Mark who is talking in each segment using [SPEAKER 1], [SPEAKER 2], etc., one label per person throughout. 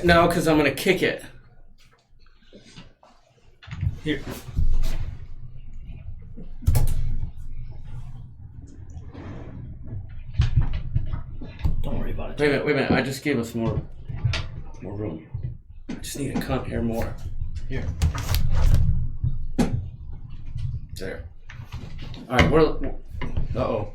[SPEAKER 1] No, because I'm going to kick it.
[SPEAKER 2] Here. Don't worry about it.
[SPEAKER 1] Wait a minute. I just gave us more room. I just need to cunt here more.
[SPEAKER 2] Here.
[SPEAKER 1] There. All right, we're... Uh-oh.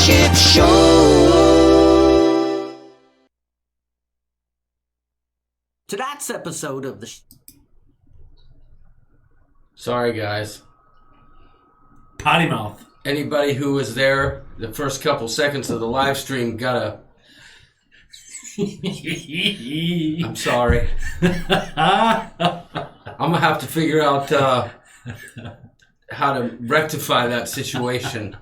[SPEAKER 3] Shit Show. Tonight's episode of the...
[SPEAKER 1] Sorry, guys.
[SPEAKER 2] Potty mouth.
[SPEAKER 1] Anybody who was there the first couple seconds of the live stream got I'm sorry. I'm going to have to figure out how to rectify that situation.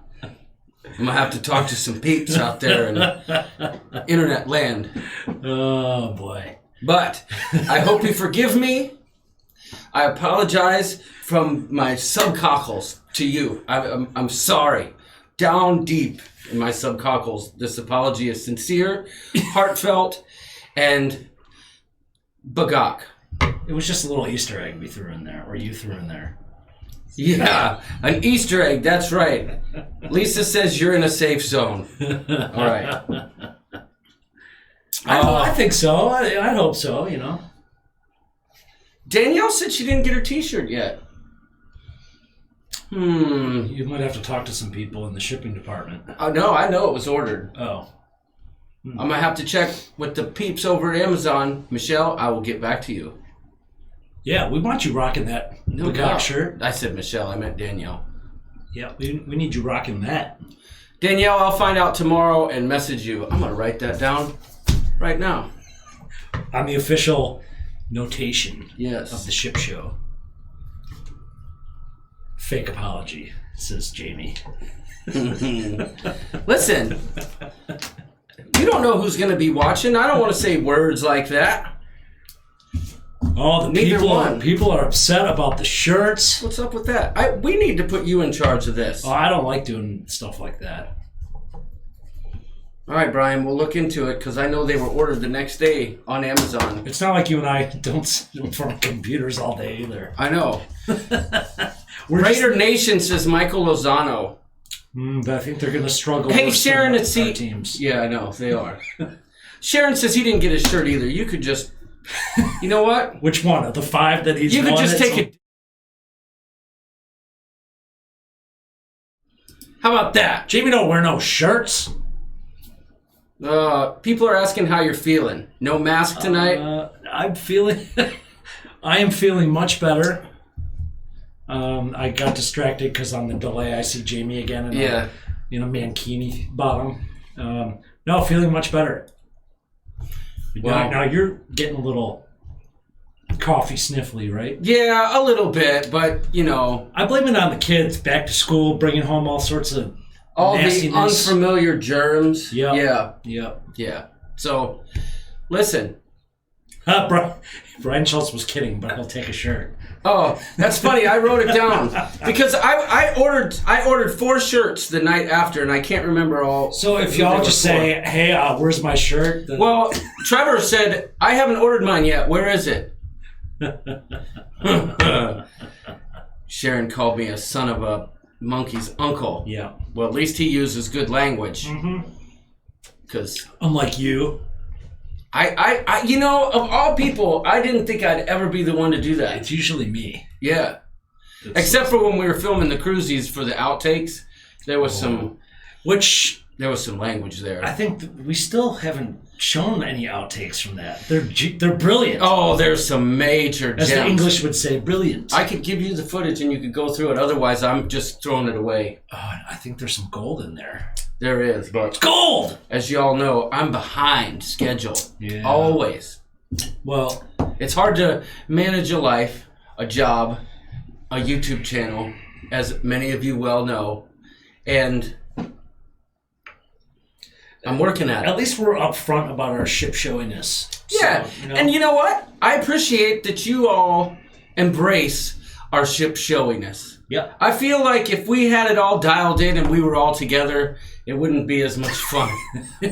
[SPEAKER 1] I'm going to have to talk to some peeps out there in internet land.
[SPEAKER 2] Oh, boy.
[SPEAKER 1] But I hope you forgive me. I apologize from my subcockles to you. I'm sorry. Down deep in my subcockles, this apology is sincere, heartfelt, and bagok.
[SPEAKER 2] It was just a little Easter egg we threw in there, or you threw in there.
[SPEAKER 1] Yeah, an Easter egg, that's right. Lisa says you're in a safe zone. All right.
[SPEAKER 2] I think so. I hope so, you know.
[SPEAKER 1] Danielle said she didn't get her T-shirt yet.
[SPEAKER 2] You might have to talk to some people in the shipping department.
[SPEAKER 1] No, I know it was ordered.
[SPEAKER 2] Oh.
[SPEAKER 1] I'm going to have to check with the peeps over at Amazon. Michelle, I will get back to you.
[SPEAKER 2] Yeah, we want you rocking that Lecoq shirt.
[SPEAKER 1] I said Michelle, I meant Danielle.
[SPEAKER 2] Yeah, we need you rocking that.
[SPEAKER 1] Danielle, I'll find out tomorrow and message you. I'm going to write that down right now.
[SPEAKER 2] On the official notation
[SPEAKER 1] Yes.
[SPEAKER 2] of the ship show. Fake apology, says Jamie.
[SPEAKER 1] Listen, you don't know who's going to be watching. I don't want to say words like that.
[SPEAKER 2] Oh,
[SPEAKER 1] Neither
[SPEAKER 2] people are upset about the shirts.
[SPEAKER 1] What's up with that? We need to put you in charge of this.
[SPEAKER 2] Oh, I don't like doing stuff like that.
[SPEAKER 1] All right, Brian, we'll look into it because I know they were ordered the next day on Amazon.
[SPEAKER 2] It's not like you and I don't sit in front of computers all day either.
[SPEAKER 1] I know. Raider Nation says Michael Lozano.
[SPEAKER 2] But I think they're going to struggle.
[SPEAKER 1] Hey,
[SPEAKER 2] with
[SPEAKER 1] Sharon,
[SPEAKER 2] our
[SPEAKER 1] it's
[SPEAKER 2] teams.
[SPEAKER 1] Yeah, I know. They are. Sharon says he didn't get his shirt either. You could just... You know what?
[SPEAKER 2] Which one? Of the 5 that he's
[SPEAKER 1] You could
[SPEAKER 2] won
[SPEAKER 1] just take it... How about that?
[SPEAKER 2] Jamie don't wear no shirts.
[SPEAKER 1] People are asking how you're feeling. No mask tonight?
[SPEAKER 2] I'm feeling... I am feeling much better. I got distracted because on the delay I see Jamie again in a mankini bottom. No, feeling much better.
[SPEAKER 1] Well,
[SPEAKER 2] now you're getting a little coffee sniffly, right?
[SPEAKER 1] Yeah, a little bit, but you know,
[SPEAKER 2] I blame it on the kids. Back to school, bringing home all sorts of
[SPEAKER 1] all
[SPEAKER 2] nastiness.
[SPEAKER 1] the unfamiliar germs.
[SPEAKER 2] Yep.
[SPEAKER 1] Yeah. So, listen.
[SPEAKER 2] Brian Schultz was kidding, but he'll take a shirt.
[SPEAKER 1] Oh, that's funny. I wrote it down because I ordered 4 shirts the night after, and I can't remember all.
[SPEAKER 2] So if y'all just say, "Hey, where's my shirt?" Then...
[SPEAKER 1] Well, Trevor said, "I haven't ordered mine yet. Where is it?" Sharon called me a son of a monkey's uncle.
[SPEAKER 2] Yeah.
[SPEAKER 1] Well, at least he uses good language. Because
[SPEAKER 2] unlike you.
[SPEAKER 1] I you know, of all people, I didn't think I'd ever be the one to do that.
[SPEAKER 2] It's usually me.
[SPEAKER 1] Yeah. Except for when we were filming the cruisies for the outtakes, there was some language there.
[SPEAKER 2] I think we still haven't shown any outtakes from that. They're brilliant.
[SPEAKER 1] Oh, there's some major gems.
[SPEAKER 2] As the English would say, brilliant.
[SPEAKER 1] I could give you the footage and you could go through it. Otherwise, I'm just throwing it away.
[SPEAKER 2] Oh, I think there's some gold in there.
[SPEAKER 1] There is, but
[SPEAKER 2] it's gold!
[SPEAKER 1] As you all know, I'm behind schedule.
[SPEAKER 2] Yeah.
[SPEAKER 1] Always.
[SPEAKER 2] Well,
[SPEAKER 1] it's hard to manage a life, a job, a YouTube channel, as many of you well know, and I'm working at it.
[SPEAKER 2] At least we're upfront about our ship showiness.
[SPEAKER 1] Yeah,
[SPEAKER 2] so, you know.
[SPEAKER 1] And you know what? I appreciate that you all embrace our ship showiness.
[SPEAKER 2] Yeah.
[SPEAKER 1] I feel like if we had it all dialed in and we were all together, it wouldn't be as much fun,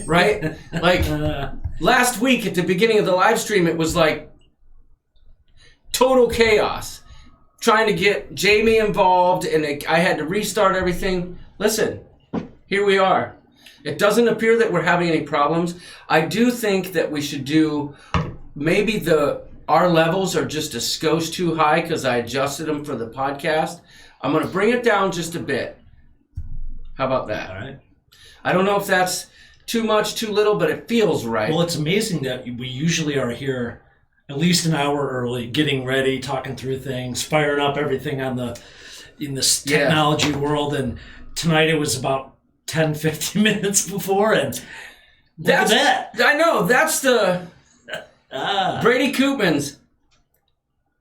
[SPEAKER 1] right? Like last week at the beginning of the live stream, it was like total chaos. Trying to get Jamie involved, and I had to restart everything. Listen, here we are. It doesn't appear that we're having any problems. I do think that we should do maybe our levels are just a skosh too high because I adjusted them for the podcast. I'm going to bring it down just a bit. How about that?
[SPEAKER 2] All right.
[SPEAKER 1] I don't know if that's too much, too little, but it feels right.
[SPEAKER 2] Well, it's amazing that we usually are here at least an hour early, getting ready, talking through things, firing up everything in this technology world. And tonight it was about 10, 15 minutes before, and look at that.
[SPEAKER 1] I know, that's the Brady Koopmans.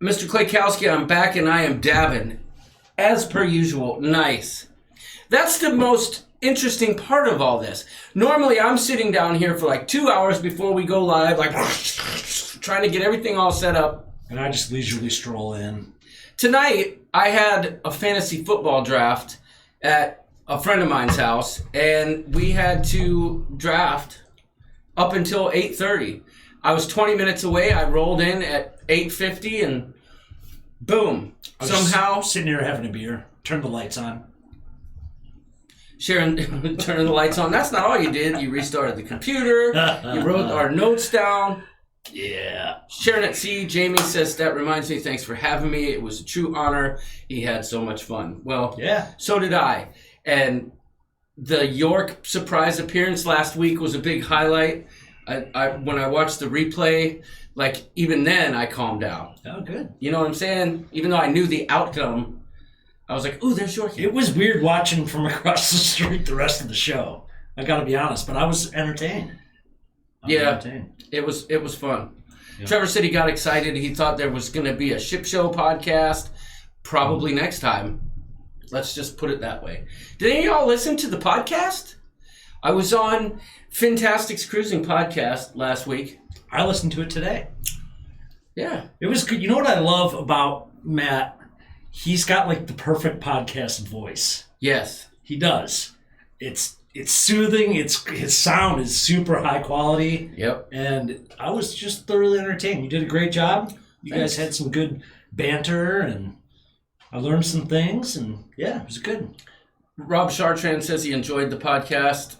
[SPEAKER 1] Mr. Klaykowski, I'm back and I am dabbing. As per usual, nice. That's the most interesting part of all this. Normally, I'm sitting down here for like 2 hours before we go live, like trying to get everything all set up.
[SPEAKER 2] And I just leisurely stroll in.
[SPEAKER 1] Tonight, I had a fantasy football draft at a friend of mine's house, and we had to draft up until 8:30. I was 20 minutes away. I rolled in at 8:50, and boom. Somehow
[SPEAKER 2] sitting here having a beer. Turn the lights on.
[SPEAKER 1] Sharon, turning the lights on. That's not all you did. You restarted the computer. You wrote our notes down.
[SPEAKER 2] Yeah.
[SPEAKER 1] Sharon at Sea, Jamie says, that reminds me, thanks for having me. It was a true honor. He had so much fun. Well,
[SPEAKER 2] Yeah.
[SPEAKER 1] so did I. And the York surprise appearance last week was a big highlight. When I watched the replay, like even then I calmed down.
[SPEAKER 2] Oh, good.
[SPEAKER 1] You know what I'm saying? Even though I knew the outcome, I was like, ooh, there's York.
[SPEAKER 2] It was weird watching from across the street the rest of the show. I got to be honest, but I was entertained.
[SPEAKER 1] It was fun. Yeah. Trevor said he got excited. He thought there was going to be a ship show podcast probably next time. Let's just put it that way. Did any of y'all listen to the podcast? I was on Fantastic's Cruising podcast last week.
[SPEAKER 2] I listened to it today.
[SPEAKER 1] Yeah.
[SPEAKER 2] It was good. You know what I love about Matt? He's got like the perfect podcast voice.
[SPEAKER 1] Yes.
[SPEAKER 2] He does. It's soothing. His sound is super high quality.
[SPEAKER 1] Yep.
[SPEAKER 2] And I was just thoroughly entertained. You did a great job. You
[SPEAKER 1] Thanks.
[SPEAKER 2] guys had some good banter, and I learned some things, and yeah, it was good.
[SPEAKER 1] Rob Chartrand says he enjoyed the podcast.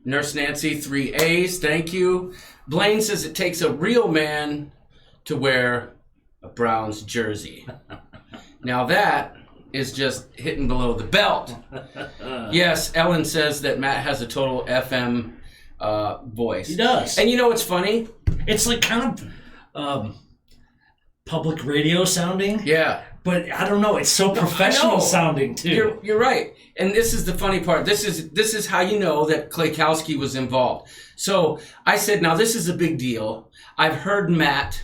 [SPEAKER 1] Nurse Nancy, 3 A's, thank you. Blaine says it takes a real man to wear a Browns jersey. Now that is just hitting below the belt. Yes, Ellen says that Matt has a total FM voice.
[SPEAKER 2] He does.
[SPEAKER 1] And you know what's funny?
[SPEAKER 2] It's like kind of public radio sounding.
[SPEAKER 1] Yeah.
[SPEAKER 2] But I don't know. It's so professional sounding too.
[SPEAKER 1] You're right, and this is the funny part. This is how you know that Klaykowski was involved. So I said, now this is a big deal. I've heard Matt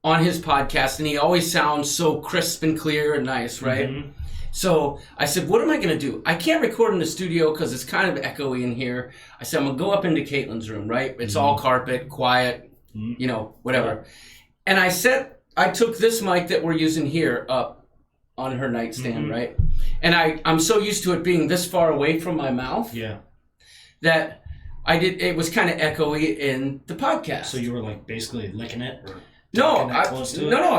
[SPEAKER 1] on his podcast, and he always sounds so crisp and clear and nice, right? Mm-hmm. So I said, what am I going to do? I can't record in the studio because it's kind of echoey in here. I said, I'm going to go up into Caitlin's room, right? It's all carpet, quiet, you know, whatever. And I took this mic that we're using here up on her nightstand, right? And I'm so used to it being this far away from my mouth that it was kind of echoey in the podcast.
[SPEAKER 2] So you were like basically licking it? Or
[SPEAKER 1] no, I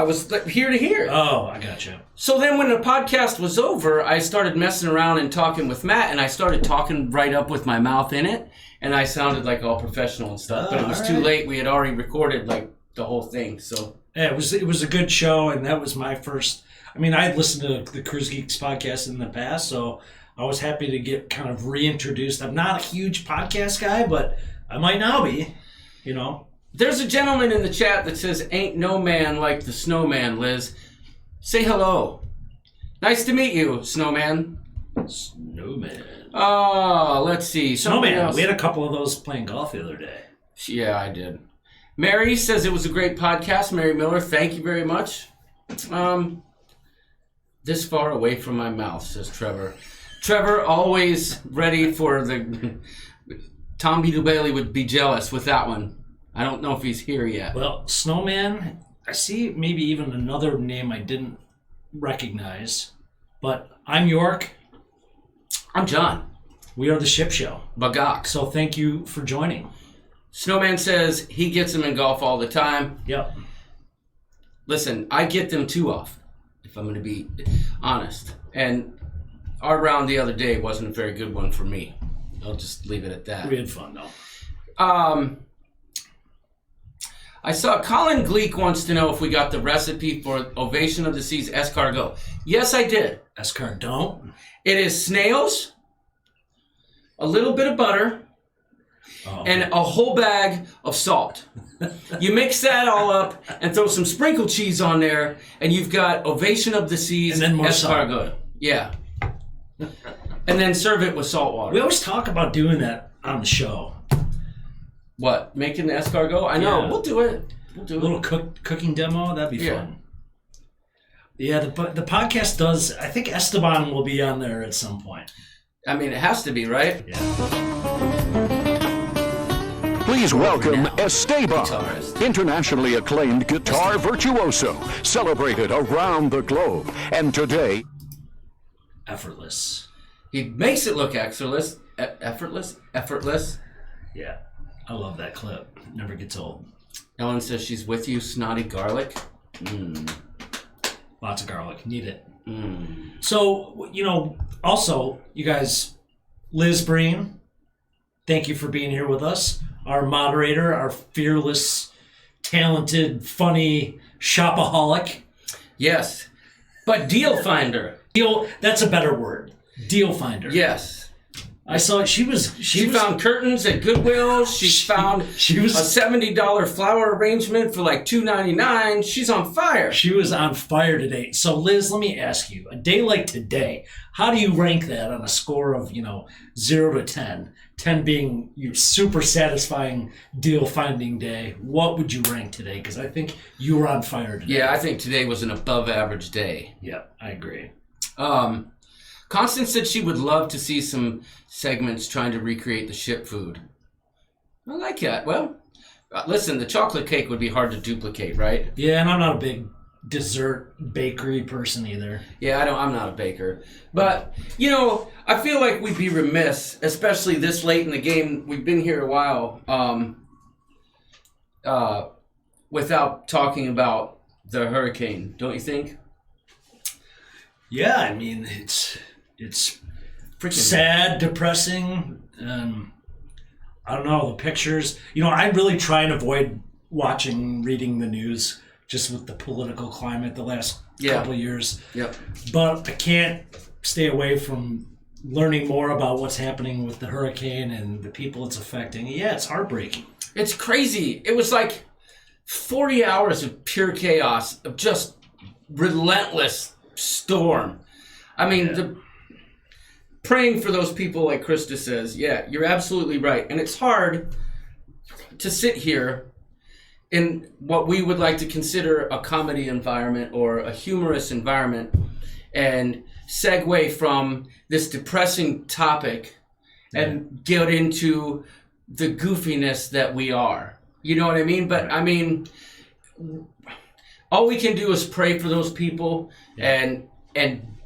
[SPEAKER 1] was like, here to here.
[SPEAKER 2] Oh, I gotcha.
[SPEAKER 1] So then when the podcast was over, I started messing around and talking with Matt, and I started talking right up with my mouth in it, and I sounded like all professional and stuff, but it was too late. We had already recorded like the whole thing, so.
[SPEAKER 2] Yeah, it was a good show, and that was my first. I mean, I had listened to the Cruise Geeks podcast in the past, so I was happy to get kind of reintroduced. I'm not a huge podcast guy, but I might now be, you know.
[SPEAKER 1] There's a gentleman in the chat that says, ain't no man like the snowman, Liz. Say hello. Nice to meet you, snowman.
[SPEAKER 2] Snowman.
[SPEAKER 1] Oh, let's see.
[SPEAKER 2] Snowman. We had a couple of those playing golf the other day.
[SPEAKER 1] Yeah, I did. Mary says it was a great podcast. Mary Miller, thank you very much. This far away from my mouth, says Trevor. Trevor, always ready for the... Tom B. Bailey would be jealous with that one. I don't know if he's here yet.
[SPEAKER 2] Well, Snowman, I see maybe even another name I didn't recognize. But I'm York.
[SPEAKER 1] I'm John.
[SPEAKER 2] We are the Ship Show.
[SPEAKER 1] Bagak.
[SPEAKER 2] So thank you for joining.
[SPEAKER 1] Snowman says he gets them in golf all the time.
[SPEAKER 2] Yep.
[SPEAKER 1] Listen, I get them too often, if I'm going to be honest. And our round the other day wasn't a very good one for me. I'll just leave it at that.
[SPEAKER 2] We had fun, though.
[SPEAKER 1] I saw Colin Gleek wants to know if we got the recipe for Ovation of the Seas escargot. Yes, I did.
[SPEAKER 2] Escargot?
[SPEAKER 1] It is snails, a little bit of butter, and a whole bag of salt. You mix that all up and throw some sprinkled cheese on there, and you've got Ovation of the Seas
[SPEAKER 2] and then more
[SPEAKER 1] escargot.
[SPEAKER 2] Salt.
[SPEAKER 1] Yeah. And then serve it with salt water.
[SPEAKER 2] We always talk about doing that on the show.
[SPEAKER 1] What? Making the escargot? I know.
[SPEAKER 2] Yeah.
[SPEAKER 1] We'll do it. We'll do
[SPEAKER 2] a little cooking demo. That'd be fun. Yeah, the podcast does. I think Esteban will be on there at some point.
[SPEAKER 1] I mean, it has to be, right?
[SPEAKER 2] Yeah.
[SPEAKER 4] Please welcome Esteban,
[SPEAKER 1] Guitarist.
[SPEAKER 4] internationally acclaimed guitar virtuoso, celebrated around the globe. And today,
[SPEAKER 2] Effortless.
[SPEAKER 1] He makes it look effortless. Effortless.
[SPEAKER 2] Yeah. I love that clip. Never gets old.
[SPEAKER 1] Ellen says she's with you, snotty garlic.
[SPEAKER 2] Lots of garlic. Need it.
[SPEAKER 1] Mm.
[SPEAKER 2] So, you know, also, you guys, Liz Breen, thank you for being here with us. Our moderator, our fearless talented, funny shopaholic.
[SPEAKER 1] Yes. But deal finder.
[SPEAKER 2] That's a better word. Deal finder.
[SPEAKER 1] Yes.
[SPEAKER 2] I saw she
[SPEAKER 1] found curtains at Goodwill. She found a $70 flower arrangement for like $2.99. She's on fire.
[SPEAKER 2] She was on fire today. So Liz, let me ask you, a day like today, how do you rank that on a score of 0 to 10? 10 being your super satisfying deal finding day. What would you rank today? Because I think you were on fire today.
[SPEAKER 1] Yeah, I think today was an above average day.
[SPEAKER 2] Yeah, I agree.
[SPEAKER 1] Constance said she would love to see some segments trying to recreate the ship food. I like that. Well, listen, the chocolate cake would be hard to duplicate, right?
[SPEAKER 2] Yeah, and I'm not a big dessert bakery person either.
[SPEAKER 1] Yeah, I'm not a baker. But, I feel like we'd be remiss, especially this late in the game. We've been here a while, without talking about the hurricane, don't you think?
[SPEAKER 2] Yeah, I mean, it's freaking sad, depressing. I don't know, the pictures. I really try and avoid reading the news just with the political climate the last couple of years.
[SPEAKER 1] Yep.
[SPEAKER 2] But I can't stay away from learning more about what's happening with the hurricane and the people it's affecting. Yeah, it's heartbreaking.
[SPEAKER 1] It's crazy. It was like 40 hours of pure chaos, of just relentless storm. I mean, praying for those people, like Krista says. Yeah, you're absolutely right. And it's hard to sit here in what we would like to consider a comedy environment or a humorous environment and segue from this depressing topic and get into the goofiness that we are. You know what I mean? But I mean, all we can do is pray for those people and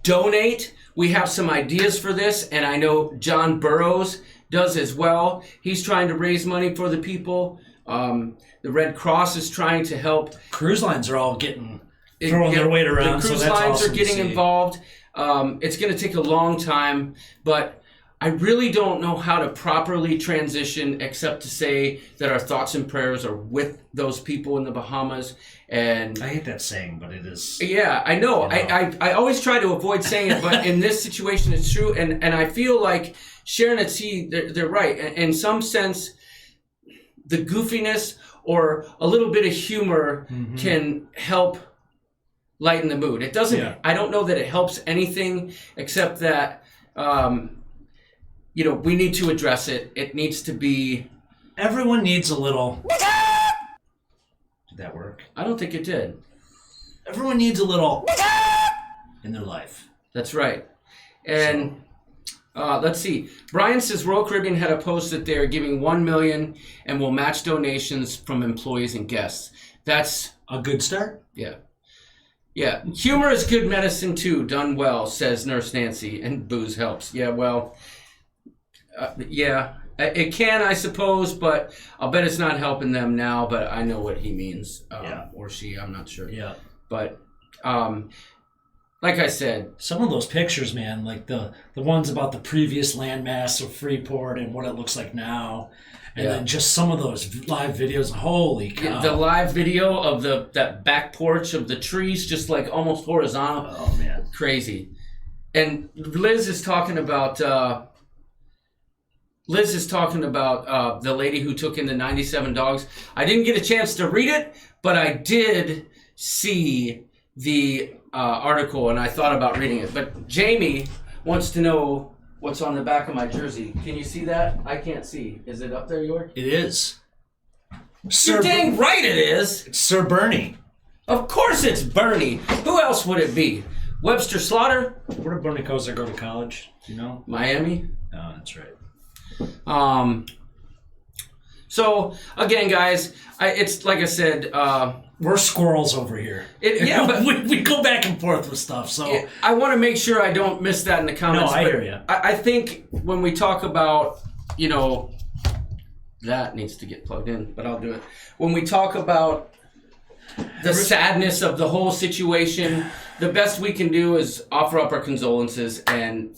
[SPEAKER 1] donate. We have some ideas for this, and I know John Burroughs does as well. He's trying to raise money for the people. The Red Cross is trying to help.
[SPEAKER 2] Cruise lines are all throwing their weight around.
[SPEAKER 1] The cruise lines are getting involved. It's going to take a long time, but I really don't know how to properly transition except to say that our thoughts and prayers are with those people in the Bahamas. And
[SPEAKER 2] I hate that saying, but it is.
[SPEAKER 1] Yeah, I know. I always try to avoid saying it, but in this situation, it's true. And I feel like Sharon and T, they're right. In some sense, the goofiness or a little bit of humor can help lighten the mood. It doesn't. Yeah. I don't know that it helps anything except that we need to address it. It needs to be.
[SPEAKER 2] Everyone needs a little. Did that work?
[SPEAKER 1] I don't think it did.
[SPEAKER 2] Everyone needs a little in their life.
[SPEAKER 1] That's right. And let's see. Brian says Royal Caribbean had a post that they're giving $1 million and will match donations from employees and guests. That's
[SPEAKER 2] a good start.
[SPEAKER 1] Yeah. Yeah. Humor is good medicine too, done well, says Nurse Nancy, and booze helps. Yeah, well, it can, I suppose, but I'll bet it's not helping them now, but I know what he means. Or she, I'm not sure.
[SPEAKER 2] Yeah.
[SPEAKER 1] But, like I said,
[SPEAKER 2] some of those pictures, man, like the ones about the previous landmass of Freeport and what it looks like now, and then just some of those live videos. Holy cow!
[SPEAKER 1] The live video of that back porch of the trees, just like almost horizontal.
[SPEAKER 2] Oh man,
[SPEAKER 1] crazy! And Liz is talking about the lady who took in the 97 dogs. I didn't get a chance to read it, but I did see the article, and I thought about reading it. But Jamie wants to know what's on the back of my jersey. Can you see that? I can't see. Is it up there, York?
[SPEAKER 2] It is.
[SPEAKER 1] You're dang right it is.
[SPEAKER 2] It's Sir Bernie.
[SPEAKER 1] Of course it's Bernie. Who else would it be? Webster Slaughter?
[SPEAKER 2] Where did Bernie Kosar go to college? Do you know?
[SPEAKER 1] Miami?
[SPEAKER 2] Oh, that's right.
[SPEAKER 1] So again, guys, it's like I said,
[SPEAKER 2] we're squirrels over here.
[SPEAKER 1] But
[SPEAKER 2] we go back and forth with stuff. So
[SPEAKER 1] I want to make sure I don't miss that in the comments.
[SPEAKER 2] No, I hear you.
[SPEAKER 1] I think when we talk about, that needs to get plugged in, but I'll do it. When we talk about the sadness of the whole situation, the best we can do is offer up our condolences and.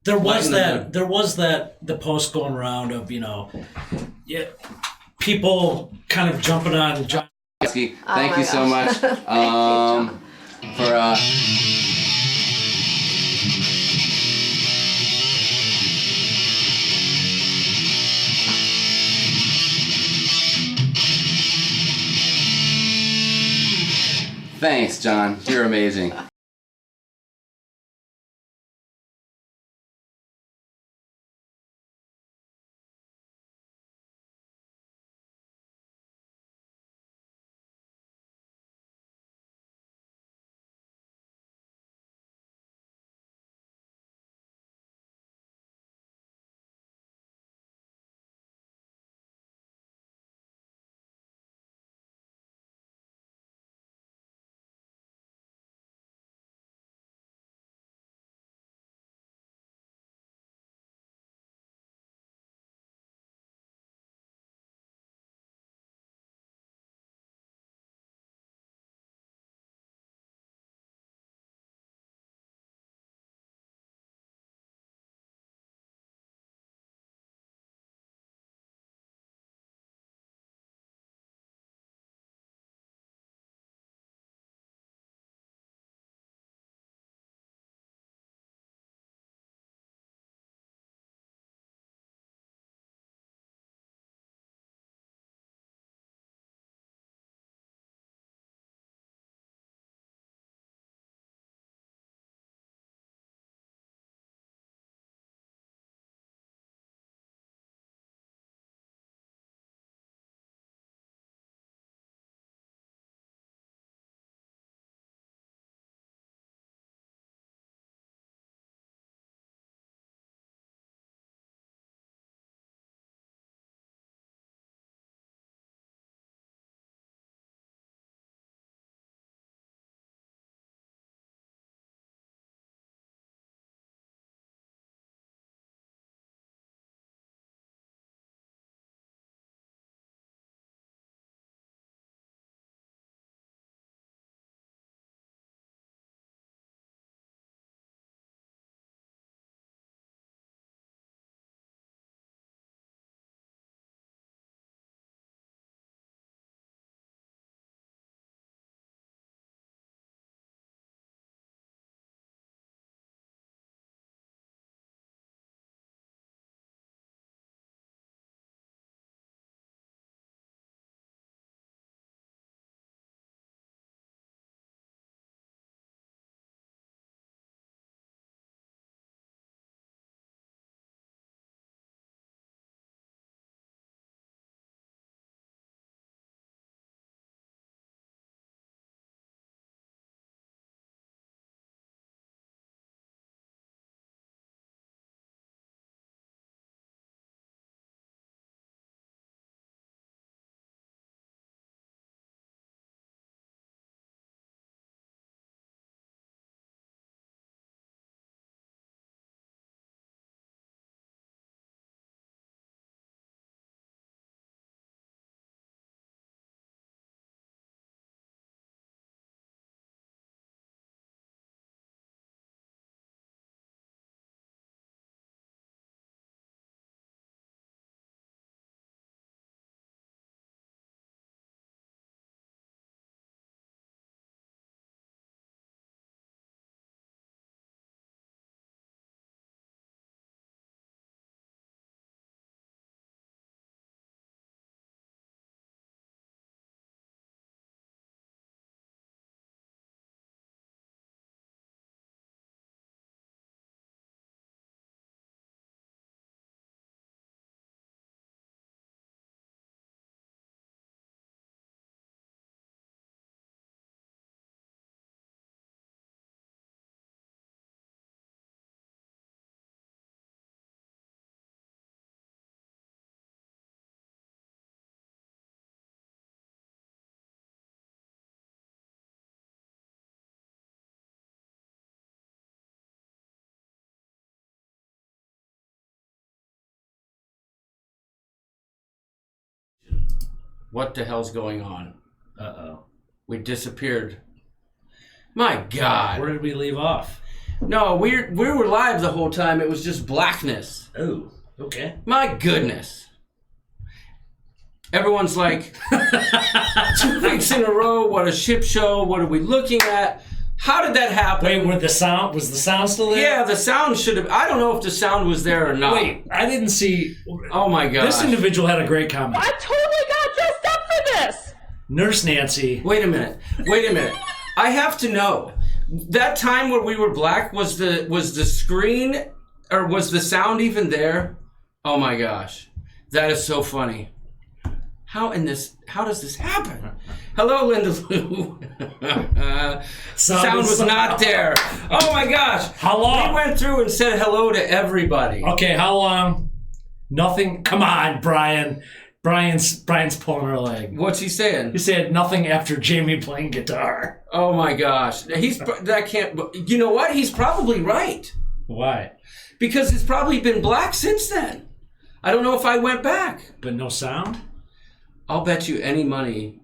[SPEAKER 2] There was the post going around of, people kind of jumping on John.
[SPEAKER 5] Thank
[SPEAKER 6] my
[SPEAKER 5] you so much
[SPEAKER 6] gosh. Thank you,
[SPEAKER 5] for Thanks, John. You're amazing.
[SPEAKER 1] What the hell's going on?
[SPEAKER 2] Uh-oh.
[SPEAKER 1] We disappeared. My God.
[SPEAKER 2] Where did we leave off?
[SPEAKER 1] No, we were live the whole time. It was just blackness.
[SPEAKER 2] Oh, okay.
[SPEAKER 1] My goodness. Everyone's like, 2 weeks in a row, what a ship show, what are we looking at? How did that happen?
[SPEAKER 2] Wait, was the sound still there?
[SPEAKER 1] Yeah, the sound should have, I don't know if the sound was there or not.
[SPEAKER 2] Wait, I didn't see.
[SPEAKER 1] Oh my gosh.
[SPEAKER 2] This individual had a great comment.
[SPEAKER 7] I totally got dressed up for this!
[SPEAKER 2] Nurse Nancy.
[SPEAKER 1] Wait a minute. I have to know. That time when we were black, was the screen, or was the sound even there? Oh my gosh. That is so funny. How does this happen? Hello, Linda Lou. Sound was not there. Oh my gosh.
[SPEAKER 2] How long?
[SPEAKER 1] We went through and said hello to everybody.
[SPEAKER 2] Okay, how long? Nothing. Come on, Brian. Brian's pulling her leg.
[SPEAKER 1] What's he saying?
[SPEAKER 2] He said nothing after Jamie playing guitar.
[SPEAKER 1] Oh my gosh. That can't. You know what? He's probably right.
[SPEAKER 2] Why?
[SPEAKER 1] Because it's probably been black since then. I don't know if I went back.
[SPEAKER 2] But no sound?
[SPEAKER 1] I'll bet you any money.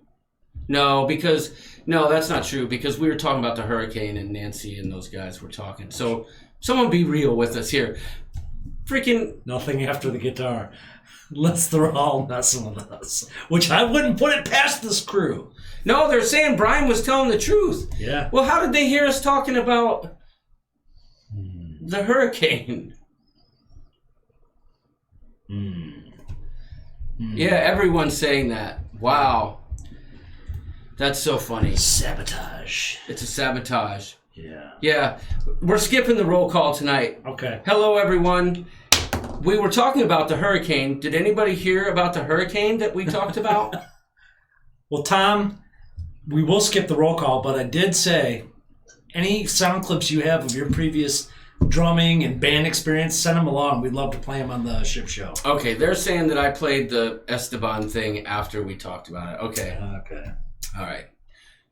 [SPEAKER 1] No, that's not true. Because we were talking about the hurricane and Nancy and those guys were talking. So someone be real with us here. Freaking.
[SPEAKER 2] Nothing after the guitar. Unless they're all messing with us. Which I wouldn't put it past this crew.
[SPEAKER 1] No, they're saying Brian was telling the truth.
[SPEAKER 2] Yeah.
[SPEAKER 1] Well, how did they hear us talking about the hurricane? Yeah, everyone's saying that. Wow. That's so funny.
[SPEAKER 2] Sabotage.
[SPEAKER 1] It's a sabotage.
[SPEAKER 2] Yeah.
[SPEAKER 1] Yeah. We're skipping the roll call tonight.
[SPEAKER 2] Okay.
[SPEAKER 1] Hello, everyone. We were talking about the hurricane. Did anybody hear about the hurricane that we talked about?
[SPEAKER 2] Well, Tom, we will skip the roll call, but I did say any sound clips you have of your previous drumming and band experience, send them along. We'd love to play them on the ship show.
[SPEAKER 1] Okay, they're saying that I played the Esteban thing after we talked about it. Okay.
[SPEAKER 2] Okay.
[SPEAKER 1] All right.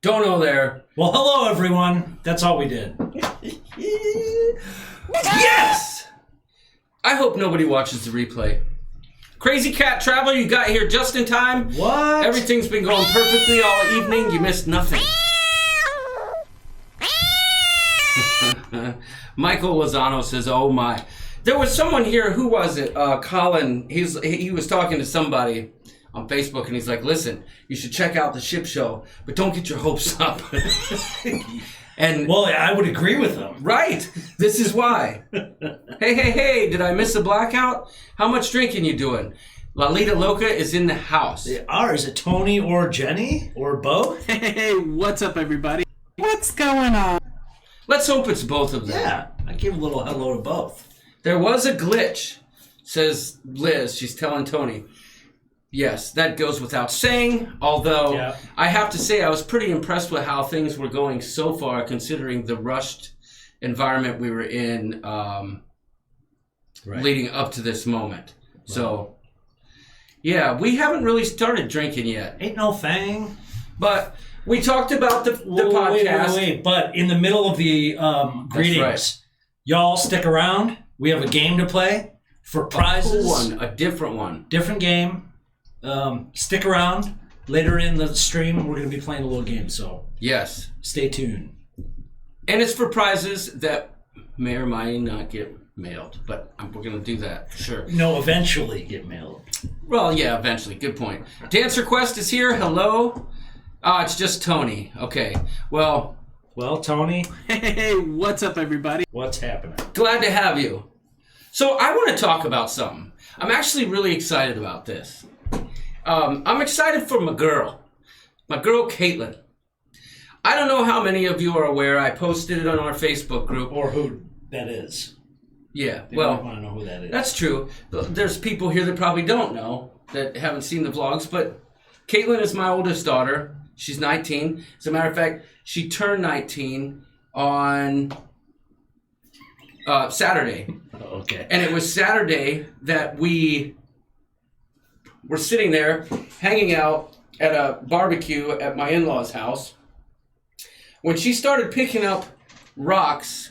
[SPEAKER 1] Don't know there.
[SPEAKER 2] Well, hello, everyone. That's all we did.
[SPEAKER 1] Yes! I hope nobody watches the replay. Crazy Cat Traveler, you got here just in time.
[SPEAKER 2] What?
[SPEAKER 1] Everything's been going perfectly all evening. You missed nothing. Michael Lozano says, oh my. There was someone here, who was it? Colin, he was talking to somebody on Facebook and he's like, listen, you should check out the ship show, but don't get your hopes up. And
[SPEAKER 2] well, I would agree with him.
[SPEAKER 1] Right. This is why. Hey, did I miss a blackout? How much drinking you doing? Lalita Loca is in the house.
[SPEAKER 2] They are. Is it Tony or Jenny or both?
[SPEAKER 8] Hey, what's up, everybody? What's going on?
[SPEAKER 1] Let's hope it's both of them.
[SPEAKER 2] Yeah, I give a little hello to both.
[SPEAKER 1] There was a glitch, says Liz. She's telling Tony. Yes, that goes without saying, although
[SPEAKER 2] Yeah.
[SPEAKER 1] I have to say I was pretty impressed with how things were going so far, considering the rushed environment we were in leading up to this moment. Right. So, yeah, we haven't really started drinking yet.
[SPEAKER 2] Ain't no thing.
[SPEAKER 1] But we talked about the podcast.
[SPEAKER 2] Wait. But in the middle of the greetings,
[SPEAKER 1] right.
[SPEAKER 2] Y'all stick around. We have a game to play for prizes.
[SPEAKER 1] A different one.
[SPEAKER 2] Different game. Stick around. Later in the stream, we're going to be playing a little game, so
[SPEAKER 1] yes,
[SPEAKER 2] stay tuned.
[SPEAKER 1] And it's for prizes that may or may not get mailed, but we're going to do that for sure.
[SPEAKER 2] No, eventually get mailed.
[SPEAKER 1] Well, yeah, eventually. Good point. Dancer Quest is here. Hello. It's just Tony. Okay. Well,
[SPEAKER 2] Tony.
[SPEAKER 8] Hey, what's up, everybody?
[SPEAKER 2] What's happening?
[SPEAKER 1] glad to have you. So I want to talk about something. I'm actually really excited about this. I'm excited for my girl Caitlin. I don't know how many of you are aware. I posted it on our Facebook group.
[SPEAKER 2] Or who that is.
[SPEAKER 1] Yeah,
[SPEAKER 2] They
[SPEAKER 1] well,
[SPEAKER 2] might want to know who that is.
[SPEAKER 1] that's true. There's people here that probably don't know, that haven't seen the vlogs, but Caitlin is my oldest daughter. She's 19. As a matter of fact, she turned 19 on Saturday.
[SPEAKER 2] Okay.
[SPEAKER 1] And it was Saturday that we were sitting there hanging out at a barbecue at my in-laws' house when she started picking up rocks.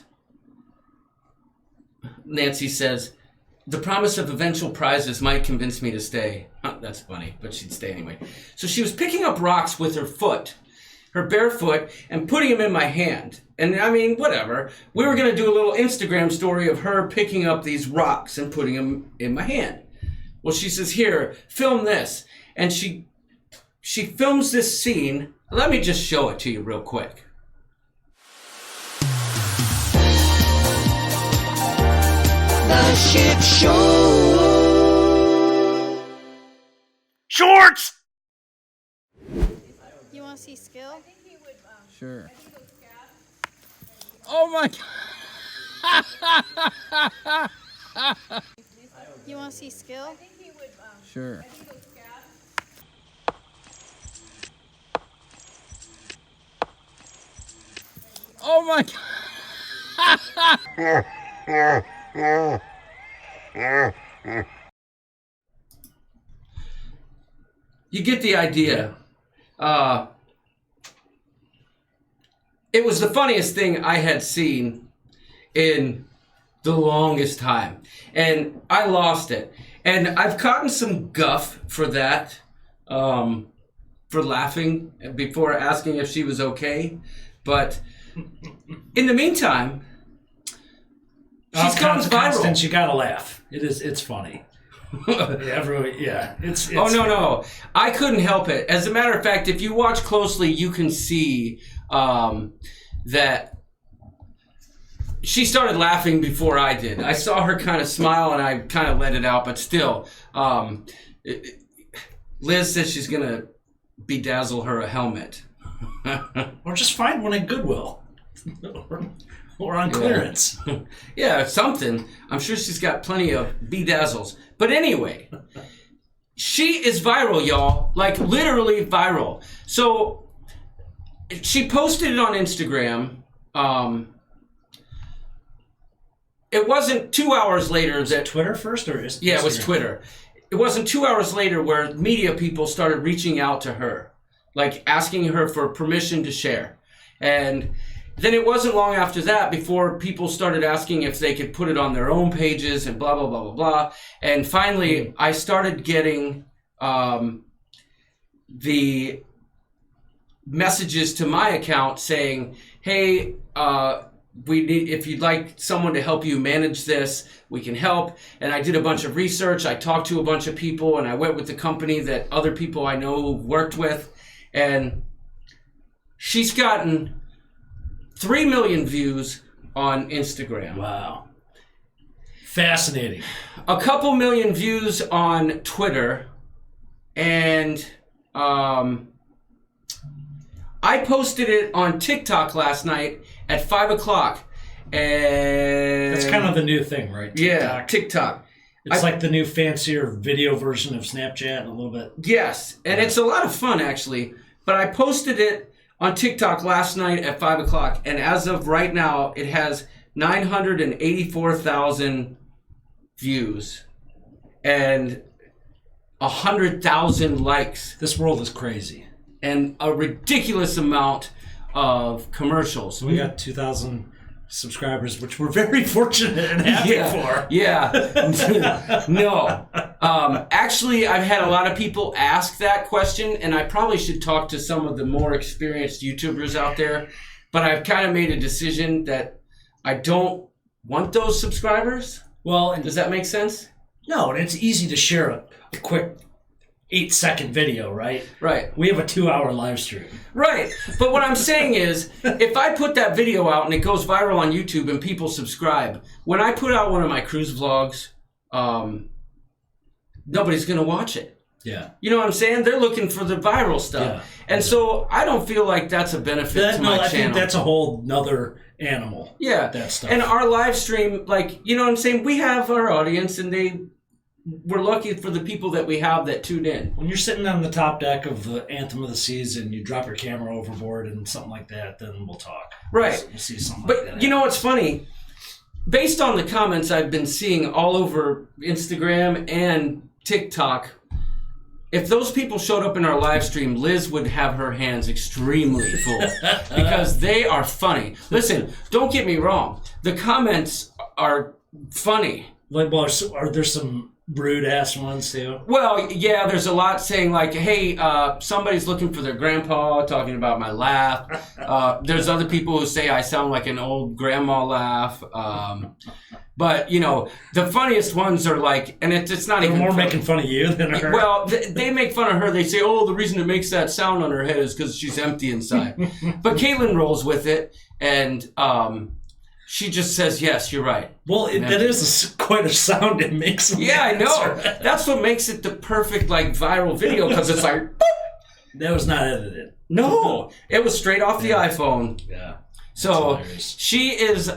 [SPEAKER 1] Nancy says, the promise of eventual prizes might convince me to stay. That's funny, but she'd stay anyway. So she was picking up rocks with her foot, her bare foot, and putting them in my hand. And I mean, whatever. We were going to do a little Instagram story of her picking up these rocks and putting them in my hand. Well, she says, here, film this. and she films this scene. Let me just show it to you real quick.
[SPEAKER 3] The Ship Show.
[SPEAKER 1] Shorts!
[SPEAKER 6] You want to see skill?
[SPEAKER 9] Sure. Oh my God.
[SPEAKER 6] You want to see skill?
[SPEAKER 9] Sure. Oh my God.
[SPEAKER 1] You get the idea. It was the funniest thing I had seen in the longest time. And I lost it. And I've gotten some guff for that, for laughing before asking if she was okay. But in the meantime, she's gone viral.
[SPEAKER 2] Constance, you gotta laugh. It's funny. It's
[SPEAKER 1] oh, no. I couldn't help it. As a matter of fact, if you watch closely, you can see that she started laughing before I did. I saw her kind of smile and I kind of let it out, but still, Liz says she's going to bedazzle her a helmet.
[SPEAKER 2] Or just find one at Goodwill. Or on clearance.
[SPEAKER 1] Yeah, something. I'm sure she's got plenty of bedazzles. But anyway, she is viral, y'all. Like, literally viral. So, she posted it on Instagram. It wasn't 2 hours later that...
[SPEAKER 2] Twitter first or Instagram?
[SPEAKER 1] Yeah, it was Twitter. It wasn't 2 hours later where media people started reaching out to her. Like, asking her for permission to share. And... then it wasn't long after that before people started asking if they could put it on their own pages and blah, blah, blah, blah, blah. And finally, I started getting the messages to my account saying, hey, if you'd like someone to help you manage this, we can help. And I did a bunch of research. I talked to a bunch of people, and I went with the company that other people I know worked with. And she's gotten 3 million views on Instagram.
[SPEAKER 2] Wow. Fascinating.
[SPEAKER 1] A couple million views on Twitter. And I posted it on TikTok last night at 5 o'clock. And
[SPEAKER 2] that's kind of the new thing, right?
[SPEAKER 1] TikTok. Yeah, TikTok.
[SPEAKER 2] It's like the new fancier video version of Snapchat a little bit.
[SPEAKER 1] Yes, and it's a lot of fun, actually. But I posted it on TikTok last night at 5 o'clock, and as of right now, it has 984,000 views and 100,000 likes.
[SPEAKER 2] This world is crazy.
[SPEAKER 1] And a ridiculous amount of commercials.
[SPEAKER 2] We got 2,000 subscribers, which we're very fortunate and happy for.
[SPEAKER 1] Yeah. No. Actually, I've had a lot of people ask that question, and I probably should talk to some of the more experienced YouTubers out there, but I've kind of made a decision that I don't want those subscribers.
[SPEAKER 2] Well, and
[SPEAKER 1] does that make sense?
[SPEAKER 2] No, and it's easy to share a quick 8-second video, right?
[SPEAKER 1] Right.
[SPEAKER 2] We have a 2-hour live stream.
[SPEAKER 1] Right. But what I'm saying is, if I put that video out and it goes viral on YouTube and people subscribe, when I put out one of my cruise vlogs, nobody's going to watch it.
[SPEAKER 2] Yeah.
[SPEAKER 1] You know what I'm saying? They're looking for the viral stuff. Yeah. And so I don't feel like that's a benefit to my channel.
[SPEAKER 2] I think that's a whole nother animal.
[SPEAKER 1] Yeah.
[SPEAKER 2] That stuff.
[SPEAKER 1] And our live stream, like, you know what I'm saying? We have our audience, and we're lucky for the people that we have that tune in.
[SPEAKER 2] When you're sitting on the top deck of the Anthem of the Seas and you drop your camera overboard and something like that, then we'll talk.
[SPEAKER 1] Right.
[SPEAKER 2] We'll see something
[SPEAKER 1] but
[SPEAKER 2] like that.
[SPEAKER 1] You know what's funny? Based on the comments I've been seeing all over Instagram and TikTok, if those people showed up in our live stream, Liz would have her hands extremely full because they are funny. Listen, don't get me wrong. The comments are funny.
[SPEAKER 2] Like, well, are there some rude ass ones too.
[SPEAKER 1] Well, yeah, there's a lot saying like, hey, somebody's looking for their grandpa, talking about my laugh. There's other people who say I sound like an old grandma laugh. But, you know, the funniest ones are like, and it's not
[SPEAKER 2] They're
[SPEAKER 1] even
[SPEAKER 2] more
[SPEAKER 1] funny.
[SPEAKER 2] making fun of you than her.
[SPEAKER 1] Well, they make fun of her. They say, oh, the reason it makes that sound on her head is because she's empty inside. But Caitlin rolls with it, and she just says, yes, you're right.
[SPEAKER 2] Well, that is quite a sound it makes.
[SPEAKER 1] Yeah, I know. That's what makes it the perfect, like, viral video, because it's like,
[SPEAKER 2] That was not edited.
[SPEAKER 1] no, it was straight off the iPhone.
[SPEAKER 2] Yeah.
[SPEAKER 1] So
[SPEAKER 2] hilarious.
[SPEAKER 1] she is,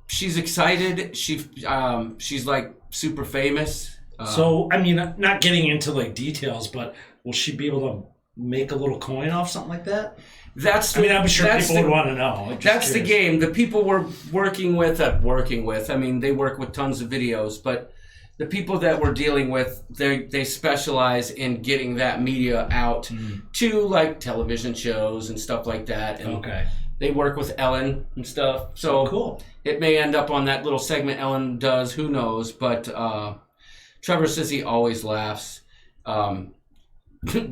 [SPEAKER 1] she's excited. She's like super famous.
[SPEAKER 2] So, I mean, not getting into like details, but will she be able to make a little coin off something like that?
[SPEAKER 1] That's.
[SPEAKER 2] I mean, I'm sure
[SPEAKER 1] that's
[SPEAKER 2] people would want to know. Like, just
[SPEAKER 1] That's the
[SPEAKER 2] curious.
[SPEAKER 1] game. The people we're working with. I mean, they work with tons of videos, but the people that we're dealing with, they specialize in getting that media out to like television shows and stuff like that. And
[SPEAKER 2] Okay.
[SPEAKER 1] they work with Ellen and stuff. So
[SPEAKER 2] Cool.
[SPEAKER 1] it may end up on that little segment Ellen does. Who knows? But Trevor says he always laughs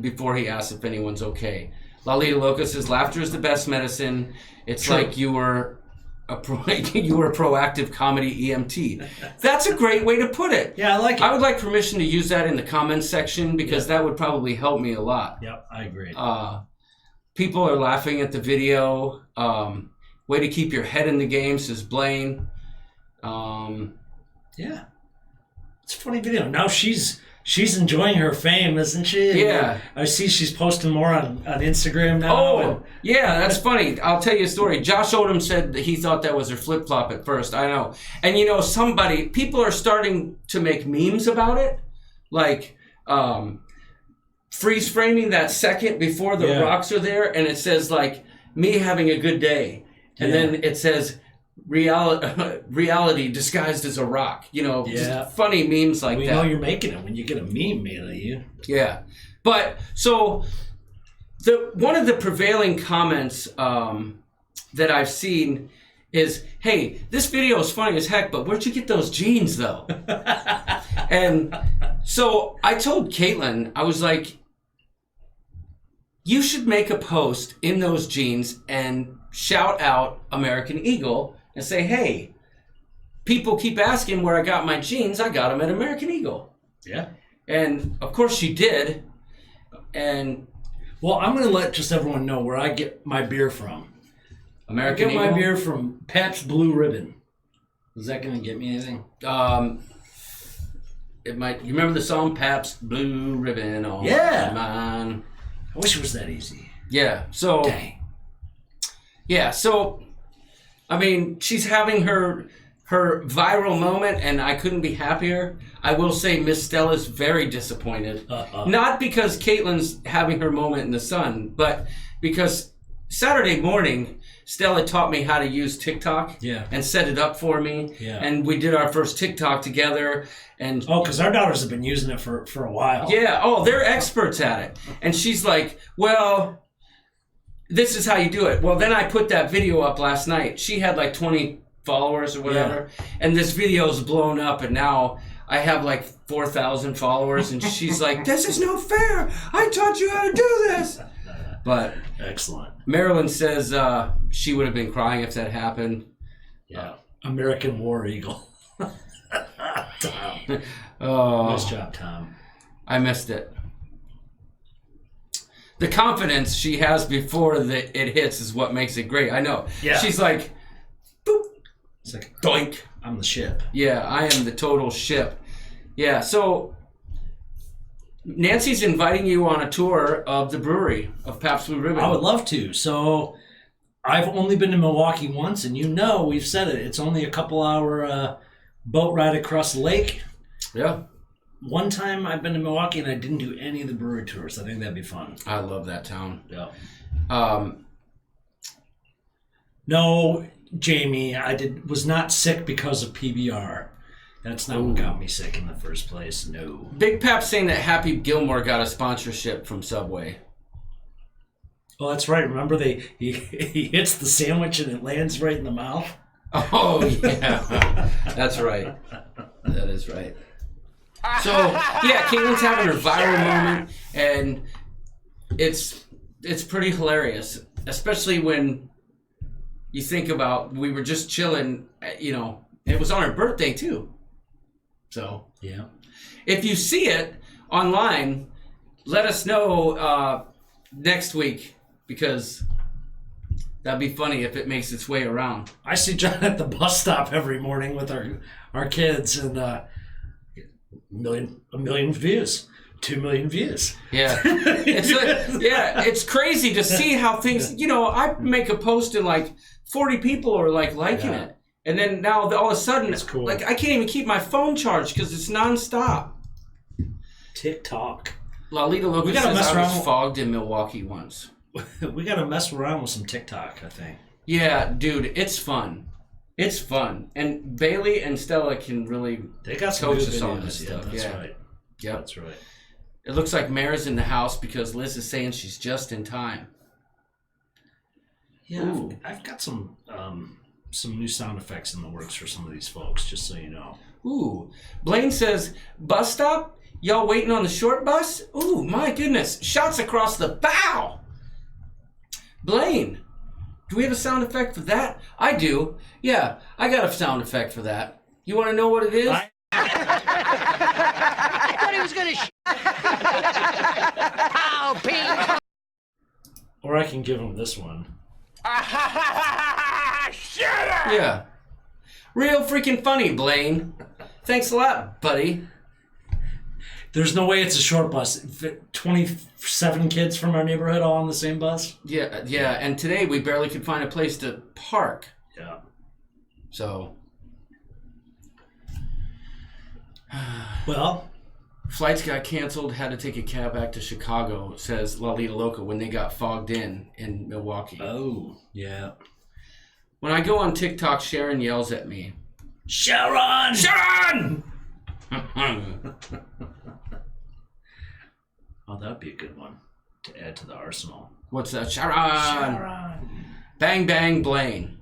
[SPEAKER 1] before he asks if anyone's okay. Lalita Loca says laughter is the best medicine. It's
[SPEAKER 2] True.
[SPEAKER 1] like you were a proactive comedy EMT. That's a great way to put it.
[SPEAKER 2] Yeah, I like it.
[SPEAKER 1] I would like permission to use that in the comments section because that would probably help me a lot.
[SPEAKER 2] Yep, I agree.
[SPEAKER 1] People are laughing at the video. Way to keep your head in the game, says Blaine.
[SPEAKER 2] Yeah. It's a funny video. Now she's enjoying her fame, isn't she?
[SPEAKER 1] Yeah.
[SPEAKER 2] I see she's posting more on Instagram now.
[SPEAKER 1] Oh, yeah, that's funny. I'll tell you a story. Josh Odom said that he thought that was her flip-flop at first. I know. And, you know, people are starting to make memes about it. Like, freeze framing that second before the rocks are there, and it says, like, me having a good day. And then it says, reality disguised as a rock. You know, just funny memes like
[SPEAKER 2] we
[SPEAKER 1] that.
[SPEAKER 2] know you're making it when you get a meme made of you.
[SPEAKER 1] Yeah. But, so, one of the prevailing comments that I've seen is, hey, this video is funny as heck, but where'd you get those jeans, though? And so I told Caitlin, I was like, you should make a post in those jeans and shout out American Eagle and say, hey, people keep asking where I got my jeans. I got them at American Eagle.
[SPEAKER 2] Yeah.
[SPEAKER 1] And, of course, she did. And
[SPEAKER 2] Well, I'm going to let just everyone know where I get my beer from.
[SPEAKER 1] American
[SPEAKER 2] I get
[SPEAKER 1] Eagle?
[SPEAKER 2] my beer from Pabst Blue Ribbon. Is that going to get me anything?
[SPEAKER 1] It might. You remember the song Pabst Blue Ribbon on
[SPEAKER 2] Yeah.
[SPEAKER 1] mine?
[SPEAKER 2] I wish it was that easy.
[SPEAKER 1] Yeah. So.
[SPEAKER 2] Dang.
[SPEAKER 1] Yeah. So, I mean, she's having her viral moment, and I couldn't be happier. I will say, Miss Stella's very disappointed. Not because Caitlin's having her moment in the sun, but because Saturday morning, Stella taught me how to use TikTok and set it up for me.
[SPEAKER 2] Yeah.
[SPEAKER 1] And we did our first TikTok together. And
[SPEAKER 2] because our daughters have been using it for a while.
[SPEAKER 1] yeah. Oh, they're experts at it. And she's like, well, this is how you do it. Well, then I put that video up last night. She had like 20 followers or whatever. And this video's blown up, and now I have like 4,000 followers. And she's like, this is no fair. I taught you how to do this. But
[SPEAKER 2] Excellent.
[SPEAKER 1] Marilyn says she would have been crying if that happened.
[SPEAKER 2] Yeah. American War Eagle. Tom.
[SPEAKER 1] Oh,
[SPEAKER 2] Nice job, Tom.
[SPEAKER 1] I missed it. The confidence she has before it hits is what makes it great. I know.
[SPEAKER 2] Yeah.
[SPEAKER 1] She's like, boop,
[SPEAKER 2] It's like,
[SPEAKER 1] doink.
[SPEAKER 2] I'm the ship.
[SPEAKER 1] Yeah, I am the total ship. Yeah, so Nancy's inviting you on a tour of the brewery of Pabst Blue Ribbon.
[SPEAKER 2] I would love to. So I've only been to Milwaukee once, and we've said it. It's only a couple hour boat ride across the lake.
[SPEAKER 1] Yeah.
[SPEAKER 2] One time I've been to Milwaukee, and I didn't do any of the brewery tours. I think that'd be fun.
[SPEAKER 1] I love that town.
[SPEAKER 2] Yeah. No, Jamie, was not sick because of PBR. That's not what got me sick in the first place. No.
[SPEAKER 1] Big Pap saying that Happy Gilmore got a sponsorship from Subway.
[SPEAKER 2] Oh, that's right. Remember he hits the sandwich and it lands right in the mouth?
[SPEAKER 1] Oh, yeah. That's right. That is right. So yeah, Caitlin's having her viral moment, and it's pretty hilarious, especially when you think about we were just chilling. You know, it was on her birthday too. So
[SPEAKER 2] Yeah.
[SPEAKER 1] if you see it online, let us know next week, because that'd be funny if it makes its way around.
[SPEAKER 2] I see John at the bus stop every morning with our kids, and a million views, 2 million views.
[SPEAKER 1] Yeah, it's crazy to see how things. You know, I make a post and like 40 people are like liking it, and then now all of a sudden,
[SPEAKER 2] It's cool.
[SPEAKER 1] like I can't even keep my phone charged because it's nonstop.
[SPEAKER 2] TikTok.
[SPEAKER 1] Lalita Loca
[SPEAKER 2] We gotta
[SPEAKER 1] says
[SPEAKER 2] mess
[SPEAKER 1] I
[SPEAKER 2] around
[SPEAKER 1] was
[SPEAKER 2] with-
[SPEAKER 1] fogged in Milwaukee once.
[SPEAKER 2] We got to mess around with some TikTok, I think.
[SPEAKER 1] Yeah, dude, it's fun. It's fun, and Bailey and Stella can really
[SPEAKER 2] They got some
[SPEAKER 1] coach
[SPEAKER 2] good
[SPEAKER 1] us on
[SPEAKER 2] videos.
[SPEAKER 1] this
[SPEAKER 2] Yeah,
[SPEAKER 1] stuff.
[SPEAKER 2] that's
[SPEAKER 1] Yeah.
[SPEAKER 2] right.
[SPEAKER 1] Yep.
[SPEAKER 2] That's right.
[SPEAKER 1] It looks like Mare's in the house because Liz is saying she's just in time.
[SPEAKER 2] Yeah,
[SPEAKER 1] Ooh.
[SPEAKER 2] I've got some new sound effects in the works for some of these folks, just so you know.
[SPEAKER 1] Ooh. Blaine says, bus stop? Y'all waiting on the short bus? Ooh, my goodness. Shots across the bow. Blaine, do we have a sound effect for that? I do. Yeah, I got a sound effect for that. You want to know what it is?
[SPEAKER 3] I thought he was gonna Pow, ping.
[SPEAKER 2] Or I can give them this one.
[SPEAKER 1] Yeah. Real freaking funny, Blaine. Thanks a lot, buddy.
[SPEAKER 2] There's no way it's a short bus. 27 kids from our neighborhood all on the same bus?
[SPEAKER 1] Yeah, yeah. And today we barely could find a place to park.
[SPEAKER 2] Yeah.
[SPEAKER 1] So,
[SPEAKER 2] Well,
[SPEAKER 1] flights got canceled, had to take a cab back to Chicago, says Lalita Loca, when they got fogged in Milwaukee.
[SPEAKER 2] oh, yeah.
[SPEAKER 1] When I go on TikTok, Sharon yells at me.
[SPEAKER 2] Sharon!
[SPEAKER 1] Sharon!
[SPEAKER 2] Oh, that'd be a good one to add to the arsenal.
[SPEAKER 1] What's that? Sharon! Bang, bang, Blaine.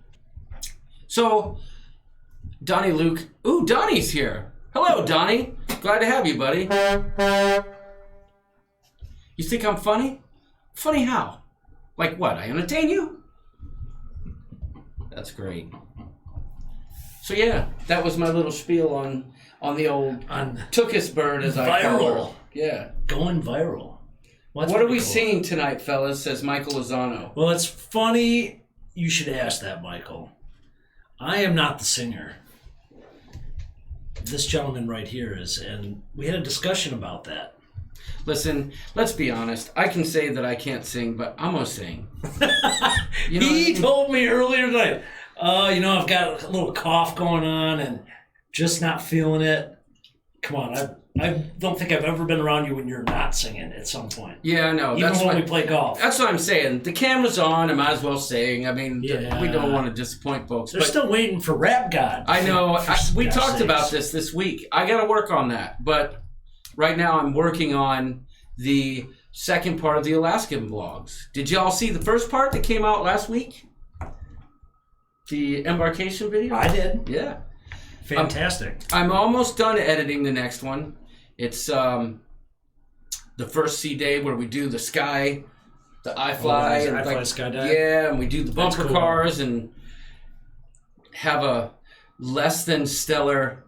[SPEAKER 1] So, Donnie Luke. Ooh, Donnie's here. Hello, Donnie. Glad to have you, buddy. You think I'm funny? Funny how? Like what? I entertain you? That's great. So yeah, that was my little spiel on the old
[SPEAKER 2] On
[SPEAKER 1] Tookus bird, as I call her.
[SPEAKER 2] viral.
[SPEAKER 1] Yeah.
[SPEAKER 2] Going viral. Well, that's
[SPEAKER 1] What are
[SPEAKER 2] pretty
[SPEAKER 1] we
[SPEAKER 2] cool.
[SPEAKER 1] seeing tonight, fellas? Says Michael Lozano.
[SPEAKER 2] Well, it's funny you should ask that, Michael. I am not the singer. This gentleman right here is, and we had a discussion about that.
[SPEAKER 1] Listen, let's be honest. I can say that I can't sing, but I'm gonna sing. You know what I
[SPEAKER 2] He
[SPEAKER 1] mean?
[SPEAKER 2] told me earlier tonight, I've got a little cough going on and just not feeling it. Come on, I don't think I've ever been around you when you're not singing at some point.
[SPEAKER 1] Yeah, no,
[SPEAKER 2] Even
[SPEAKER 1] that's
[SPEAKER 2] when
[SPEAKER 1] what
[SPEAKER 2] we play golf.
[SPEAKER 1] that's what I'm saying. The camera's on. I might as well sing. I mean,
[SPEAKER 2] Yeah.
[SPEAKER 1] we don't want to disappoint folks.
[SPEAKER 2] They're
[SPEAKER 1] But
[SPEAKER 2] still waiting for Rap God.
[SPEAKER 1] I know we
[SPEAKER 2] God's
[SPEAKER 1] talked
[SPEAKER 2] sakes.
[SPEAKER 1] about this week. I got to work on that. But right now, I'm working on the second part of the Alaskan vlogs. Did y'all see the first part that came out last week? The embarkation video.
[SPEAKER 2] I did.
[SPEAKER 1] Yeah.
[SPEAKER 2] Fantastic.
[SPEAKER 1] I'm almost done editing the next one. It's the first sea day where we do the sky, the I fly,
[SPEAKER 2] nice.
[SPEAKER 1] and
[SPEAKER 2] I fly skydive?
[SPEAKER 1] yeah, and we do the
[SPEAKER 2] That's
[SPEAKER 1] bumper
[SPEAKER 2] cool.
[SPEAKER 1] cars and have a less than stellar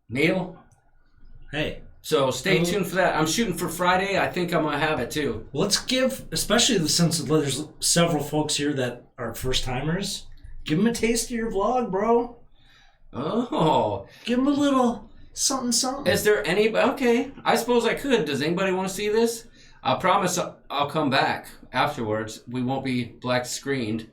[SPEAKER 1] meal.
[SPEAKER 2] Hey,
[SPEAKER 1] So stay
[SPEAKER 2] Oh.
[SPEAKER 1] tuned for that. I'm shooting for Friday. I think I'm gonna have it too.
[SPEAKER 2] let's give, especially since there's several folks here that are first timers, give them a taste of your vlog, bro.
[SPEAKER 1] Oh,
[SPEAKER 2] Give them a little something, something.
[SPEAKER 1] is there any? Okay, I suppose I could. Does anybody want to see this? I promise I'll come back afterwards. We won't be black screened.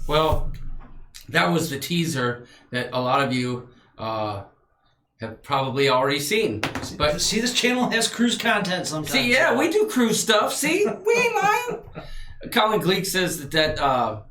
[SPEAKER 1] Well, that was the teaser that a lot of you have probably already seen. But
[SPEAKER 2] See, this channel has cruise content sometimes.
[SPEAKER 1] see, yeah, we do cruise stuff. See, we ain't lying. Colin Gleek says that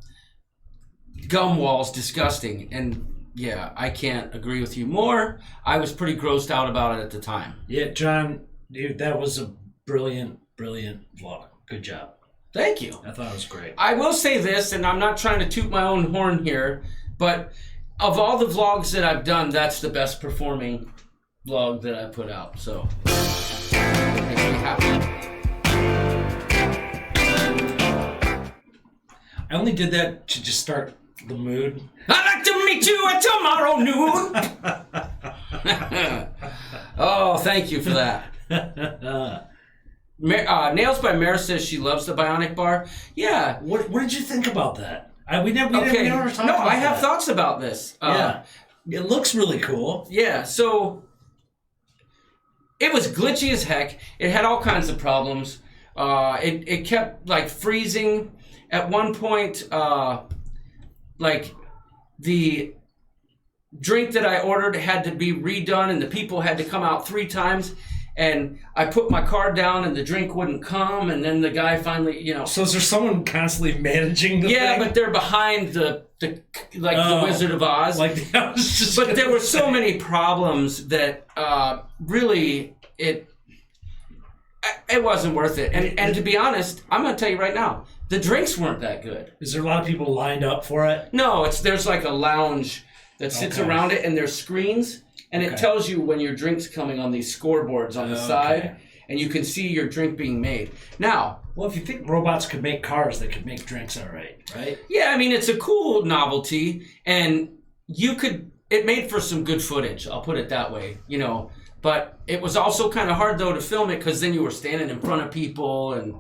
[SPEAKER 1] gum wall's disgusting, and yeah, I can't agree with you more. I was pretty grossed out about it at the time.
[SPEAKER 2] Yeah, John, dude, that was a brilliant vlog. Good job.
[SPEAKER 1] Thank you.
[SPEAKER 2] I thought it was great.
[SPEAKER 1] I will say this, and I'm not trying to toot my own horn here, but of all the vlogs that I've done, that's the best performing vlog that I put out. So it makes me happy.
[SPEAKER 2] I only did that to just start the mood.
[SPEAKER 1] I'd like to meet you at tomorrow noon. Oh, thank you for that. Nails by Mare says she loves the Bionic Bar. Yeah.
[SPEAKER 2] What did you think about that? We never talked
[SPEAKER 1] No,
[SPEAKER 2] about
[SPEAKER 1] I have
[SPEAKER 2] that.
[SPEAKER 1] thoughts about this.
[SPEAKER 2] Yeah. It looks really cool.
[SPEAKER 1] Yeah, so it was glitchy as heck. It had all kinds of problems. It kept like freezing. At one point, like the drink that I ordered had to be redone, and the people had to come out 3 times. And I put my card down, and the drink wouldn't come. And then the guy finally,
[SPEAKER 2] So is there someone constantly managing the
[SPEAKER 1] yeah,
[SPEAKER 2] thing?
[SPEAKER 1] but they're behind the Wizard of Oz.
[SPEAKER 2] I was just
[SPEAKER 1] But there were so many problems that really it wasn't worth it. And to be honest, I'm going to tell you right now, the drinks weren't that good.
[SPEAKER 2] Is there a lot of people lined up for it?
[SPEAKER 1] No, there's like a lounge that sits around it, and there's screens, and it tells you when your drink's coming on these scoreboards on the side, and you can see your drink being made. Now,
[SPEAKER 2] Well, if you think robots could make cars, they could make drinks all right, right?
[SPEAKER 1] yeah, I mean, it's a cool novelty, and it made for some good footage, I'll put it that way, but it was also kind of hard, though, to film it, because then you were standing in front of people, and,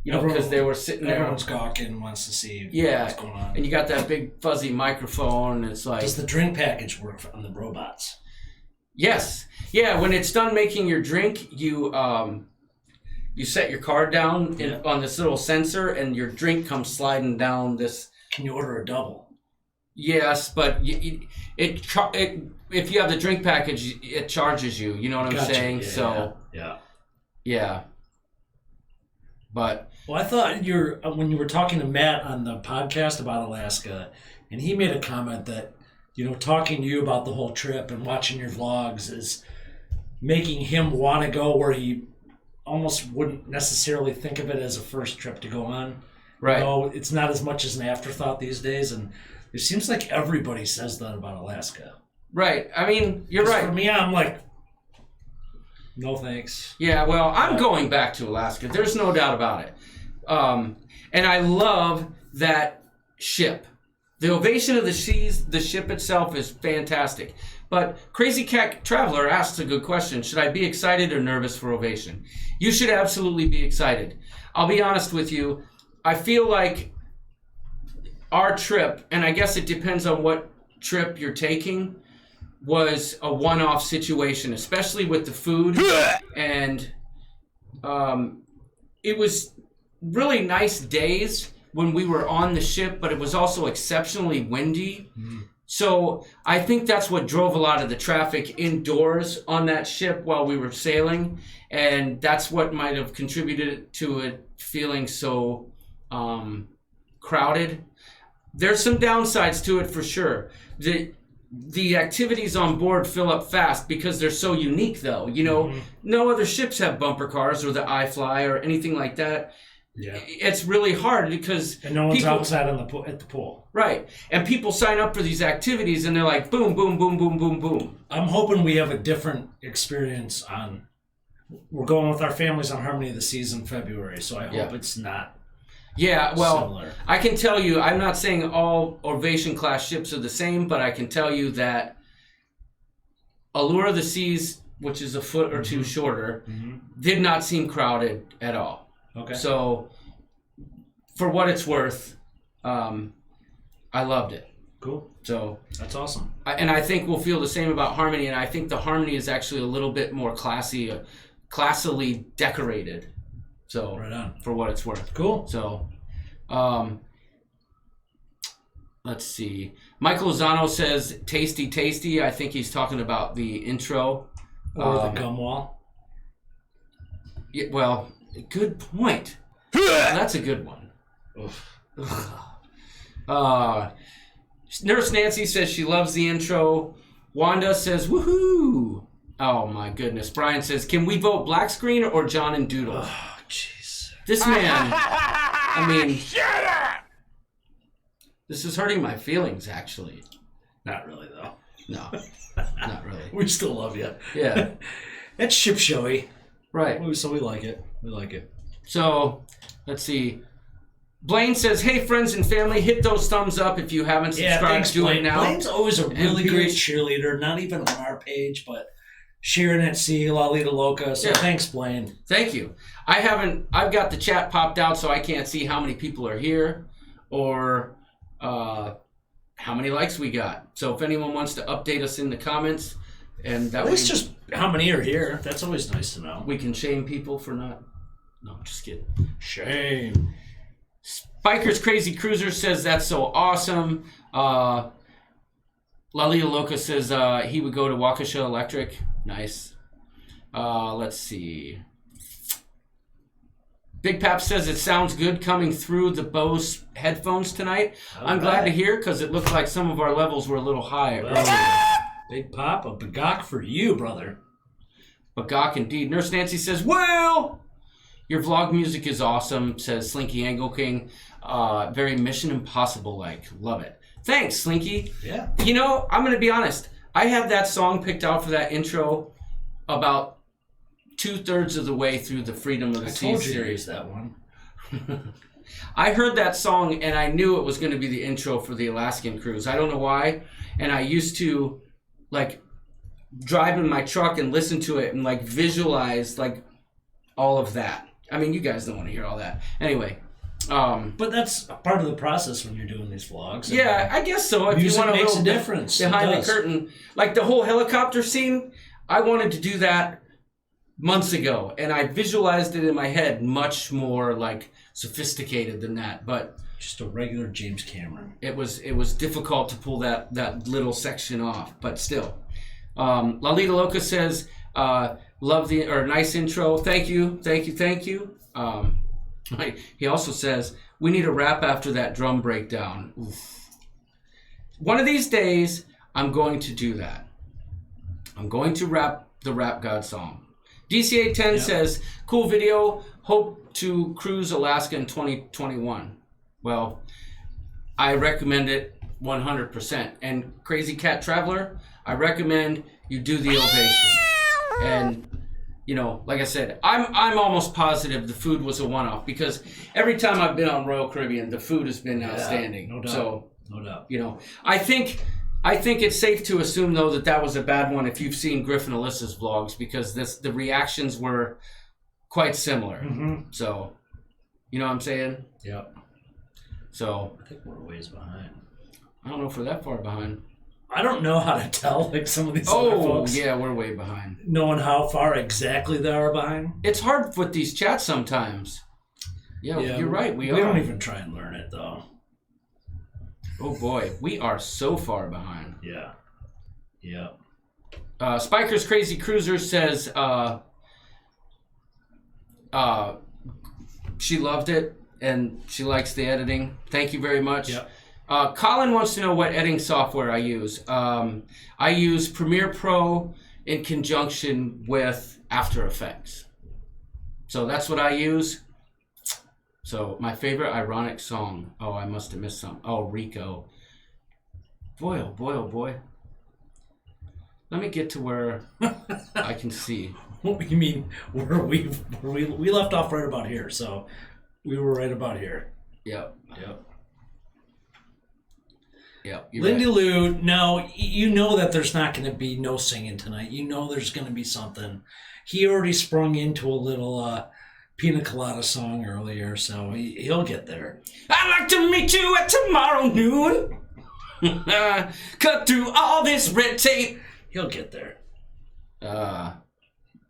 [SPEAKER 1] because they were sitting there.
[SPEAKER 2] Everyone's gawking, wants to see what's going on.
[SPEAKER 1] And you got that big fuzzy microphone, and it's like...
[SPEAKER 2] Does the drink package work on the robots?
[SPEAKER 1] Yes. Yeah, when it's done making your drink, you set your card down on this little sensor, and your drink comes sliding down this...
[SPEAKER 2] Can you order a double?
[SPEAKER 1] Yes, but if you have the drink package, it charges you. You know what I'm saying? Yeah. But...
[SPEAKER 2] Well, I thought when you were talking to Matt on the podcast about Alaska, and he made a comment that, talking to you about the whole trip and watching your vlogs is making him want to go where he almost wouldn't necessarily think of it as a first trip to go on.
[SPEAKER 1] Right.
[SPEAKER 2] It's not as much as an afterthought these days, and it seems like everybody says that about Alaska.
[SPEAKER 1] Right. I mean, you're right.
[SPEAKER 2] For me, I'm like, no thanks.
[SPEAKER 1] Yeah, well, I'm going back to Alaska. There's no doubt about it. And I love that ship. The Ovation of the Seas, the ship itself is fantastic. But Crazy Cat Traveler asks a good question. Should I be excited or nervous for Ovation? You should absolutely be excited. I'll be honest with you. I feel like our trip, and I guess it depends on what trip you're taking, was a one-off situation, especially with the food. And it was really nice days when we were on the ship, but it was also exceptionally windy. So I think that's what drove a lot of the traffic indoors on that ship while we were sailing. And that's what might have contributed to it feeling so crowded. There's some downsides to it for sure. The activities on board fill up fast because they're so unique, though. No other ships have bumper cars or the iFly or anything like that.
[SPEAKER 2] Yeah.
[SPEAKER 1] It's really hard because
[SPEAKER 2] and no one's outside at the pool.
[SPEAKER 1] Right. And people sign up for these activities and they're like, boom, boom, boom, boom, boom, boom.
[SPEAKER 2] I'm hoping we have a different experience we're going with our families on Harmony of the Seas in February, so I hope it's not similar.
[SPEAKER 1] I can tell you, I'm not saying all Ovation class ships are the same, but I can tell you that Allure of the Seas, which is a foot or two shorter, did not seem crowded at all.
[SPEAKER 2] Okay.
[SPEAKER 1] So, for what it's worth, I loved it.
[SPEAKER 2] Cool.
[SPEAKER 1] So
[SPEAKER 2] that's awesome.
[SPEAKER 1] And I think we'll feel the same about Harmony. And I think the Harmony is actually a little bit more classily decorated. So
[SPEAKER 2] right on.
[SPEAKER 1] For what it's worth.
[SPEAKER 2] Cool.
[SPEAKER 1] So, let's see. Michael Lozano says, tasty, tasty. I think he's talking about the intro.
[SPEAKER 2] Or the gum wall.
[SPEAKER 1] Yeah, well, good point. That's a good one. Nurse Nancy says she loves the intro. Wanda says, woohoo. Oh, my goodness. Brian says, can we vote black screen or John and Doodle?
[SPEAKER 2] Oh, jeez.
[SPEAKER 1] This man, I mean... Shut up! This is hurting my feelings, actually.
[SPEAKER 2] Not really, though.
[SPEAKER 1] No, not really.
[SPEAKER 2] We still love you.
[SPEAKER 1] Yeah.
[SPEAKER 2] That's ship showy.
[SPEAKER 1] Right.
[SPEAKER 2] So we like it. We like it.
[SPEAKER 1] So, let's see. Blaine says, hey, friends and family, hit those thumbs up if you haven't subscribed.
[SPEAKER 2] Thanks,
[SPEAKER 1] to
[SPEAKER 2] Blaine.
[SPEAKER 1] it now.
[SPEAKER 2] Blaine's always a really
[SPEAKER 1] And
[SPEAKER 2] great
[SPEAKER 1] Pierce-
[SPEAKER 2] cheerleader, not even on our page, but Sharon at Sea, Lalita Loca. So
[SPEAKER 1] Yeah.
[SPEAKER 2] thanks, Blaine.
[SPEAKER 1] Thank you. I've got the chat popped out so I can't see how many people are here or how many likes we got. So if anyone wants to update us in the comments, and that
[SPEAKER 2] At
[SPEAKER 1] way
[SPEAKER 2] least just how many are here. That's always nice to know.
[SPEAKER 1] we can shame people for not. No, just kidding.
[SPEAKER 2] Shame.
[SPEAKER 1] Biker's Crazy Cruiser says that's so awesome. Lalita Loca says he would go to Waukesha Electric. Nice. Let's see. Big Pap says it sounds good coming through the Bose headphones tonight. I'm glad to hear because it looked like some of our levels were a little high earlier.
[SPEAKER 2] Big Pop, a bagok for you, brother.
[SPEAKER 1] Bagok indeed. Nurse Nancy says, well, your vlog music is awesome, says Slinky Angle King. Very Mission Impossible-like. Love it. Thanks, Slinky.
[SPEAKER 2] Yeah.
[SPEAKER 1] You know, I'm going to be honest. I had that song picked out for that intro about 2/3 of the way through the Freedom of the Seas series.
[SPEAKER 2] That one.
[SPEAKER 1] I heard that song and I knew it was going to be the intro for the Alaskan cruise. I don't know why. And I used to, like, drive in my truck and listen to it and, like, visualize, like, all of that. I mean, you guys don't want to hear all that. Anyway.
[SPEAKER 2] But that's part of the process when you're doing these vlogs.
[SPEAKER 1] Yeah, I guess so. If you
[SPEAKER 2] Music
[SPEAKER 1] want to
[SPEAKER 2] makes
[SPEAKER 1] go
[SPEAKER 2] a difference.
[SPEAKER 1] behind
[SPEAKER 2] It
[SPEAKER 1] the
[SPEAKER 2] does.
[SPEAKER 1] curtain, like the whole helicopter scene, I wanted to do that months ago, and I visualized it in my head much more like sophisticated than that. But
[SPEAKER 2] Just a regular James Cameron.
[SPEAKER 1] it was difficult to pull that little section off. But still, Lalita Loca says, "Love the nice intro. Thank you." He also says, we need a rap after that drum breakdown. Oof. One of these days, I'm going to do that. I'm going to rap the Rap God song. DCA10 says, cool video. Hope to cruise Alaska in 2021. Well, I recommend it 100%. And Crazy Cat Traveler, I recommend you do the ovation. And you know, like I said, I'm almost positive the food was a one-off because every time I've been on Royal Caribbean, the food has been outstanding.
[SPEAKER 2] No doubt.
[SPEAKER 1] So,
[SPEAKER 2] No doubt.
[SPEAKER 1] you know, I think it's safe to assume though that was a bad one if you've seen Griff and Alyssa's vlogs because the reactions were quite similar.
[SPEAKER 2] Mm-hmm.
[SPEAKER 1] So, you know what I'm saying?
[SPEAKER 2] Yep.
[SPEAKER 1] So
[SPEAKER 2] I think we're a ways behind.
[SPEAKER 1] I don't know if we're that far behind.
[SPEAKER 2] I don't know how to tell like some of these other
[SPEAKER 1] Oh,
[SPEAKER 2] folks.
[SPEAKER 1] yeah, we're way behind.
[SPEAKER 2] Knowing how far exactly they are behind.
[SPEAKER 1] It's hard with these chats sometimes. Yeah, you're right. We
[SPEAKER 2] don't even try and learn it though.
[SPEAKER 1] Oh boy, we are so far behind.
[SPEAKER 2] Yeah. Yeah.
[SPEAKER 1] Spiker's Crazy Cruiser says she loved it and she likes the editing. Thank you very much.
[SPEAKER 2] Yep.
[SPEAKER 1] Colin wants to know what editing software I use. I use Premiere Pro in conjunction with After Effects. So that's what I use. So my favorite ironic song. Oh, I must have missed some. Oh, Rico. Boy, oh boy, oh boy. Let me get to where I can see.
[SPEAKER 2] What you mean? We left off right about here, so we were right about here.
[SPEAKER 1] Yep.
[SPEAKER 2] Yep.
[SPEAKER 1] Yep. You're
[SPEAKER 2] Lindy
[SPEAKER 1] right.
[SPEAKER 2] Lou, no, you know that there's not going to be no singing tonight. You know there's going to be something. He already sprung into a little Pina Colada song earlier, so he'll get there.
[SPEAKER 1] I'd like to meet you at tomorrow noon. Cut through all this red tape.
[SPEAKER 2] He'll get there.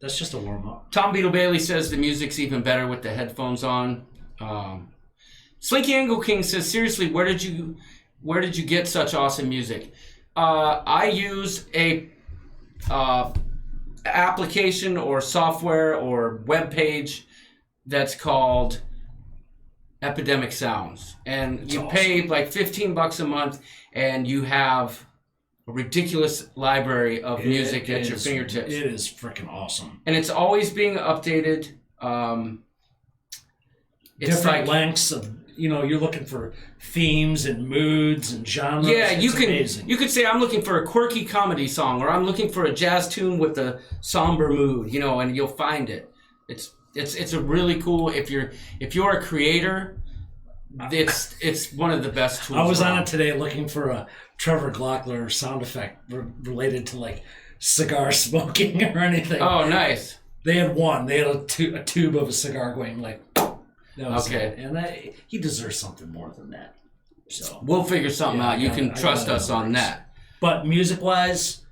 [SPEAKER 2] That's just a warm-up.
[SPEAKER 1] Tom Beetle Bailey says the music's even better with the headphones on. Slinky Angle King says, seriously, where did you where did you get such awesome music? I use a application or software or web page that's called Epidemic Sounds, and you pay like $15 a month, and you have a ridiculous library of music at your fingertips.
[SPEAKER 2] It is freaking awesome.
[SPEAKER 1] And it's always being updated. It's
[SPEAKER 2] Different
[SPEAKER 1] like
[SPEAKER 2] lengths of, you're looking for themes and moods and genres.
[SPEAKER 1] yeah,
[SPEAKER 2] It's
[SPEAKER 1] you can
[SPEAKER 2] amazing.
[SPEAKER 1] you could say I'm looking for a quirky comedy song, or I'm looking for a jazz tune with a somber mood, and you'll find it. It's a really cool if you're a creator. It's one of the best tools.
[SPEAKER 2] I was on
[SPEAKER 1] around.
[SPEAKER 2] it today looking for a Trevor Glockler sound effect related to like cigar smoking or anything.
[SPEAKER 1] Oh, nice.
[SPEAKER 2] They had one. They had a tube of a cigar going like. That was
[SPEAKER 1] Okay.
[SPEAKER 2] it. And he deserves something more than that. So
[SPEAKER 1] We'll figure something
[SPEAKER 2] Yeah,
[SPEAKER 1] out. You can
[SPEAKER 2] I
[SPEAKER 1] trust
[SPEAKER 2] gotta
[SPEAKER 1] us
[SPEAKER 2] know
[SPEAKER 1] on
[SPEAKER 2] this.
[SPEAKER 1] that.
[SPEAKER 2] But music wise,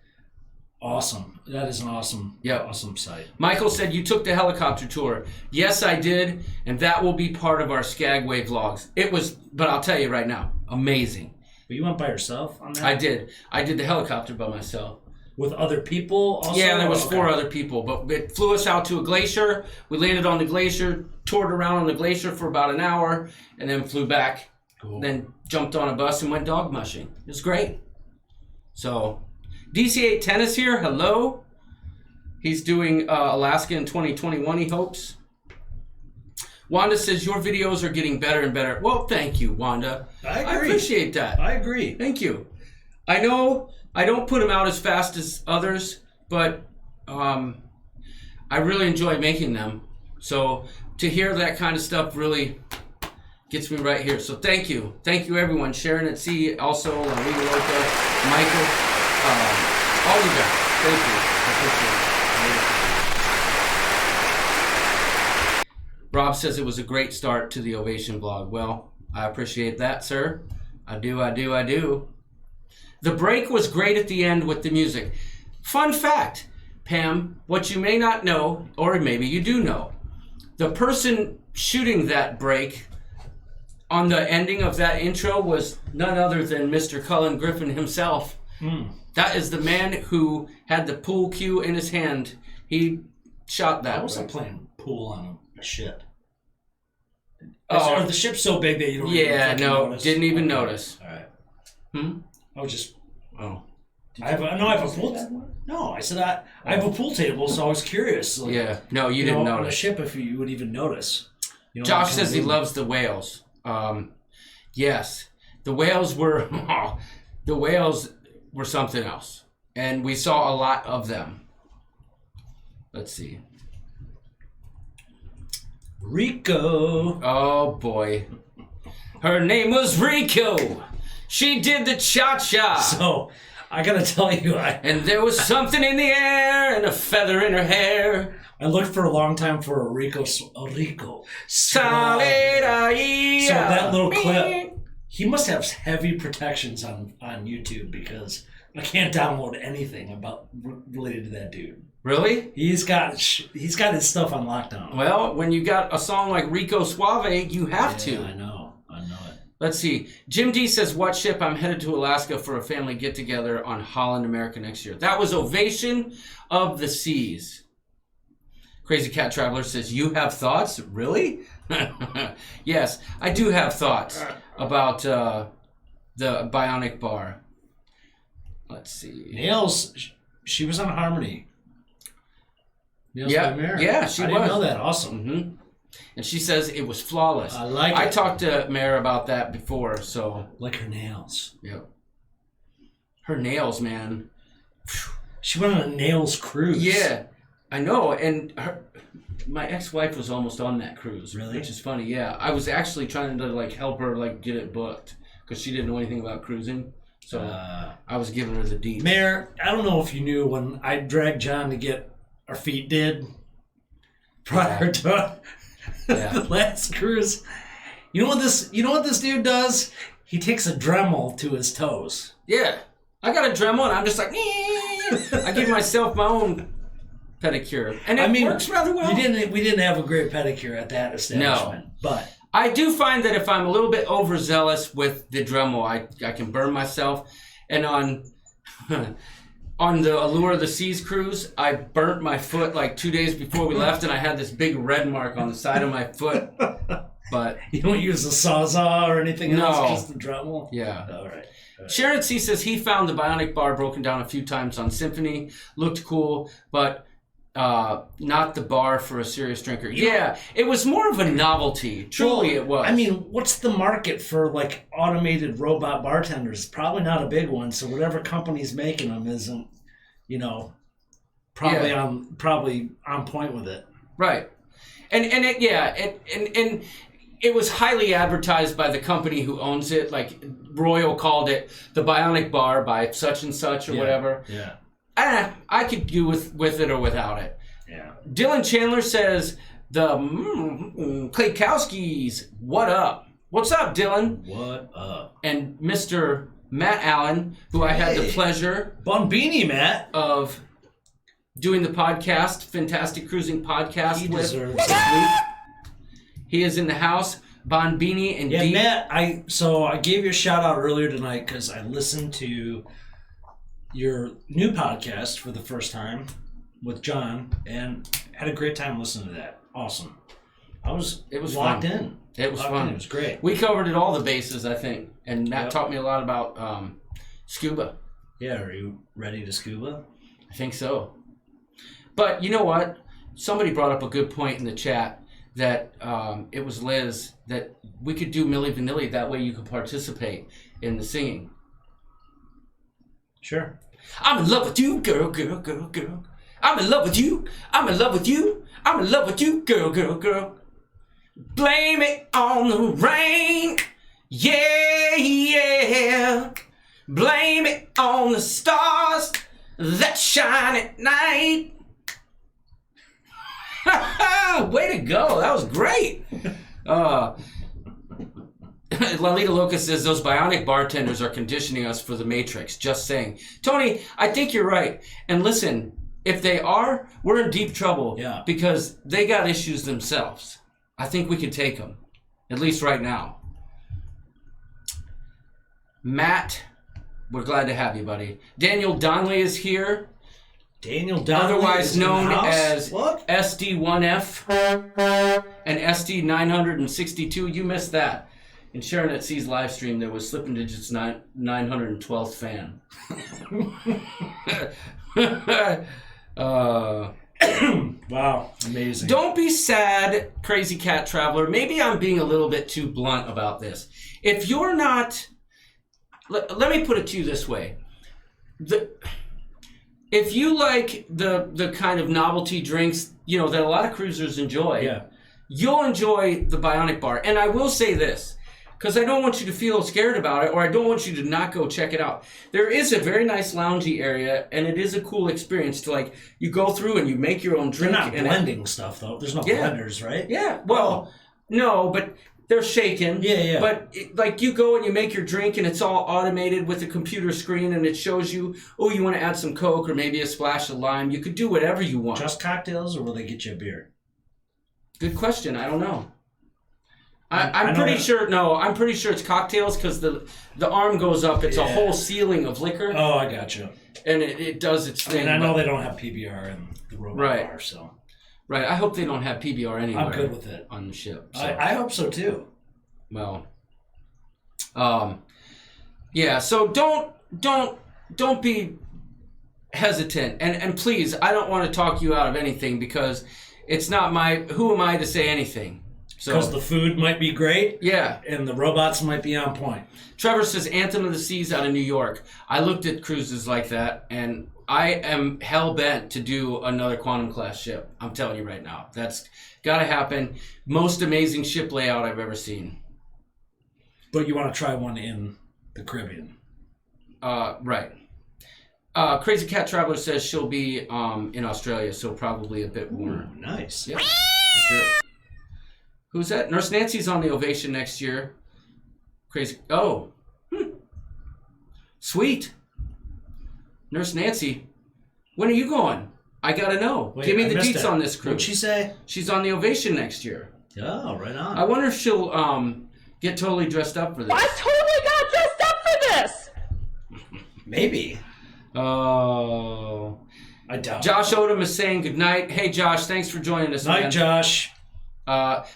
[SPEAKER 2] awesome. That is an awesome,
[SPEAKER 1] Yep.
[SPEAKER 2] awesome site.
[SPEAKER 1] Michael said you took the helicopter tour. Yes, I did, and that will be part of our Skagway vlogs. It was, but I'll tell you right now, amazing.
[SPEAKER 2] But you went by yourself on that?
[SPEAKER 1] I did the helicopter by myself.
[SPEAKER 2] With other people also?
[SPEAKER 1] Yeah, there was
[SPEAKER 2] Okay.
[SPEAKER 1] 4 other people, but it flew us out to a glacier. We landed on the glacier, toured around on the glacier for about an hour, and then flew back.
[SPEAKER 2] Cool.
[SPEAKER 1] Then jumped on a bus and went dog mushing. It was great. So, DC8 Tennis here. Hello. He's doing Alaska in 2021, he hopes. Wanda says your videos are getting better and better. Well, thank you, Wanda.
[SPEAKER 2] I agree.
[SPEAKER 1] I appreciate that.
[SPEAKER 2] I agree.
[SPEAKER 1] Thank you. I know I don't put them out as fast as others, but I really enjoy making them. So to hear that kind of stuff really gets me right here. So thank you. Thank you, everyone. Sharon at Sea, also, Enrique Loca, Michael, all you guys. Thank you. I appreciate it. Rob says it was a great start to the Ovation vlog. Well, I appreciate that, sir. I do. The break was great at the end with the music. Fun fact, Pam, what you may not know, or maybe you do know, the person shooting that break on the ending of that intro was none other than Mr. Cullen Griffin himself. That is the man who had the pool cue in his hand. He shot that.
[SPEAKER 2] I wasn't playing pool on a ship.
[SPEAKER 1] Oh.
[SPEAKER 2] Are the ship's so big that you don't even
[SPEAKER 1] Yeah,
[SPEAKER 2] fucking
[SPEAKER 1] no,
[SPEAKER 2] notice?
[SPEAKER 1] didn't even notice.
[SPEAKER 2] All right.
[SPEAKER 1] Hmm?
[SPEAKER 2] I was just...
[SPEAKER 1] Oh.
[SPEAKER 2] I have a pool... No, I said I have a pool table, so I was curious. Like,
[SPEAKER 1] Yeah, no, you didn't
[SPEAKER 2] On a
[SPEAKER 1] notice.
[SPEAKER 2] ship, if you would even notice.
[SPEAKER 1] Josh says he loves the whales. Yes, the whales were something else, and we saw a lot of them. Let's see.
[SPEAKER 2] Rico.
[SPEAKER 1] Oh boy, her name was Rico. She did the cha-cha.
[SPEAKER 2] So, I gotta tell you,
[SPEAKER 1] And there was something in the air and a feather in her hair.
[SPEAKER 2] I looked for a long time for a Rico. So that little clip, he must have heavy protections on YouTube because I can't download anything related to that dude.
[SPEAKER 1] Really?
[SPEAKER 2] He's got his stuff on lockdown.
[SPEAKER 1] Well, when you got a song like Rico Suave, you have to.
[SPEAKER 2] I know it.
[SPEAKER 1] Let's see. Jim D says, what ship? I'm headed to Alaska for a family get-together on Holland America next year. That was Ovation of the Seas. Crazy Cat Traveler says, you have thoughts? Really? Yes, I do have thoughts about the Bionic Bar. Let's see.
[SPEAKER 2] Nails, she was on Harmony. Nails
[SPEAKER 1] Yeah,
[SPEAKER 2] by Mare.
[SPEAKER 1] yeah, she
[SPEAKER 2] I didn't
[SPEAKER 1] was.
[SPEAKER 2] know that. Awesome.
[SPEAKER 1] Mm-hmm. And she says it was flawless.
[SPEAKER 2] I like it.
[SPEAKER 1] I talked to Mare about that before, so.
[SPEAKER 2] Like her nails.
[SPEAKER 1] Yep. Her nails, man.
[SPEAKER 2] She went on a nails cruise.
[SPEAKER 1] Yeah, I know. And my ex-wife was almost on that cruise.
[SPEAKER 2] Really?
[SPEAKER 1] Which is funny, yeah. I was actually trying to help her get it booked because she didn't know anything about cruising. So I was giving her the deets.
[SPEAKER 2] Mayor, I don't know if you knew when I dragged John to get our feet did prior to the last cruise. You know what this dude does? He takes a Dremel to his toes.
[SPEAKER 1] Yeah. I got a Dremel and I'm just like, I give myself my own pedicure. And it works rather well.
[SPEAKER 2] We didn't have a great pedicure at that establishment.
[SPEAKER 1] No.
[SPEAKER 2] But
[SPEAKER 1] I do find that if I'm a little bit overzealous with the Dremel, I can burn myself. And on the Allure of the Seas cruise, I burnt my foot like 2 days before we left, and I had this big red mark on the side of my foot. But
[SPEAKER 2] You don't use the Sawzall or anything
[SPEAKER 1] No.
[SPEAKER 2] else, just the Dremel?
[SPEAKER 1] yeah.
[SPEAKER 2] All right.
[SPEAKER 1] Sharon C says he found the Bionic bar broken down a few times on Symphony. Looked cool, but not the bar for a serious drinker. Yeah, it was more of a novelty. Truly, it was.
[SPEAKER 2] I mean, what's the market for like automated robot bartenders? Probably not a big one. So whatever company's making them isn't, probably on point with it.
[SPEAKER 1] right. And it was highly advertised by the company who owns it. Like Royal called it the Bionic Bar by such and such or whatever.
[SPEAKER 2] Yeah.
[SPEAKER 1] I could do with it or without it.
[SPEAKER 2] Yeah.
[SPEAKER 1] Dylan Chandler says the Klaykowskis, what up? What's up, Dylan?
[SPEAKER 2] What up?
[SPEAKER 1] And Mr. Matt Allen, who I had the pleasure
[SPEAKER 2] Bombini, Matt.
[SPEAKER 1] of doing the podcast, Fantastic Cruising Podcast
[SPEAKER 2] He
[SPEAKER 1] with
[SPEAKER 2] deserves
[SPEAKER 1] this
[SPEAKER 2] it.
[SPEAKER 1] week. He is in the house. Bonbini and
[SPEAKER 2] Yeah,
[SPEAKER 1] Dee.
[SPEAKER 2] Matt, I gave you a shout out earlier tonight because I listened to your new podcast for the first time with John and had a great time listening to that. Awesome. It was locked
[SPEAKER 1] fun.
[SPEAKER 2] in.
[SPEAKER 1] It was
[SPEAKER 2] Locked
[SPEAKER 1] fun.
[SPEAKER 2] in. It was great.
[SPEAKER 1] We covered it all the bases, I think. And Matt
[SPEAKER 2] Yep.
[SPEAKER 1] taught me a lot about scuba.
[SPEAKER 2] Yeah, are you ready to scuba?
[SPEAKER 1] I think so. But you know what? Somebody brought up a good point in the chat that it was Liz, that we could do Milli Vanilli. That way you could participate in the singing.
[SPEAKER 2] Sure.
[SPEAKER 1] I'm in love with you, girl, girl, girl, girl. I'm in love with you. I'm in love with you. I'm in love with you, girl, girl, girl. Blame it on the rain. Yeah, yeah. Blame it on the stars that shine at night. Way to go. That was great. Lalita Loca says those bionic bartenders are conditioning us for the Matrix. Just saying. Tony, I think you're right. And listen, if they are, we're in deep trouble.
[SPEAKER 2] Yeah.
[SPEAKER 1] Because they got issues themselves. I think we can take them. At least right now. Matt, we're glad to have you, buddy. Daniel Donnelly is here.
[SPEAKER 2] Daniel Donnelly
[SPEAKER 1] Otherwise
[SPEAKER 2] is in the
[SPEAKER 1] known
[SPEAKER 2] house?
[SPEAKER 1] as
[SPEAKER 2] What?
[SPEAKER 1] SD1F and SD962. You missed that. In Sharon at C's live stream, there was Slippin' Digits 912th fan.
[SPEAKER 2] Wow, amazing.
[SPEAKER 1] Don't be sad, Crazy Cat Traveler. Maybe I'm being a little bit too blunt about this. If you're not... Let me put it to you this way. If you like the kind of novelty drinks, that a lot of cruisers enjoy,
[SPEAKER 2] Yeah.
[SPEAKER 1] you'll enjoy the Bionic Bar. And I will say this, because I don't want you to feel scared about it, or I don't want you to not go check it out. There is a very nice loungy area, and it is a cool experience to, you go through and you make your own
[SPEAKER 2] They're
[SPEAKER 1] drink.
[SPEAKER 2] not
[SPEAKER 1] and
[SPEAKER 2] blending stuff, though. There's no
[SPEAKER 1] Yeah.
[SPEAKER 2] blenders, right?
[SPEAKER 1] Yeah, well, no, but they're shaken.
[SPEAKER 2] Yeah.
[SPEAKER 1] But you go and you make your drink, and it's all automated with a computer screen, and it shows you, you want to add some Coke or maybe a splash of lime. You could do whatever you want.
[SPEAKER 2] Just cocktails, or will they get you a beer?
[SPEAKER 1] Good question. I don't know.
[SPEAKER 2] I
[SPEAKER 1] I'm
[SPEAKER 2] know
[SPEAKER 1] pretty
[SPEAKER 2] that-
[SPEAKER 1] sure. No, I'm pretty sure it's cocktails because the arm goes up. It's a
[SPEAKER 2] Yeah.
[SPEAKER 1] whole ceiling of liquor,
[SPEAKER 2] Oh, I gotcha.
[SPEAKER 1] and it does its
[SPEAKER 2] I
[SPEAKER 1] thing.
[SPEAKER 2] mean, I know
[SPEAKER 1] but-
[SPEAKER 2] they don't have PBR in the robot
[SPEAKER 1] Right.
[SPEAKER 2] bar, so
[SPEAKER 1] Right. I hope they don't have PBR anywhere.
[SPEAKER 2] I'm good with it.
[SPEAKER 1] On the ship. So.
[SPEAKER 2] I hope so too.
[SPEAKER 1] Well, yeah. So don't be hesitant, and please, I don't want to talk you out of anything because it's not who am I to say anything?
[SPEAKER 2] Because
[SPEAKER 1] So
[SPEAKER 2] the food might be great
[SPEAKER 1] yeah.
[SPEAKER 2] and the robots might be on point.
[SPEAKER 1] Trevor says Anthem of the Seas out of New York. I looked at cruises like that, and I am hell bent to do another Quantum class ship. I'm telling you right now, that's got to happen. Most amazing ship layout I've ever seen.
[SPEAKER 2] But you want to try one in the Caribbean.
[SPEAKER 1] Right. Crazy Cat Traveler says she'll be in Australia, so probably a bit warmer.
[SPEAKER 2] Ooh, nice.
[SPEAKER 1] Yeah, for sure. Who's that? Nurse Nancy's on the Ovation next year. Crazy. Oh. Sweet. Nurse Nancy, when are you going? I gotta know.
[SPEAKER 2] Wait,
[SPEAKER 1] Give me
[SPEAKER 2] I
[SPEAKER 1] the
[SPEAKER 2] missed
[SPEAKER 1] deets
[SPEAKER 2] that.
[SPEAKER 1] on this cruise.
[SPEAKER 2] What'd she say?
[SPEAKER 1] She's on the Ovation next year.
[SPEAKER 2] Oh, right on.
[SPEAKER 1] I wonder if she'll get totally dressed up for this.
[SPEAKER 7] I totally got dressed up for this.
[SPEAKER 2] Maybe.
[SPEAKER 1] Oh.
[SPEAKER 2] I doubt.
[SPEAKER 1] Josh Odom is saying goodnight. Hey, Josh, thanks for joining us.
[SPEAKER 2] Night,
[SPEAKER 1] man.
[SPEAKER 2] Josh.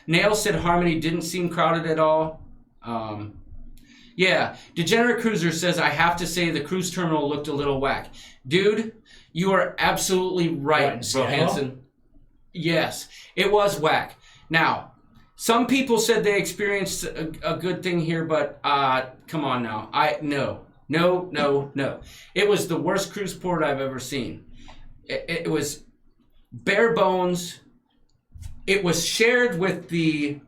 [SPEAKER 1] Nail said Harmony didn't seem crowded at all. Yeah. Degenerate Cruiser says, I have to say the cruise terminal looked a little whack. Dude, you are absolutely right, Bro Hansen. Yes, it was whack. Now, some people said they experienced a good thing here, but come on now. No. It was the worst cruise port I've ever seen. It was bare bones. It was shared with the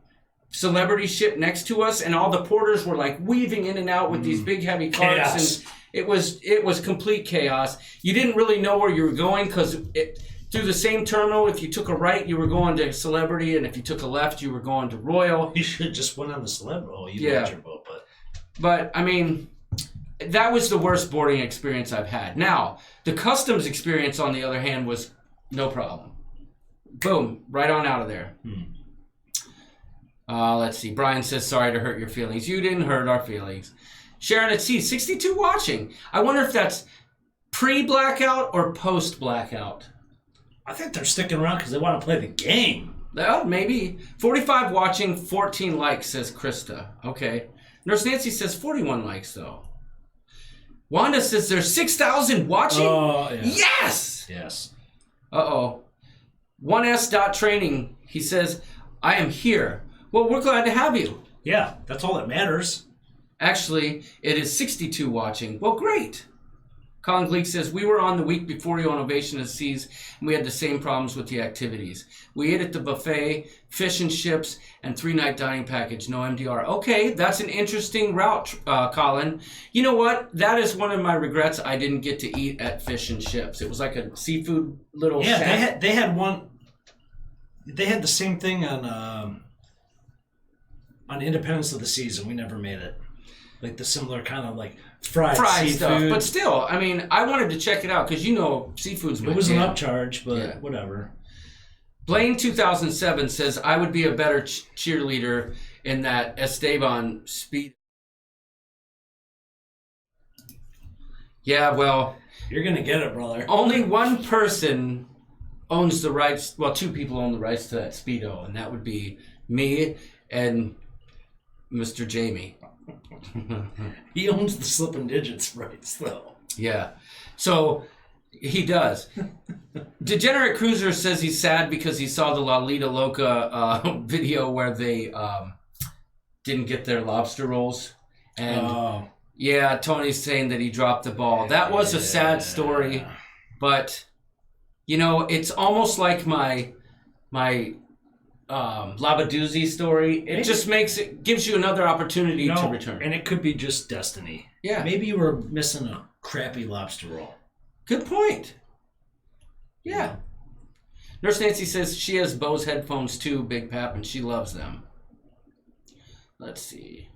[SPEAKER 1] celebrity ship next to us, and all the porters were like weaving in and out with these big heavy carts.
[SPEAKER 2] Chaos.
[SPEAKER 1] And it was complete chaos. You didn't really know where you were going because through the same terminal, if you took a right, you were going to Celebrity, and if you took a left, you were going to Royal.
[SPEAKER 2] You should have just went on the Celebrity. Oh, you
[SPEAKER 1] Yeah.
[SPEAKER 2] left your boat, but
[SPEAKER 1] But I mean, that was the worst boarding experience I've had. Now, the customs experience, on the other hand, was no problem. Boom, right on out of there. Let's see. Brian says, sorry to hurt your feelings. You didn't hurt our feelings. Sharon at Sea, 62 watching. I wonder if that's pre-blackout or post-blackout.
[SPEAKER 2] I think they're sticking around because they want to play the game.
[SPEAKER 1] Well, maybe. 45 watching, 14 likes, says Krista. Okay. Nurse Nancy says 41 likes, though. Wanda says there's 6,000 watching?
[SPEAKER 2] Oh, yeah.
[SPEAKER 1] Yes!
[SPEAKER 2] Yes.
[SPEAKER 1] Uh-oh. 1S.training, he says, I am here. Well, we're glad to have you.
[SPEAKER 2] Yeah, that's all that matters.
[SPEAKER 1] Actually, it is 62 watching. Well, great. Colin Gleek says, we were on the week before you on Ovation of the Seas, and we had the same problems with the activities. We ate at the buffet, fish and chips, and 3-night dining package, no MDR. Okay, that's an interesting route, Colin. You know what? That is one of my regrets. I didn't get to eat at Fish and Chips. It was like a seafood little shack.
[SPEAKER 2] they had one. They had the same thing on Independence of the Seas, and we never made it. Like the similar kind of like fried seafood
[SPEAKER 1] stuff. But still, I mean, I wanted to check it out because seafood's my
[SPEAKER 2] It was
[SPEAKER 1] jam.
[SPEAKER 2] an upcharge, but
[SPEAKER 1] Yeah.
[SPEAKER 2] whatever.
[SPEAKER 1] Blaine 2007 says, I would be a better cheerleader in that Esteban speed. Yeah, well,
[SPEAKER 2] You're gonna get it, brother.
[SPEAKER 1] only one person owns the rights. Well, two people own the rights to that Speedo, and that would be me and Mr. Jamie.
[SPEAKER 2] He owns the Slippin' Digits rights, though.
[SPEAKER 1] Yeah. So he does. Degenerate Cruiser says he's sad because he saw the Lalita Loca video where they didn't get their lobster rolls. And yeah, Tony's saying that he dropped the ball. That was a sad story, but you know, it's almost like my Labadoozy story. It just gives you another opportunity to return.
[SPEAKER 2] And it could be just destiny.
[SPEAKER 1] Yeah.
[SPEAKER 2] Maybe you were missing a crappy lobster roll.
[SPEAKER 1] Good point. Yeah. Nurse Nancy says she has Bose headphones too, Big Pap, and she loves them. Let's see.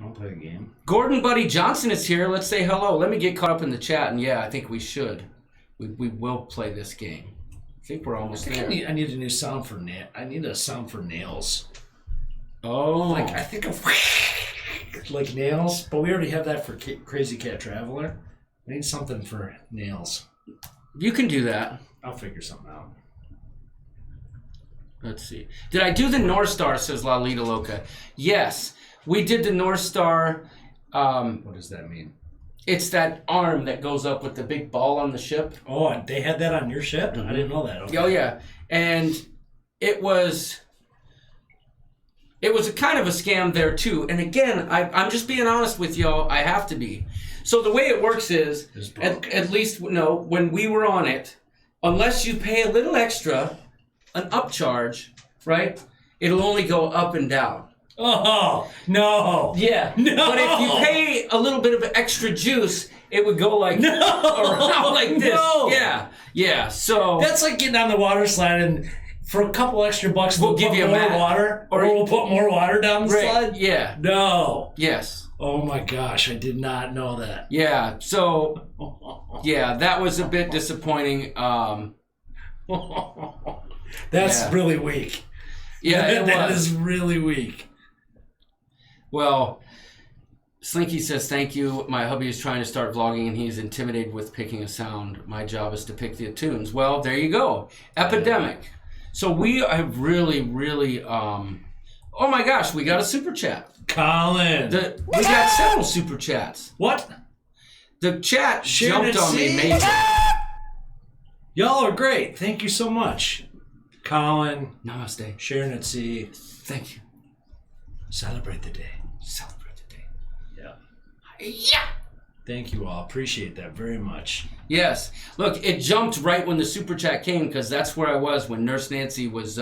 [SPEAKER 2] Want to play a game?
[SPEAKER 1] Gordon Buddy Johnson is here. Let's say hello. Let me get caught up in the chat, and yeah, I think we should. We will play this game. I think we're almost there.
[SPEAKER 2] I need a new sound for I need a sound for nails.
[SPEAKER 1] Oh.
[SPEAKER 2] Like, I think of like nails, but we already have that for Crazy Cat Traveler. I need something for nails.
[SPEAKER 1] You can do that.
[SPEAKER 2] I'll figure something out.
[SPEAKER 1] Let's see. Did I do the North Star, says Lalita Loca? Yes. We did the North Star.
[SPEAKER 2] What does that mean?
[SPEAKER 1] It's that arm that goes up with the big ball on the ship.
[SPEAKER 2] Oh, and they had that on your ship? Mm-hmm. I didn't know that. Okay.
[SPEAKER 1] Oh, yeah. And it was a kind of a scam there, too. And again, I'm just being honest with y'all. I have to be. So the way it works is, at least, no, when we were on it, unless you pay a little extra, an upcharge, right, it'll only go up and down.
[SPEAKER 2] Oh, no.
[SPEAKER 1] Yeah.
[SPEAKER 2] No.
[SPEAKER 1] But if you pay a little bit of extra juice, it would go like around like this.
[SPEAKER 2] No.
[SPEAKER 1] Yeah. Yeah. So
[SPEAKER 2] that's like getting on the water slide and for a couple extra bucks
[SPEAKER 1] we'll give you
[SPEAKER 2] more water, or we'll put more water down the slide.
[SPEAKER 1] Yeah.
[SPEAKER 2] No.
[SPEAKER 1] Yes.
[SPEAKER 2] Oh my gosh, I did not know that.
[SPEAKER 1] Yeah. So yeah, that was a bit disappointing.
[SPEAKER 2] That's really weak.
[SPEAKER 1] Yeah, it
[SPEAKER 2] That
[SPEAKER 1] was.
[SPEAKER 2] is really weak.
[SPEAKER 1] Well, Slinky says, thank you. My hubby is trying to start vlogging and he's intimidated with picking a sound. My job is to pick the tunes. Well, there you go. Epidemic. So we have really, oh my gosh, we got a super chat.
[SPEAKER 2] Colin.
[SPEAKER 1] We got several super chats.
[SPEAKER 2] What?
[SPEAKER 1] The chat
[SPEAKER 2] Sharon
[SPEAKER 1] jumped on me
[SPEAKER 2] C.
[SPEAKER 1] major.
[SPEAKER 2] Y'all are great. Thank you so much. Colin,
[SPEAKER 1] Namaste.
[SPEAKER 2] Sharon at Sea.
[SPEAKER 1] Thank you.
[SPEAKER 2] Celebrate the day.
[SPEAKER 1] Celebrate the day.
[SPEAKER 2] Yeah.
[SPEAKER 1] Yeah.
[SPEAKER 2] Thank you all. Appreciate that very much.
[SPEAKER 1] Yes. Look, it jumped right when the super chat came because that's where I was when Nurse Nancy was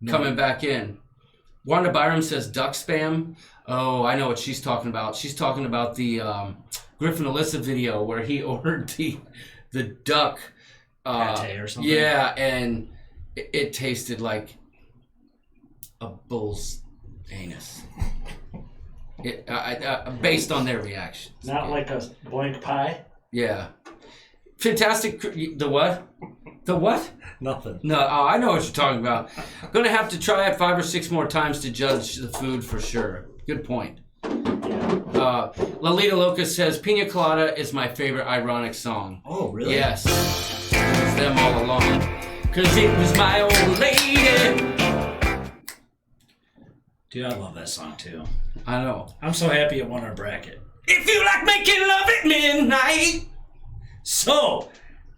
[SPEAKER 1] coming back in. Wanda Byram says duck spam. Oh, I know what she's talking about. She's talking about the Griffin Alyssa video where he ordered the duck.
[SPEAKER 2] Pate or something.
[SPEAKER 1] Yeah, and it tasted like a bull's anus. Based on their reactions.
[SPEAKER 2] Not like a blank pie?
[SPEAKER 1] Yeah. Fantastic. The what? The what?
[SPEAKER 2] Nothing.
[SPEAKER 1] No, oh, I know what you're talking about. I'm going to have to try it 5 or 6 more times to judge the food for sure. Good point. Lalita Locust says, Pina Colada is my favorite ironic song.
[SPEAKER 2] Oh, really?
[SPEAKER 1] Yes. It was them all along. Because it was my old lady.
[SPEAKER 2] Dude, I love that song too.
[SPEAKER 1] I know.
[SPEAKER 2] I'm so happy it won our bracket.
[SPEAKER 1] If you like making love at midnight.
[SPEAKER 2] So,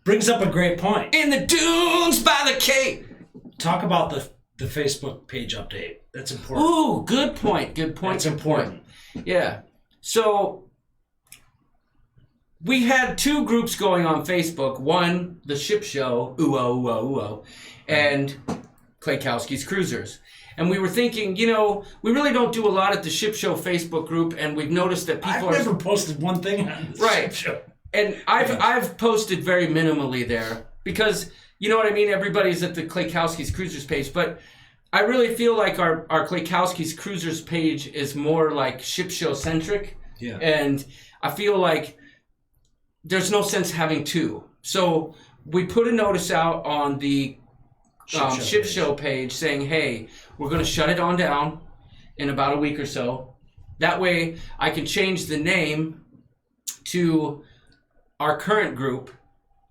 [SPEAKER 2] brings up a great point.
[SPEAKER 1] In the dunes by the Cape.
[SPEAKER 2] Talk about the Facebook page update. That's important.
[SPEAKER 1] Ooh, good point. Good point.
[SPEAKER 2] That's important.
[SPEAKER 1] Yeah. So we had 2 groups going on Facebook. One, the Ship Show, and Klaykowski's Cruisers. And we were thinking, we really don't do a lot at the Ship Show Facebook group, and we've noticed that people
[SPEAKER 2] I've never posted one thing on the
[SPEAKER 1] Right.
[SPEAKER 2] Ship Show.
[SPEAKER 1] And I've posted very minimally there because you know what I mean. Everybody's at the Klaykowski's Cruisers page, but I really feel like our Klaykowski's Cruisers page is more like Ship Show centric.
[SPEAKER 2] Yeah.
[SPEAKER 1] And I feel like there's no sense having 2. So we put a notice out on the Ship Show page saying, hey, we're going to shut it on down in about a week or so. That way I can change the name to our current group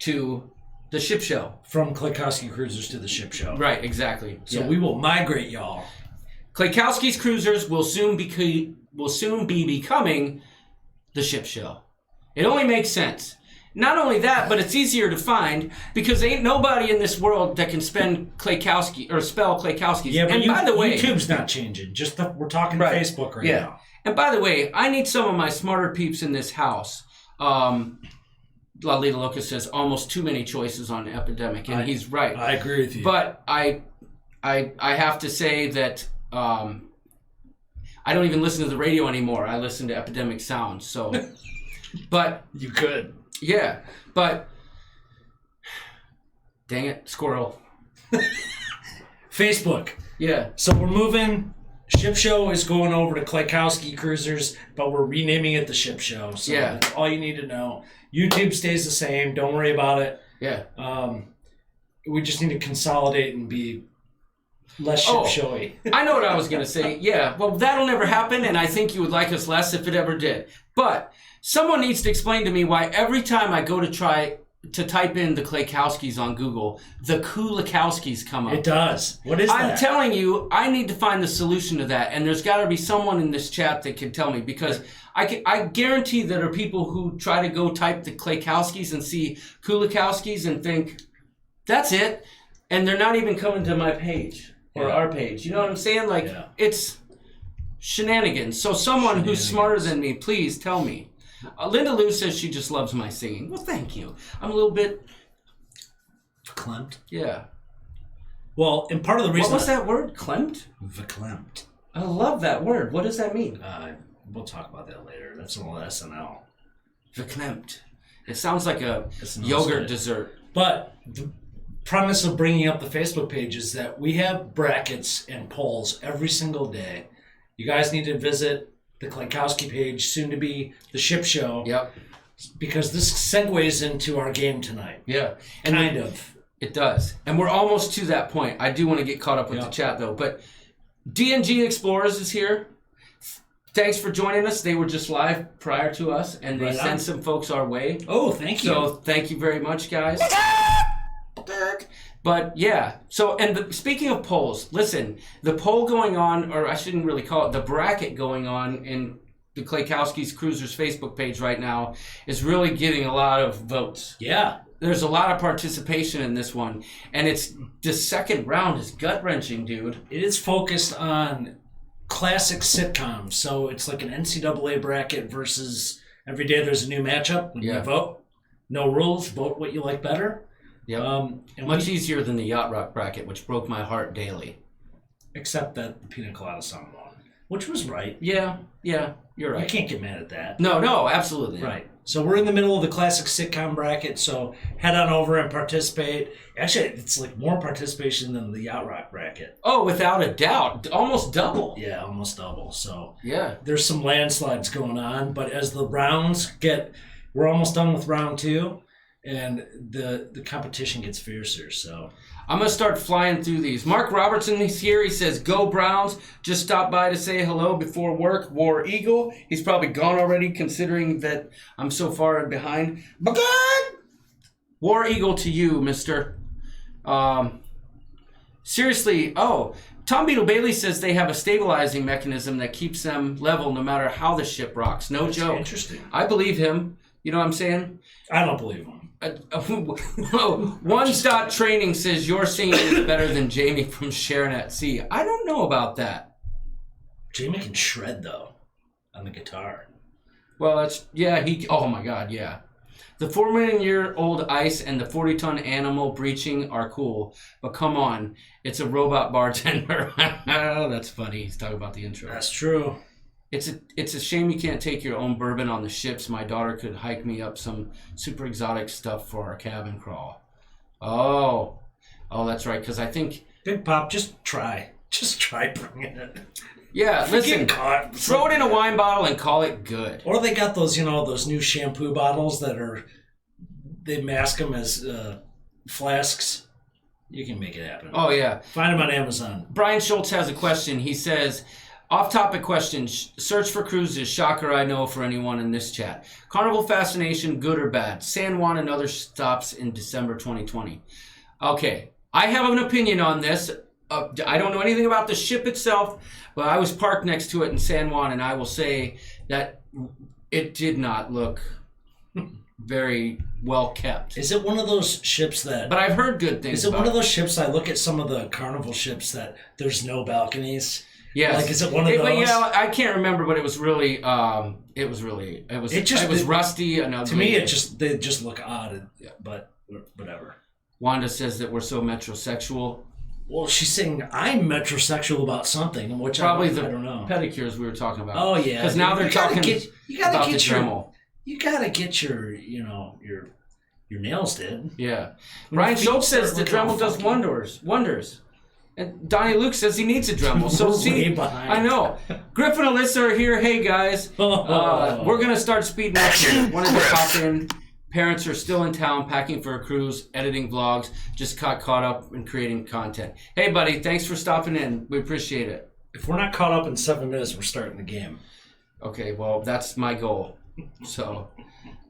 [SPEAKER 1] to the Ship Show.
[SPEAKER 2] From Klaykowski Cruisers to the Ship Show.
[SPEAKER 1] Right, exactly.
[SPEAKER 2] So we will migrate y'all.
[SPEAKER 1] Klaykowski's Cruisers will soon be becoming the Ship Show. It only makes sense. Not only that, but it's easier to find because ain't nobody in this world that can spell Klaykowski's.
[SPEAKER 2] Yeah, but
[SPEAKER 1] and by the way,
[SPEAKER 2] YouTube's not changing. We're talking
[SPEAKER 1] Right.
[SPEAKER 2] Facebook right
[SPEAKER 1] yeah.
[SPEAKER 2] now.
[SPEAKER 1] And by the way, I need some of my smarter peeps in this house. Lalita Locust says almost too many choices on Epidemic, and he's right.
[SPEAKER 2] I agree with you.
[SPEAKER 1] But I have to say that I don't even listen to the radio anymore. I listen to Epidemic Sound. So, but
[SPEAKER 2] you could.
[SPEAKER 1] Yeah, but dang it, squirrel.
[SPEAKER 2] Facebook.
[SPEAKER 1] Yeah.
[SPEAKER 2] So we're moving. Ship Show is going over to Klaykowski Cruisers, but we're renaming it the Ship Show. So
[SPEAKER 1] Yeah.
[SPEAKER 2] that's all you need to know. YouTube stays the same. Don't worry about it.
[SPEAKER 1] Yeah.
[SPEAKER 2] We just need to consolidate and be less Ship Showy.
[SPEAKER 1] I know what I was going to say. Yeah, well, that'll never happen, and I think you would like us less if it ever did. But someone needs to explain to me why every time I go to try to type in the Klaykowskis on Google, the Kulakowskis come up.
[SPEAKER 2] It does. What is
[SPEAKER 1] I'm
[SPEAKER 2] that?
[SPEAKER 1] telling you, I need to find the solution to that, and there's got to be someone in this chat that can tell me, because I guarantee there are people who try to go type the Klaykowskis and see Kulakowskis and think, that's it, and they're not even coming to my page or our page. You know what I'm saying? Like, it's shenanigans. So someone who's smarter than me, please tell me. Linda Lou says she just loves my singing. Well, thank you. I'm a little bit...
[SPEAKER 2] Verklempt?
[SPEAKER 1] Yeah.
[SPEAKER 2] Well, and part of the reason...
[SPEAKER 1] What was that word? Klempt?
[SPEAKER 2] Verklempt.
[SPEAKER 1] I love that word. What does that mean?
[SPEAKER 2] We'll talk about that later. That's an old SNL.
[SPEAKER 1] Verklempt. It sounds like a yogurt dessert.
[SPEAKER 2] But the premise of bringing up the Facebook page is that we have brackets and polls every single day. You guys need to visit the Klaykowski page, soon to be the Ship Show.
[SPEAKER 1] Yep.
[SPEAKER 2] Because this segues into our game tonight.
[SPEAKER 1] Yeah.
[SPEAKER 2] Kind of.
[SPEAKER 1] It does. And we're almost to that point. I do want to get caught up with the chat, though. But DNG Explorers is here. Thanks for joining us. They were just live prior to us, and they sent some folks our way.
[SPEAKER 2] Oh, thank you.
[SPEAKER 1] So thank you very much, guys. But yeah, so speaking of polls, listen, the poll going on, or I shouldn't really call it, the bracket going on in the Klaykowski's Cruisers Facebook page right now is really getting a lot of votes.
[SPEAKER 2] Yeah.
[SPEAKER 1] There's a lot of participation in this one, and the second round is gut-wrenching, dude.
[SPEAKER 2] It is focused on classic sitcoms, so it's like an NCAA bracket versus every day there's a new matchup. And you vote. No rules. Vote what you like better.
[SPEAKER 1] Yeah. Much easier than the Yacht Rock bracket, which broke my heart daily.
[SPEAKER 2] Except that the Pina Colada song won, which was right.
[SPEAKER 1] Yeah, you're right.
[SPEAKER 2] You can't get mad at that.
[SPEAKER 1] No, absolutely.
[SPEAKER 2] Right. So we're in the middle of the classic sitcom bracket, so head on over and participate. Actually, it's like more participation than the Yacht Rock bracket.
[SPEAKER 1] Oh, without a doubt. Almost double.
[SPEAKER 2] Yeah, almost double. So
[SPEAKER 1] yeah, there's
[SPEAKER 2] some landslides going on, but as the rounds we're almost done with round 2, and the competition gets fiercer, so...
[SPEAKER 1] I'm going to start flying through these. Mark Robertson is here. He says, go Browns. Just stopped by to say hello before work. War Eagle. He's probably gone already considering that I'm so far behind. But good! War Eagle to you, mister. Seriously, Tom Beetle Bailey says they have a stabilizing mechanism that keeps them level no matter how the ship rocks. No joke.
[SPEAKER 2] Interesting.
[SPEAKER 1] I believe him. You know what I'm saying?
[SPEAKER 2] I don't believe him.
[SPEAKER 1] One Dot Training says your singing is better than Jamie from Sharon at Sea. I don't know about that.
[SPEAKER 2] Jamie can shred though on the guitar.
[SPEAKER 1] Well, oh my God, yeah. The 4-million-year-old ice and the 40-ton animal breaching are cool, but come on, it's a robot bartender. That's funny. He's talking about the intro.
[SPEAKER 2] That's true.
[SPEAKER 1] It's a shame you can't take your own bourbon on the ships. My daughter could hike me up some super exotic stuff for our cabin crawl. Oh, that's right. Because I think
[SPEAKER 2] Big Pop, just try bringing it.
[SPEAKER 1] Yeah, listen. Throw it in a wine bottle and call it good.
[SPEAKER 2] Or they got those, those new shampoo bottles they mask them as flasks. You can make it happen.
[SPEAKER 1] Oh yeah,
[SPEAKER 2] find them on Amazon.
[SPEAKER 1] Brian Schultz has a question. He says. Off-topic question. Search for cruises. Shocker, I know, for anyone in this chat. Carnival Fascination, good or bad? San Juan and other stops in December 2020. Okay, I have an opinion on this. I don't know anything about the ship itself, but I was parked next to it in San Juan, and I will say that it did not look very well kept.
[SPEAKER 2] Is it one of those ships that...
[SPEAKER 1] But I've heard good things
[SPEAKER 2] about it. Is it one of those ships, I look at some of the Carnival ships that there's no balconies...
[SPEAKER 1] Yes.
[SPEAKER 2] Like, is it one of those?
[SPEAKER 1] I can't remember, but it was really, it was rusty and ugly.
[SPEAKER 2] To me, they just look odd, but whatever.
[SPEAKER 1] Wanda says that we're so metrosexual.
[SPEAKER 2] Well, she's saying I'm metrosexual about something, which
[SPEAKER 1] probably
[SPEAKER 2] I don't know.
[SPEAKER 1] Pedicures we were talking about.
[SPEAKER 2] Oh yeah,
[SPEAKER 1] because now they're talking about the Dremel.
[SPEAKER 2] You gotta get your nails did.
[SPEAKER 1] Yeah. Ryan Schultz says the Dremel does wonders. And Donnie Luke says he needs a Dremel. So see, I know. Griffin and Alyssa are here. Hey guys, we're gonna start speeding up here. Wanted to pop in. Parents are still in town, packing for a cruise, editing vlogs. Just got caught up in creating content. Hey buddy, thanks for stopping in. We appreciate it.
[SPEAKER 2] If we're not caught up in 7 minutes, we're starting the game.
[SPEAKER 1] Okay, well that's my goal. So,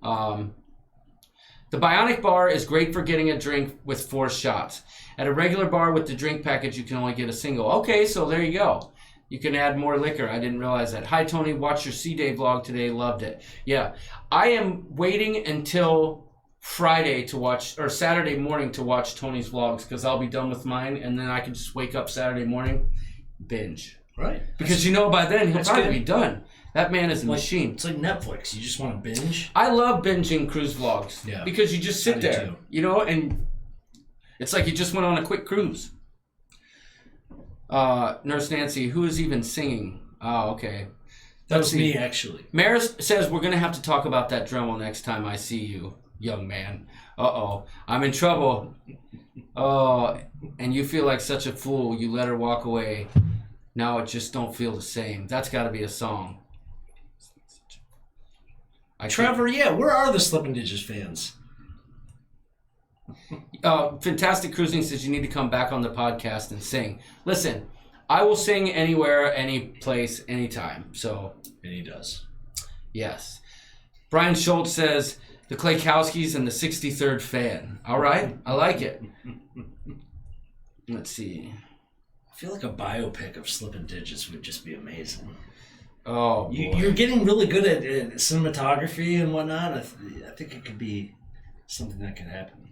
[SPEAKER 1] the Bionic bar is great for getting a drink with 4 shots. At a regular bar with the drink package, you can only get a single. Okay, so there you go. You can add more liquor. I didn't realize that. Hi, Tony. Watched your C-Day vlog today. Loved it. Yeah. I am waiting until Friday to watch, or Saturday morning to watch Tony's vlogs, because I'll be done with mine, and then I can just wake up Saturday morning, binge.
[SPEAKER 2] Right.
[SPEAKER 1] Because by then he'll probably be done. That man is a machine.
[SPEAKER 2] It's like Netflix. You just want to binge.
[SPEAKER 1] I love binging cruise vlogs.
[SPEAKER 2] Yeah.
[SPEAKER 1] Because you just sit there, and it's like you just went on a quick cruise. Nurse Nancy, who is even singing? Oh, okay.
[SPEAKER 2] That was me, actually.
[SPEAKER 1] Maris says we're going to have to talk about that Dremel next time I see you, young man. Uh-oh. I'm in trouble. Oh, and you feel like such a fool. You let her walk away. Now it just don't feel the same. That's got to be a song.
[SPEAKER 2] Trevor, yeah, where are the Slippin' Digits fans?
[SPEAKER 1] Fantastic Cruising says you need to come back on the podcast and sing. Listen, I will sing anywhere, any place, anytime. So,
[SPEAKER 2] And he does.
[SPEAKER 1] yes. Brian Schultz says the Klaykowskis and the 63rd fan. All right, I like it. Let's see.
[SPEAKER 2] I feel like a biopic of Slippin' Digits would just be amazing.
[SPEAKER 1] Oh, boy.
[SPEAKER 2] You're getting really good at cinematography and whatnot. I think it could be something that could happen.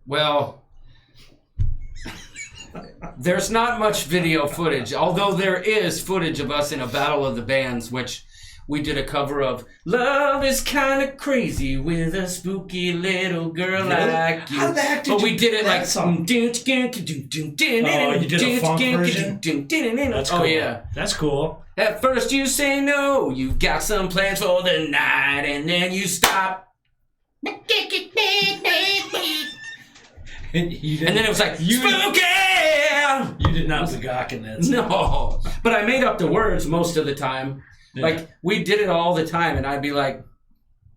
[SPEAKER 1] Well, there's not much video footage, although there is footage of us in a Battle of the Bands, which we did a cover of. Love is kind of crazy with a spooky little girl like you.
[SPEAKER 2] How the heck did
[SPEAKER 1] but we
[SPEAKER 2] you
[SPEAKER 1] did
[SPEAKER 2] do
[SPEAKER 1] it
[SPEAKER 2] that
[SPEAKER 1] like
[SPEAKER 2] song?
[SPEAKER 1] Oh,
[SPEAKER 2] you did a funk version? That's cool.
[SPEAKER 1] Oh yeah.
[SPEAKER 2] That's cool.
[SPEAKER 1] At first you say no, you've got some plans for the night, and then you stop.
[SPEAKER 2] And
[SPEAKER 1] And then it was like, spooky!
[SPEAKER 2] You did not gawk in that song.
[SPEAKER 1] No, but I made up the words most of the time.
[SPEAKER 2] Yeah.
[SPEAKER 1] Like, we did it all the time, and I'd be like,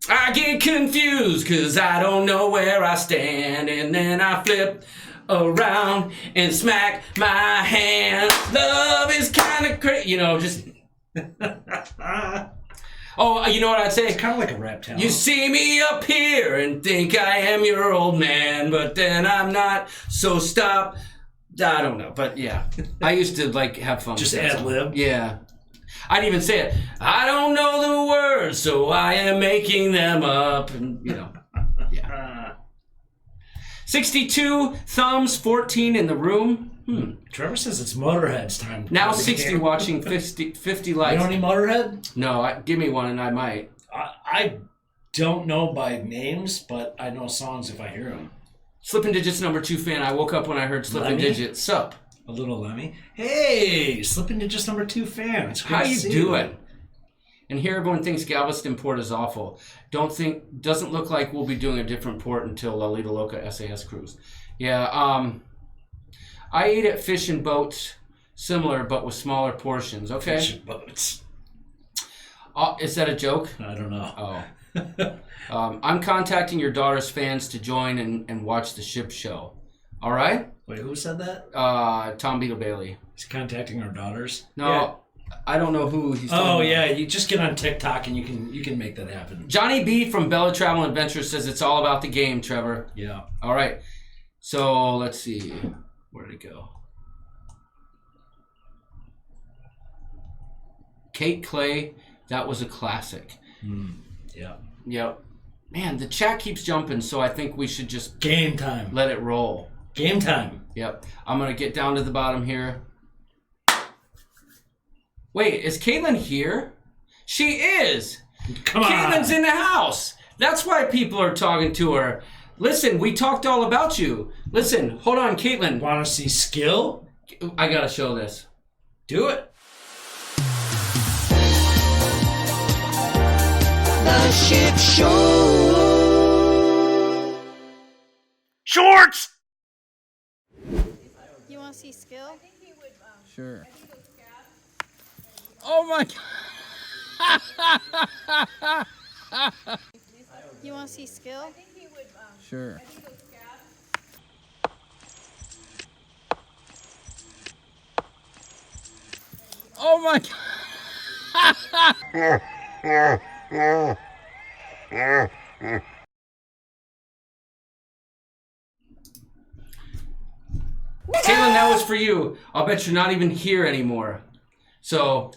[SPEAKER 1] I get confused because I don't know where I stand, and then I flip around and smack my hand. Love is kind of crazy, you know, just... Oh, you know what I'd say?
[SPEAKER 2] It's kind of like a rap talent.
[SPEAKER 1] You see me up here and think I am your old man, but then I'm not, so stop. I don't know, but yeah. I used to, like, have fun
[SPEAKER 2] Just
[SPEAKER 1] with that
[SPEAKER 2] ad-lib?
[SPEAKER 1] song. Yeah. I'd even say it. I don't know the words, so I am making them up. And, you know, yeah. 62 thumbs, 14 in the room.
[SPEAKER 2] Trevor says it's Motorhead's time.
[SPEAKER 1] Now 60 watching, 50 likes.
[SPEAKER 2] You know any Motorhead?
[SPEAKER 1] No, give me one and I might.
[SPEAKER 2] I don't know by names, but I know songs if I hear them.
[SPEAKER 1] Slippin' Digits #2 fan. I woke up when I heard Slippin'
[SPEAKER 2] Lemmy?
[SPEAKER 1] Digits. Sup?
[SPEAKER 2] A little Lemmy. Hey, Slippin' Digits #2 fan. It's great
[SPEAKER 1] How
[SPEAKER 2] to
[SPEAKER 1] you
[SPEAKER 2] see
[SPEAKER 1] doing? And here everyone thinks Galveston Port is awful. Doesn't look like we'll be doing a different port until La Lita Loca SAS cruise. Yeah, I ate at Fish and Boats, similar but with smaller portions. Okay.
[SPEAKER 2] Fish and boats.
[SPEAKER 1] Is that a joke?
[SPEAKER 2] I don't know.
[SPEAKER 1] Oh. I'm contacting your daughter's fans to join and watch the ship show. All right?
[SPEAKER 2] Wait, who said that?
[SPEAKER 1] Tom Beetle Bailey.
[SPEAKER 2] He's contacting our daughters.
[SPEAKER 1] No,
[SPEAKER 2] Yeah.
[SPEAKER 1] I don't know who he's talking
[SPEAKER 2] Oh
[SPEAKER 1] about.
[SPEAKER 2] yeah, you just get on TikTok and you can make that happen.
[SPEAKER 1] Johnny B from Bella Travel Adventures says it's all about the game, Trevor.
[SPEAKER 2] Yeah.
[SPEAKER 1] All right. So let's see. Where did it go? Kate Clay, that was a classic.
[SPEAKER 2] Yeah.
[SPEAKER 1] Yep. Man, the chat keeps jumping, so I think we should just
[SPEAKER 2] Game time.
[SPEAKER 1] let it roll.
[SPEAKER 2] Game time.
[SPEAKER 1] Yep. I'm going to get down to the bottom here. Wait, is Caitlin here? She is!
[SPEAKER 2] Come on.
[SPEAKER 1] Caitlin's in the house! That's why people are talking to her. Listen, we talked all about you. Listen, hold on, Caitlin.
[SPEAKER 2] Want to see skill?
[SPEAKER 1] I got to show this.
[SPEAKER 2] Do it.
[SPEAKER 3] The shit show.
[SPEAKER 9] Shorts!
[SPEAKER 6] You want to see skill?
[SPEAKER 9] Sure. Oh my God.
[SPEAKER 6] You want to see skill?
[SPEAKER 9] Sure. Oh my God.
[SPEAKER 1] Caitlin, that was for you. I'll bet you're not even here anymore. So,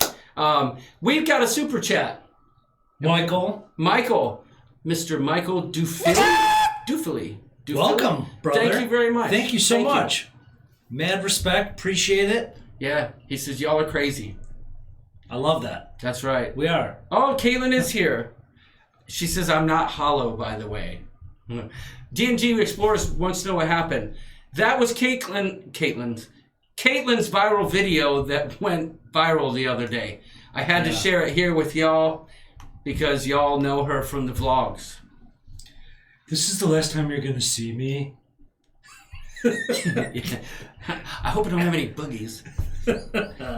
[SPEAKER 1] we've got a super chat.
[SPEAKER 2] Michael.
[SPEAKER 1] Mr. Michael Dufili.
[SPEAKER 2] Welcome, brother.
[SPEAKER 1] Thank you very much.
[SPEAKER 2] Thank you so much. Mad respect. Appreciate it.
[SPEAKER 1] Yeah, he says y'all are crazy.
[SPEAKER 2] I love that.
[SPEAKER 1] That's right.
[SPEAKER 2] We are.
[SPEAKER 1] Oh, Caitlin is here. She says I'm not hollow, by the way. D&G Explorers wants to know what happened. That was Caitlin's viral video that went viral the other day. I had to share it here with y'all because y'all know her from the vlogs.
[SPEAKER 2] This is the last time you're going to see me.
[SPEAKER 1] I hope I don't have any boogies.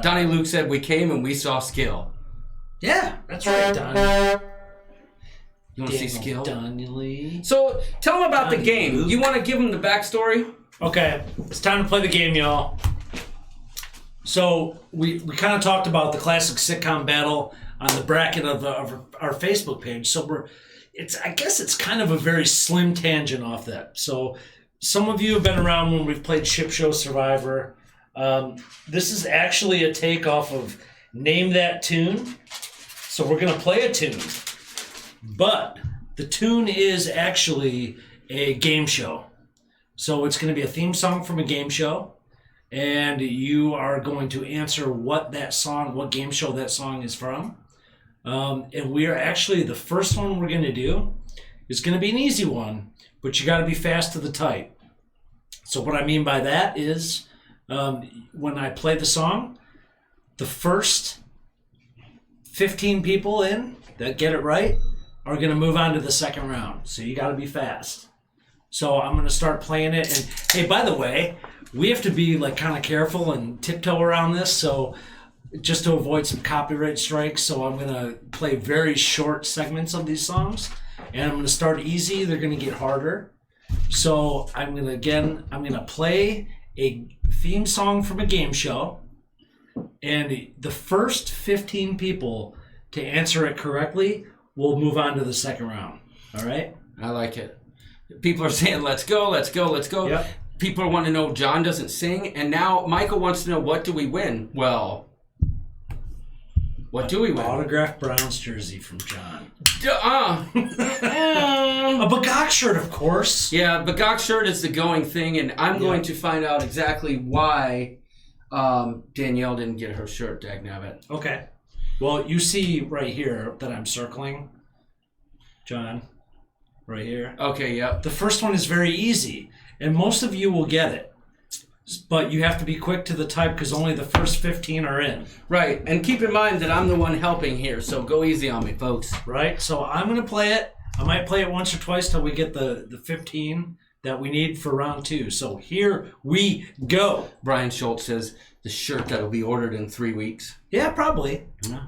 [SPEAKER 1] Donnie Luke said we came and we saw skill.
[SPEAKER 2] Yeah, that's right, Don.
[SPEAKER 1] You want to see skill?
[SPEAKER 2] Donnelly.
[SPEAKER 1] So tell them about the game.
[SPEAKER 2] Luke.
[SPEAKER 1] You want to give them the backstory?
[SPEAKER 2] Okay, it's time to play the game, y'all. So we kind of talked about the classic sitcom battle on the bracket of our Facebook page. So I guess it's kind of a very slim tangent off that. So some of you have been around when we've played Ship Show Survivor. This is actually a take off of Name That Tune. So we're gonna play a tune, but the tune is actually a game show. So it's going to be a theme song from a game show, and you are going to answer what game show that song is from. And we are actually, the first one we're going to do is going to be an easy one, but you got to be fast to the type. So what I mean by that is when I play the song, the first 15 people in that get it right are going to move on to the second round. So you got to be fast. So I'm going to start playing it. And hey, by the way, we have to be like kind of careful and tiptoe around this. So just to avoid some copyright strikes. So I'm going to play very short segments of these songs. And I'm going to start easy. They're going to get harder. So I'm going to play a theme song from a game show. And the first 15 people to answer it correctly will move on to the second round. All right?
[SPEAKER 1] I like it. People are saying, let's go, let's go, let's go.
[SPEAKER 2] Yep.
[SPEAKER 1] People want to know John doesn't sing. And now Michael wants to know, what do we win? Well, what do we win?
[SPEAKER 2] Autographed Browns jersey from John.
[SPEAKER 1] A
[SPEAKER 2] Bagok shirt, of course.
[SPEAKER 1] Yeah, Bagok shirt is the going thing. And I'm going to find out exactly why Danielle didn't get her shirt, dagnabbit.
[SPEAKER 2] Okay. Well, you see right here that I'm circling, John. Right here.
[SPEAKER 1] Okay, yep.
[SPEAKER 2] The first one is very easy, and most of you will get it. But you have to be quick to the type because only the first 15 are in.
[SPEAKER 1] Right, and keep in mind that I'm the one helping here, so go easy on me, folks.
[SPEAKER 2] Right, so I'm going to play it. I might play it once or twice till we get the 15 that we need for round 2. So here we go.
[SPEAKER 1] Brian Schultz says the shirt that'll be ordered in 3 weeks.
[SPEAKER 2] Yeah, probably.
[SPEAKER 1] No,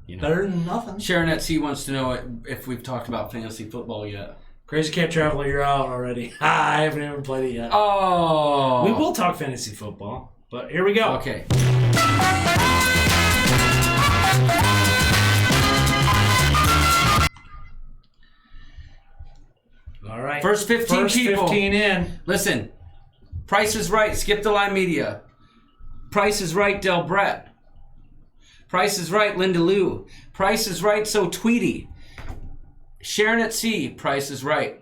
[SPEAKER 1] you know.
[SPEAKER 2] Better than nothing.
[SPEAKER 1] Sharon at C wants to know if we've talked about fantasy football yet.
[SPEAKER 2] Crazy Cat Traveler, you're out already. I haven't even played it yet.
[SPEAKER 1] Oh!
[SPEAKER 2] We will talk fantasy football, but here we go.
[SPEAKER 1] Okay.
[SPEAKER 2] All right.
[SPEAKER 1] First 15 people.
[SPEAKER 2] 15 in.
[SPEAKER 1] Listen, Price is Right, Skip the Line Media. Price is Right, Del Brett. Price is Right, Linda Lou. Price is Right, So Tweety. Sharon at C, Price is Right.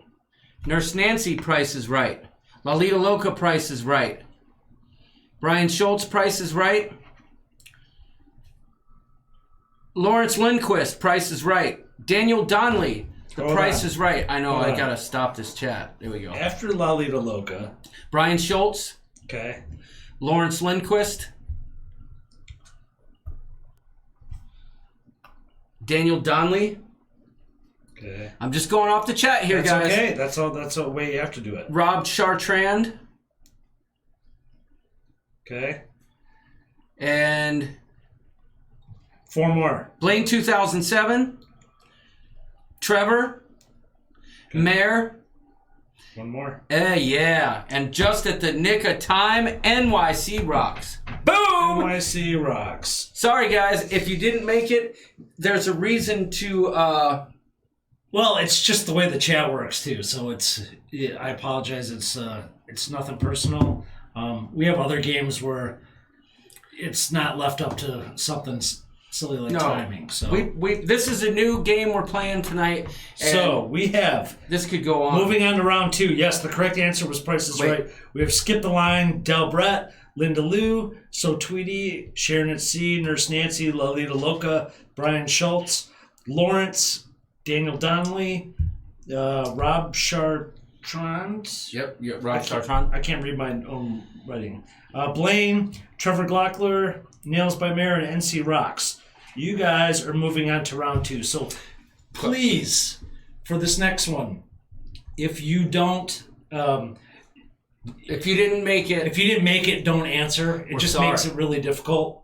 [SPEAKER 1] Nurse Nancy, Price is Right. Lalita Loca, Price is Right. Brian Schultz, Price is Right. Lawrence Lindquist, Price is Right. Daniel Donnelly, The Price is Right. I know, I gotta stop this chat. There we go.
[SPEAKER 2] After Lalita Loca.
[SPEAKER 1] Brian Schultz.
[SPEAKER 2] Okay.
[SPEAKER 1] Lawrence Lindquist. Daniel Donnelly.
[SPEAKER 2] Okay.
[SPEAKER 1] I'm just going off the chat here,
[SPEAKER 2] That's
[SPEAKER 1] guys.
[SPEAKER 2] okay. That's the way you have to do it.
[SPEAKER 1] Rob Chartrand.
[SPEAKER 2] Okay.
[SPEAKER 1] And
[SPEAKER 2] 4 more.
[SPEAKER 1] Blaine 2007. Trevor.
[SPEAKER 2] Okay.
[SPEAKER 1] Mayor.
[SPEAKER 2] 1 more.
[SPEAKER 1] Yeah. And just at the nick of time, NYC Rocks. Boom!
[SPEAKER 2] NYC Rocks.
[SPEAKER 1] Sorry, guys. If you didn't make it, there's a reason to...
[SPEAKER 2] Well, it's just the way the chat works too. So I apologize. It's nothing personal. We have other games where it's not left up to something silly like timing. So
[SPEAKER 1] this is a new game we're playing tonight.
[SPEAKER 2] So we have
[SPEAKER 1] this could go on.
[SPEAKER 2] Moving on to round 2. Yes, the correct answer was Price is Right. We have Skip the Line, Del Brett, Linda Lou, So Tweety, Sharon at C, Nurse Nancy, Lalita Loca, Brian Schultz, Lawrence, Daniel Donnelly, Rob Chartrand.
[SPEAKER 1] Yep, Rob Chartrand.
[SPEAKER 2] I can't read my own writing. Blaine, Trevor Glockler, Nails by Mayor, and NC Rocks. You guys are moving on to round 2. So please, for this next one, if you don't...
[SPEAKER 1] if you didn't make it...
[SPEAKER 2] don't answer. It just makes it really difficult.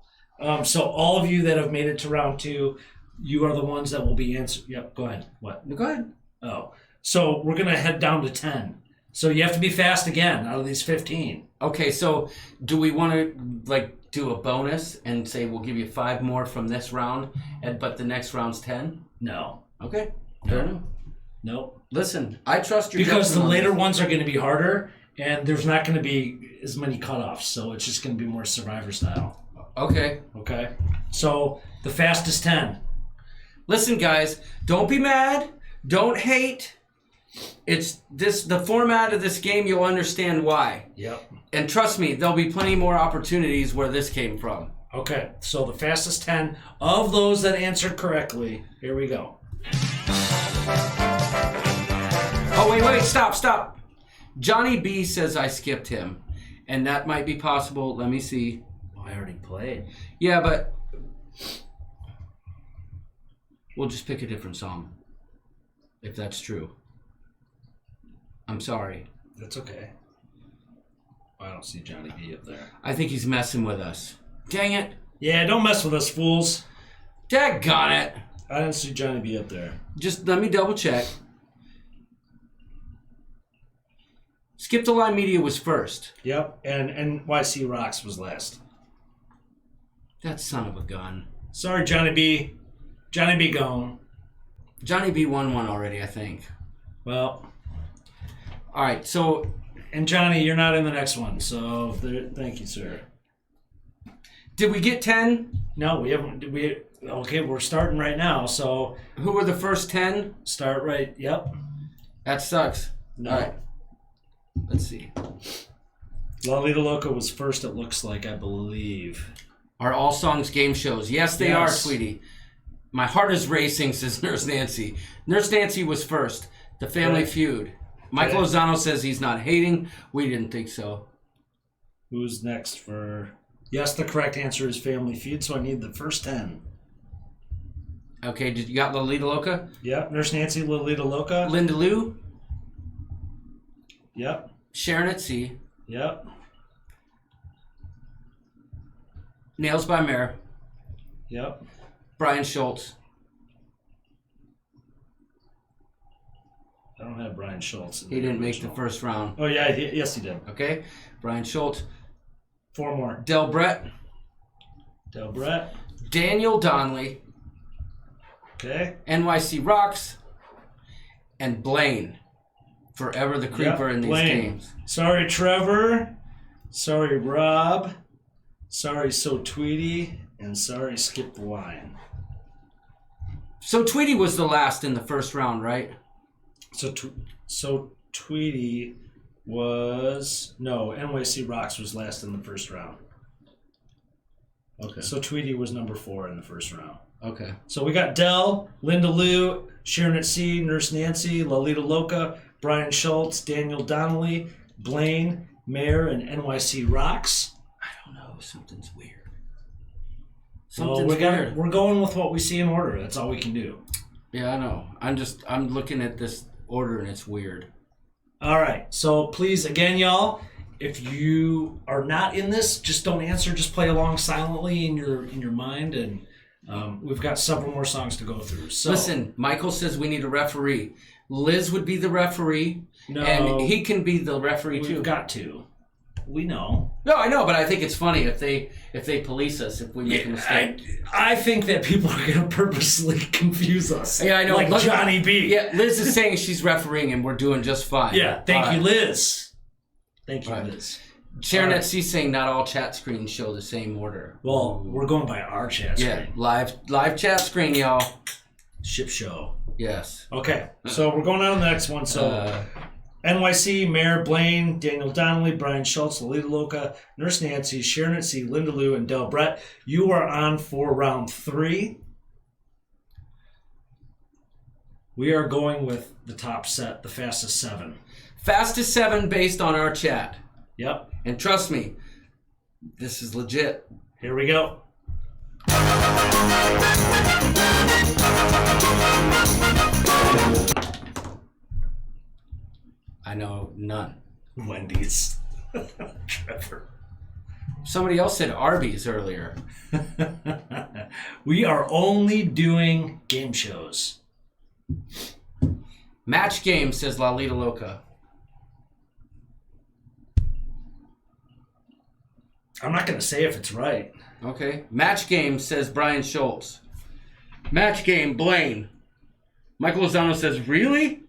[SPEAKER 2] So all of you that have made it to round 2... You are the ones that will be answered. Yep, go ahead. What?
[SPEAKER 1] Go ahead.
[SPEAKER 2] Oh. So we're going to head down to 10. So you have to be fast again out of these 15.
[SPEAKER 1] Okay, so do we want to do a bonus and say we'll give you 5 more from this round, but the next round's 10?
[SPEAKER 2] No.
[SPEAKER 1] Okay, fair enough.
[SPEAKER 2] Nope.
[SPEAKER 1] Listen, I trust your
[SPEAKER 2] Because the
[SPEAKER 1] judgment on
[SPEAKER 2] later
[SPEAKER 1] this.
[SPEAKER 2] ones are going to be harder, and there's not going to be as many cutoffs, so it's just going to be more Survivor style.
[SPEAKER 1] Okay.
[SPEAKER 2] Okay? So the fastest 10.
[SPEAKER 1] Listen, guys, don't be mad. Don't hate. It's the format of this game. You'll understand why.
[SPEAKER 2] Yep.
[SPEAKER 1] And trust me, there'll be plenty more opportunities where this came from.
[SPEAKER 2] Okay, so the fastest 10 of those that answered correctly. Here we go.
[SPEAKER 1] Oh, wait, stop. Johnny B says I skipped him. And that might be possible. Let me see.
[SPEAKER 2] Oh, I already played.
[SPEAKER 1] Yeah, but we'll just pick a different song. If that's true. I'm sorry.
[SPEAKER 2] That's okay. I don't see Johnny B up there.
[SPEAKER 1] I think he's messing with us. Dang it.
[SPEAKER 2] Yeah, don't mess with us, fools.
[SPEAKER 1] Daggone it.
[SPEAKER 2] I didn't see Johnny B up there.
[SPEAKER 1] Just let me double check. Skip the Line Media was first.
[SPEAKER 2] Yep, and NYC Rocks was last.
[SPEAKER 1] That son of a gun.
[SPEAKER 2] Sorry, Johnny B. Johnny B gone.
[SPEAKER 1] Johnny B won one already, I think.
[SPEAKER 2] Well,
[SPEAKER 1] all right, so...
[SPEAKER 2] And Johnny, you're not in the next one, so thank you, sir.
[SPEAKER 1] Did we get 10?
[SPEAKER 2] No, we haven't. Okay, we're starting right now, so...
[SPEAKER 1] Who were the first 10?
[SPEAKER 2] Start right, yep.
[SPEAKER 1] That sucks.
[SPEAKER 2] No.
[SPEAKER 1] All right. Let's see.
[SPEAKER 2] La Lita Loca was first, it looks like, I believe.
[SPEAKER 1] Are all songs game shows? Yes, they are, sweetie. My heart is racing, says Nurse Nancy. Nurse Nancy was first. The Family Feud. Michael Lozano says he's not hating. We didn't think so.
[SPEAKER 2] Who's next for... Yes, the correct answer is Family Feud, so I need the first 10.
[SPEAKER 1] Okay, you got Lolita Loca?
[SPEAKER 2] Yep, Nurse Nancy, Lolita Loca.
[SPEAKER 1] Linda Lou?
[SPEAKER 2] Yep.
[SPEAKER 1] Sharon at Sea.
[SPEAKER 2] Yep.
[SPEAKER 1] Nails by Mare.
[SPEAKER 2] Yep.
[SPEAKER 1] Brian Schultz.
[SPEAKER 2] I don't have Brian Schultz.
[SPEAKER 1] He didn't make the first round.
[SPEAKER 2] Oh, yeah, yes, he did.
[SPEAKER 1] Okay. Brian Schultz.
[SPEAKER 2] 4 more.
[SPEAKER 1] Del Brett.
[SPEAKER 2] Del Brett.
[SPEAKER 1] Daniel Donnelly.
[SPEAKER 2] Okay.
[SPEAKER 1] NYC Rocks. And Blaine. Forever the Creeper in these
[SPEAKER 2] Blaine.
[SPEAKER 1] games.
[SPEAKER 2] Sorry, Trevor. Sorry, Rob. Sorry, So Tweety. And sorry, Skip the Line.
[SPEAKER 1] So Tweety was the last in the first round, right?
[SPEAKER 2] So Tweety was... No, NYC Rocks was last in the first round.
[SPEAKER 1] Okay.
[SPEAKER 2] So Tweety was number 4 in the first round.
[SPEAKER 1] Okay.
[SPEAKER 2] So we got Del, Linda Lou, Sharon at Sea, Nurse Nancy, Lolita Loca, Brian Schultz, Daniel Donnelly, Blaine, Mare, and NYC Rocks.
[SPEAKER 1] I don't know. Something's weird.
[SPEAKER 2] We're going with what we see in order. That's all we can do.
[SPEAKER 1] Yeah, I know. I'm looking at this order and it's weird.
[SPEAKER 2] All right. So please, again, y'all, if you are not in this, just don't answer. Just play along silently in your mind, and we've got several more songs to go through. So
[SPEAKER 1] listen, Michael says we need a referee. Liz would be the referee,
[SPEAKER 2] no,
[SPEAKER 1] and he can be the referee too.
[SPEAKER 2] We've got to. We know.
[SPEAKER 1] No, I know, but I think it's funny if they police us if we make a mistake.
[SPEAKER 2] I think that people are going to purposely confuse us.
[SPEAKER 1] Yeah, I know.
[SPEAKER 2] Like Johnny B.
[SPEAKER 1] Yeah, Liz is saying she's refereeing and we're doing just fine.
[SPEAKER 2] Yeah, thank you, Liz. Thank you,
[SPEAKER 1] Right.
[SPEAKER 2] Liz.
[SPEAKER 1] Sharon at Sea saying not all chat screens show the same order.
[SPEAKER 2] Well, we're going by our chat screen.
[SPEAKER 1] Yeah, live chat screen, y'all.
[SPEAKER 2] Ship show.
[SPEAKER 1] Yes.
[SPEAKER 2] Okay, so we're going on to the next one. So NYC, Mare, Blaine, Daniel Donnelly, Brian Schultz, Lolita Loca, Nurse Nancy, Sharon at Sea, Linda Lou, and Del Brett. You are on for round 3. We are going with the top set, the fastest 7.
[SPEAKER 1] Fastest 7 based on our chat.
[SPEAKER 2] Yep.
[SPEAKER 1] And trust me, this is legit.
[SPEAKER 2] Here we go.
[SPEAKER 1] I know none.
[SPEAKER 2] Wendy's. Trevor.
[SPEAKER 1] Somebody else said Arby's earlier.
[SPEAKER 2] We are only doing game shows.
[SPEAKER 1] Match Game, says Lalita Loca.
[SPEAKER 2] I'm not going to say if it's right.
[SPEAKER 1] Okay. Match Game, says Brian Schultz. Match Game, Blaine. Michael Lozano says, really?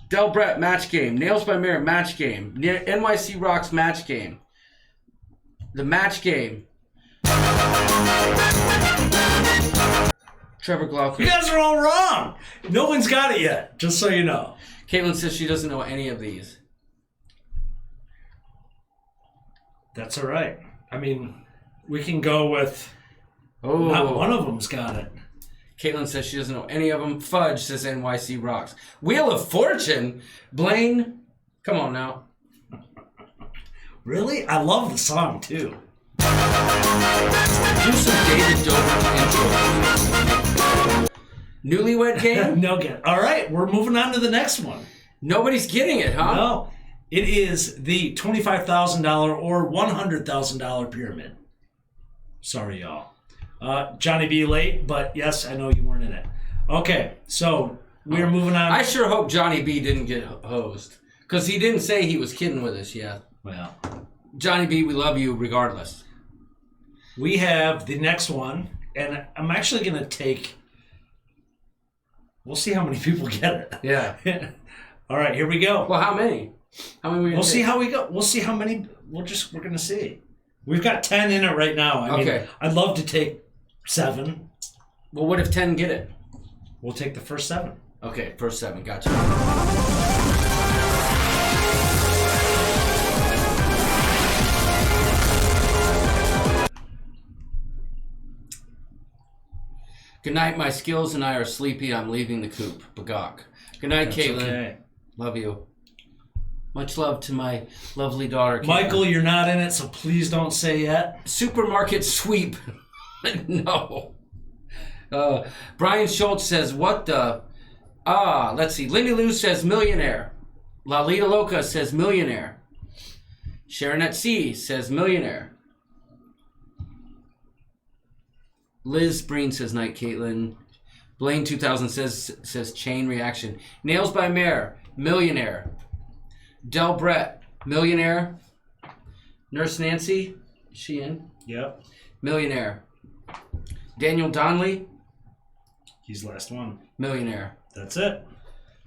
[SPEAKER 1] Del Brett, Match Game. Nails by Mirror, Match Game. NYC Rocks, Match Game. The Match Game. Trevor Glaucon.
[SPEAKER 2] You guys are all wrong. No one's got it yet, just so you know.
[SPEAKER 1] Caitlin says she doesn't know any of these.
[SPEAKER 2] That's all right. I mean, we can go with not one of them's got it.
[SPEAKER 1] Caitlin says she doesn't know any of them. Fudge says NYC Rocks. Wheel of Fortune. Blaine, come on now.
[SPEAKER 2] Really? I love the song, too.
[SPEAKER 1] Do some David Dobrik intro. Newlywed Game?
[SPEAKER 2] No get. All right, we're moving on to the next one.
[SPEAKER 1] Nobody's getting it, huh?
[SPEAKER 2] No. It is the $25,000 or $100,000 pyramid. Sorry, y'all. Johnny B. late, but yes, I know you weren't in it. Okay, so we are moving on.
[SPEAKER 1] I sure hope Johnny B didn't get hosed. Because he didn't say he was kidding with us yet.
[SPEAKER 2] Well,
[SPEAKER 1] Johnny B, we love you regardless.
[SPEAKER 2] we have the next one, and I'm actually going to take... We'll see how many people get it.
[SPEAKER 1] Yeah.
[SPEAKER 2] All right, here we go.
[SPEAKER 1] Well, how many? How many?
[SPEAKER 2] We'll see how we go. We'll see how many. We're going to see. We've got 10 in it right now. I mean, I'd love to take 7.
[SPEAKER 1] Well, what if 10 get it?
[SPEAKER 2] We'll take the first 7.
[SPEAKER 1] Okay, first 7. Gotcha. Good night, my skills and I are sleepy. I'm leaving the coop. Bagok. Good night,
[SPEAKER 2] That's
[SPEAKER 1] Caitlin.
[SPEAKER 2] okay.
[SPEAKER 1] Love you. Much love to my lovely daughter, Caitlin.
[SPEAKER 2] Michael, you're not in it, so please don't say yet.
[SPEAKER 1] Supermarket sweep. No. Brian Schultz says, what the... let's see. Lindy Lou says millionaire. Lalita Loca says millionaire. Sharon at Sea says millionaire. Liz Breen says night, Caitlin. Blaine 2000 says chain reaction. Nails by Mare, millionaire. Del Brett, millionaire. Nurse Nancy, is she in?
[SPEAKER 2] Yep.
[SPEAKER 1] Millionaire. Daniel Donnelly,
[SPEAKER 2] He's last one.
[SPEAKER 1] millionaire.
[SPEAKER 2] That's it.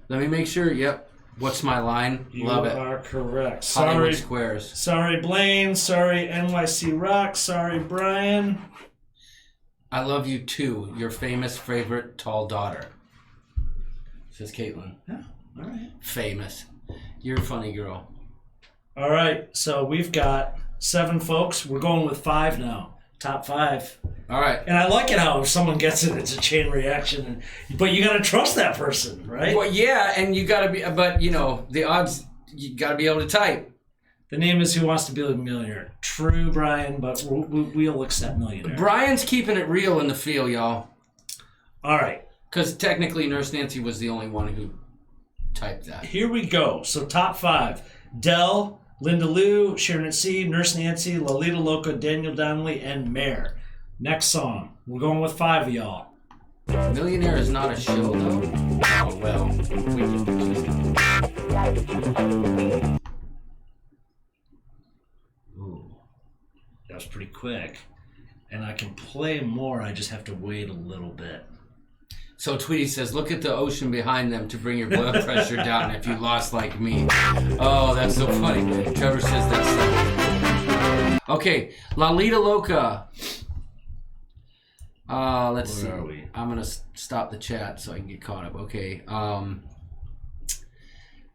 [SPEAKER 1] Let me make sure. Yep. What's my line?
[SPEAKER 2] You
[SPEAKER 1] Love it.
[SPEAKER 2] are correct.
[SPEAKER 1] Hollywood
[SPEAKER 2] Sorry.
[SPEAKER 1] Squares.
[SPEAKER 2] Sorry, Blaine. Sorry, NYC Rock. Sorry, Brian.
[SPEAKER 1] I love you too. Your famous favorite tall daughter. Says Caitlin.
[SPEAKER 2] Yeah. All right.
[SPEAKER 1] Famous. You're a funny girl.
[SPEAKER 2] All right. So we've got 7 folks. We're going with 5 now. Top 5.
[SPEAKER 1] All right.
[SPEAKER 2] And I like it how if someone gets it, it's a chain reaction. But you got to trust that person, right?
[SPEAKER 1] Well, yeah, and you gotta be, but you know, the odds, you gotta be able to type.
[SPEAKER 2] The name is Who Wants to Be a Millionaire. True, Brian, but we'll accept millionaire.
[SPEAKER 1] Brian's keeping it real in the field, y'all.
[SPEAKER 2] All right.
[SPEAKER 1] Because technically, Nurse Nancy was the only one who typed that.
[SPEAKER 2] Here we go. So top 5. Dell, Linda Lou, Sharon at Sea, Nurse Nancy, Lalita Loca, Daniel Donnelly, and Mare. Next song. We're going with 5 of y'all.
[SPEAKER 1] Millionaire is not a show, though. Oh, well.
[SPEAKER 2] Ooh. That was pretty quick. And I can play more, I just have to wait a little bit.
[SPEAKER 1] So Tweety says, look at the ocean behind them to bring your blood pressure down if you lost like me. Oh, that's so funny. Trevor says that's so... Okay, Lalita Loca. Let's see.
[SPEAKER 2] Where are we?
[SPEAKER 1] I'm going to stop the chat so I can get caught up. Okay.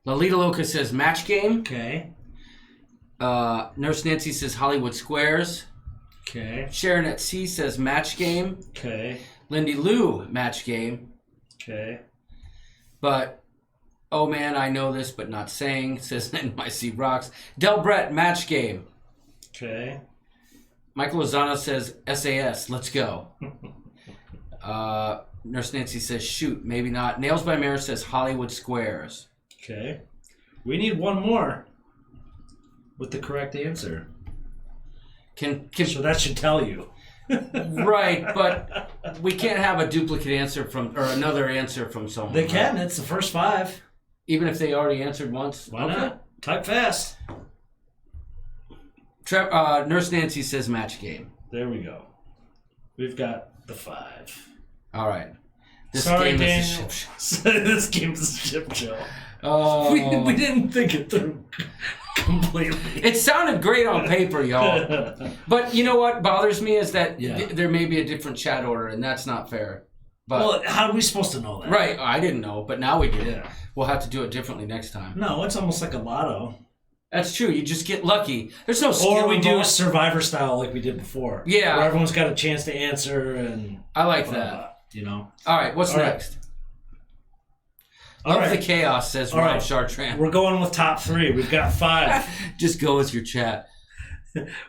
[SPEAKER 1] Lalita Loca says match game.
[SPEAKER 2] Okay.
[SPEAKER 1] Nurse Nancy says Hollywood Squares.
[SPEAKER 2] Okay.
[SPEAKER 1] Sharon at Sea says match game.
[SPEAKER 2] Okay.
[SPEAKER 1] Lindy Lou, match game.
[SPEAKER 2] Okay.
[SPEAKER 1] But, oh man, I know this, but not saying, says NYC Rocks. Del Brett, match game.
[SPEAKER 2] Okay.
[SPEAKER 1] Michael Lozano says SAS, let's go. Nurse Nancy says shoot, maybe not. Nails by Mare says Hollywood Squares.
[SPEAKER 2] Okay. We need one more with the correct answer.
[SPEAKER 1] Can
[SPEAKER 2] So that should tell you.
[SPEAKER 1] Right, but we can't have a duplicate answer or another answer from someone.
[SPEAKER 2] They can.
[SPEAKER 1] right?
[SPEAKER 2] It's the first 5.
[SPEAKER 1] Even if they already answered once.
[SPEAKER 2] Why not? Type fast.
[SPEAKER 1] Nurse Nancy says match game.
[SPEAKER 2] There we go. We've got the 5.
[SPEAKER 1] All right. This
[SPEAKER 2] Sorry,
[SPEAKER 1] game
[SPEAKER 2] Daniel.
[SPEAKER 1] is a ship show.
[SPEAKER 2] This game's a ship show.
[SPEAKER 1] Oh.
[SPEAKER 2] We didn't think it through completely.
[SPEAKER 1] It sounded great on paper, y'all. But you know what bothers me is that
[SPEAKER 2] Yeah.
[SPEAKER 1] there may be a different chat order, and that's not fair. But
[SPEAKER 2] Well, how are we supposed to know that?
[SPEAKER 1] right, I didn't know, but now we do.
[SPEAKER 2] Yeah.
[SPEAKER 1] We'll have to do it differently next time.
[SPEAKER 2] No, it's almost like a lotto.
[SPEAKER 1] That's true. You just get lucky. There's no skill
[SPEAKER 2] Or we do a
[SPEAKER 1] involved.
[SPEAKER 2] Survivor style like we did before.
[SPEAKER 1] Yeah.
[SPEAKER 2] Where everyone's got a chance to answer and
[SPEAKER 1] I like
[SPEAKER 2] blah,
[SPEAKER 1] that.
[SPEAKER 2] blah, you know?
[SPEAKER 1] All right, what's
[SPEAKER 2] All right.
[SPEAKER 1] next?
[SPEAKER 2] All
[SPEAKER 1] Love
[SPEAKER 2] right.
[SPEAKER 1] the chaos, says
[SPEAKER 2] All
[SPEAKER 1] Rob
[SPEAKER 2] right.
[SPEAKER 1] Chartrand.
[SPEAKER 2] We're going with top 3. We've got 5.
[SPEAKER 1] Just go with your chat.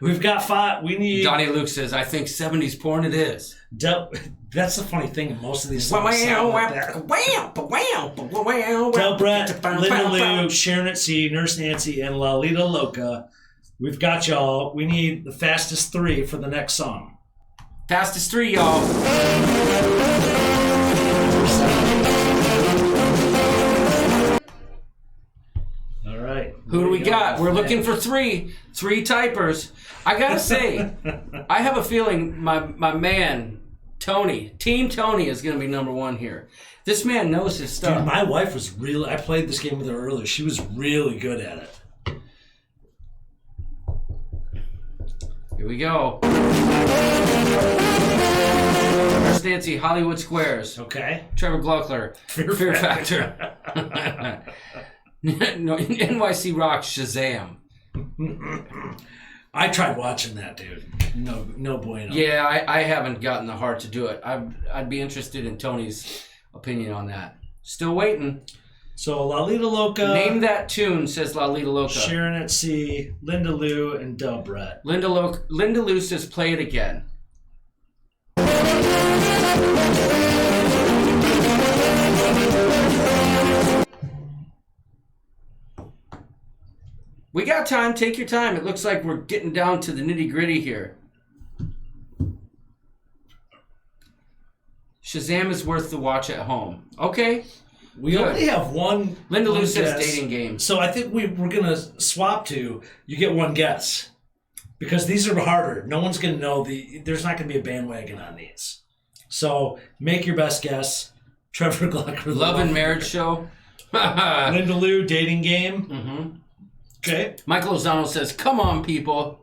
[SPEAKER 2] We've got 5. We need...
[SPEAKER 1] Donnie Luke says, I think 70s porn it is.
[SPEAKER 2] That's the funny thing. Most of these songs sound like that. Del Brett, Linda Lou, Sharon at Sea, Nurse Nancy, and Lalita Loca. We've got y'all. We need the fastest 3 for the next song.
[SPEAKER 1] Fastest 3, y'all.
[SPEAKER 2] All right.
[SPEAKER 1] Who do we got? We're looking for 3 typers. I gotta say, I have a feeling my man, Tony, Team Tony is gonna be number 1 here. This man knows his stuff.
[SPEAKER 2] Dude, my wife was really... I played this game with her earlier. She was really good at it.
[SPEAKER 1] Here we go. Nurse Nancy, Hollywood Squares.
[SPEAKER 2] Okay.
[SPEAKER 1] Trevor Gluckler, Fear Factor. No, NYC Rock, Shazam.
[SPEAKER 2] I tried watching that, dude. No bueno.
[SPEAKER 1] Yeah, I haven't gotten the heart to do it. I'd be interested in Tony's opinion on that. Still waiting.
[SPEAKER 2] So Lalita Loca.
[SPEAKER 1] Name that tune, says Lalita Loca.
[SPEAKER 2] Sharon at Sea, Linda Lou, and Del Brett.
[SPEAKER 1] Linda Lou says play it again. We got time. Take your time. It looks like we're getting down to the nitty gritty here. Shazam is worth the watch at home. Okay.
[SPEAKER 2] We
[SPEAKER 1] Good.
[SPEAKER 2] only have one.
[SPEAKER 1] Linda Lou
[SPEAKER 2] one
[SPEAKER 1] says
[SPEAKER 2] guess.
[SPEAKER 1] dating game.
[SPEAKER 2] So I think we're gonna swap to you get one guess because these are harder. No one's gonna know there's not gonna be a bandwagon on these. So make your best guess. Trevor Glucker.
[SPEAKER 1] Love and Marriage Show.
[SPEAKER 2] Linda Lou dating game.
[SPEAKER 1] Mm-hmm.
[SPEAKER 2] Okay.
[SPEAKER 1] Michael Lozano says, come on, people.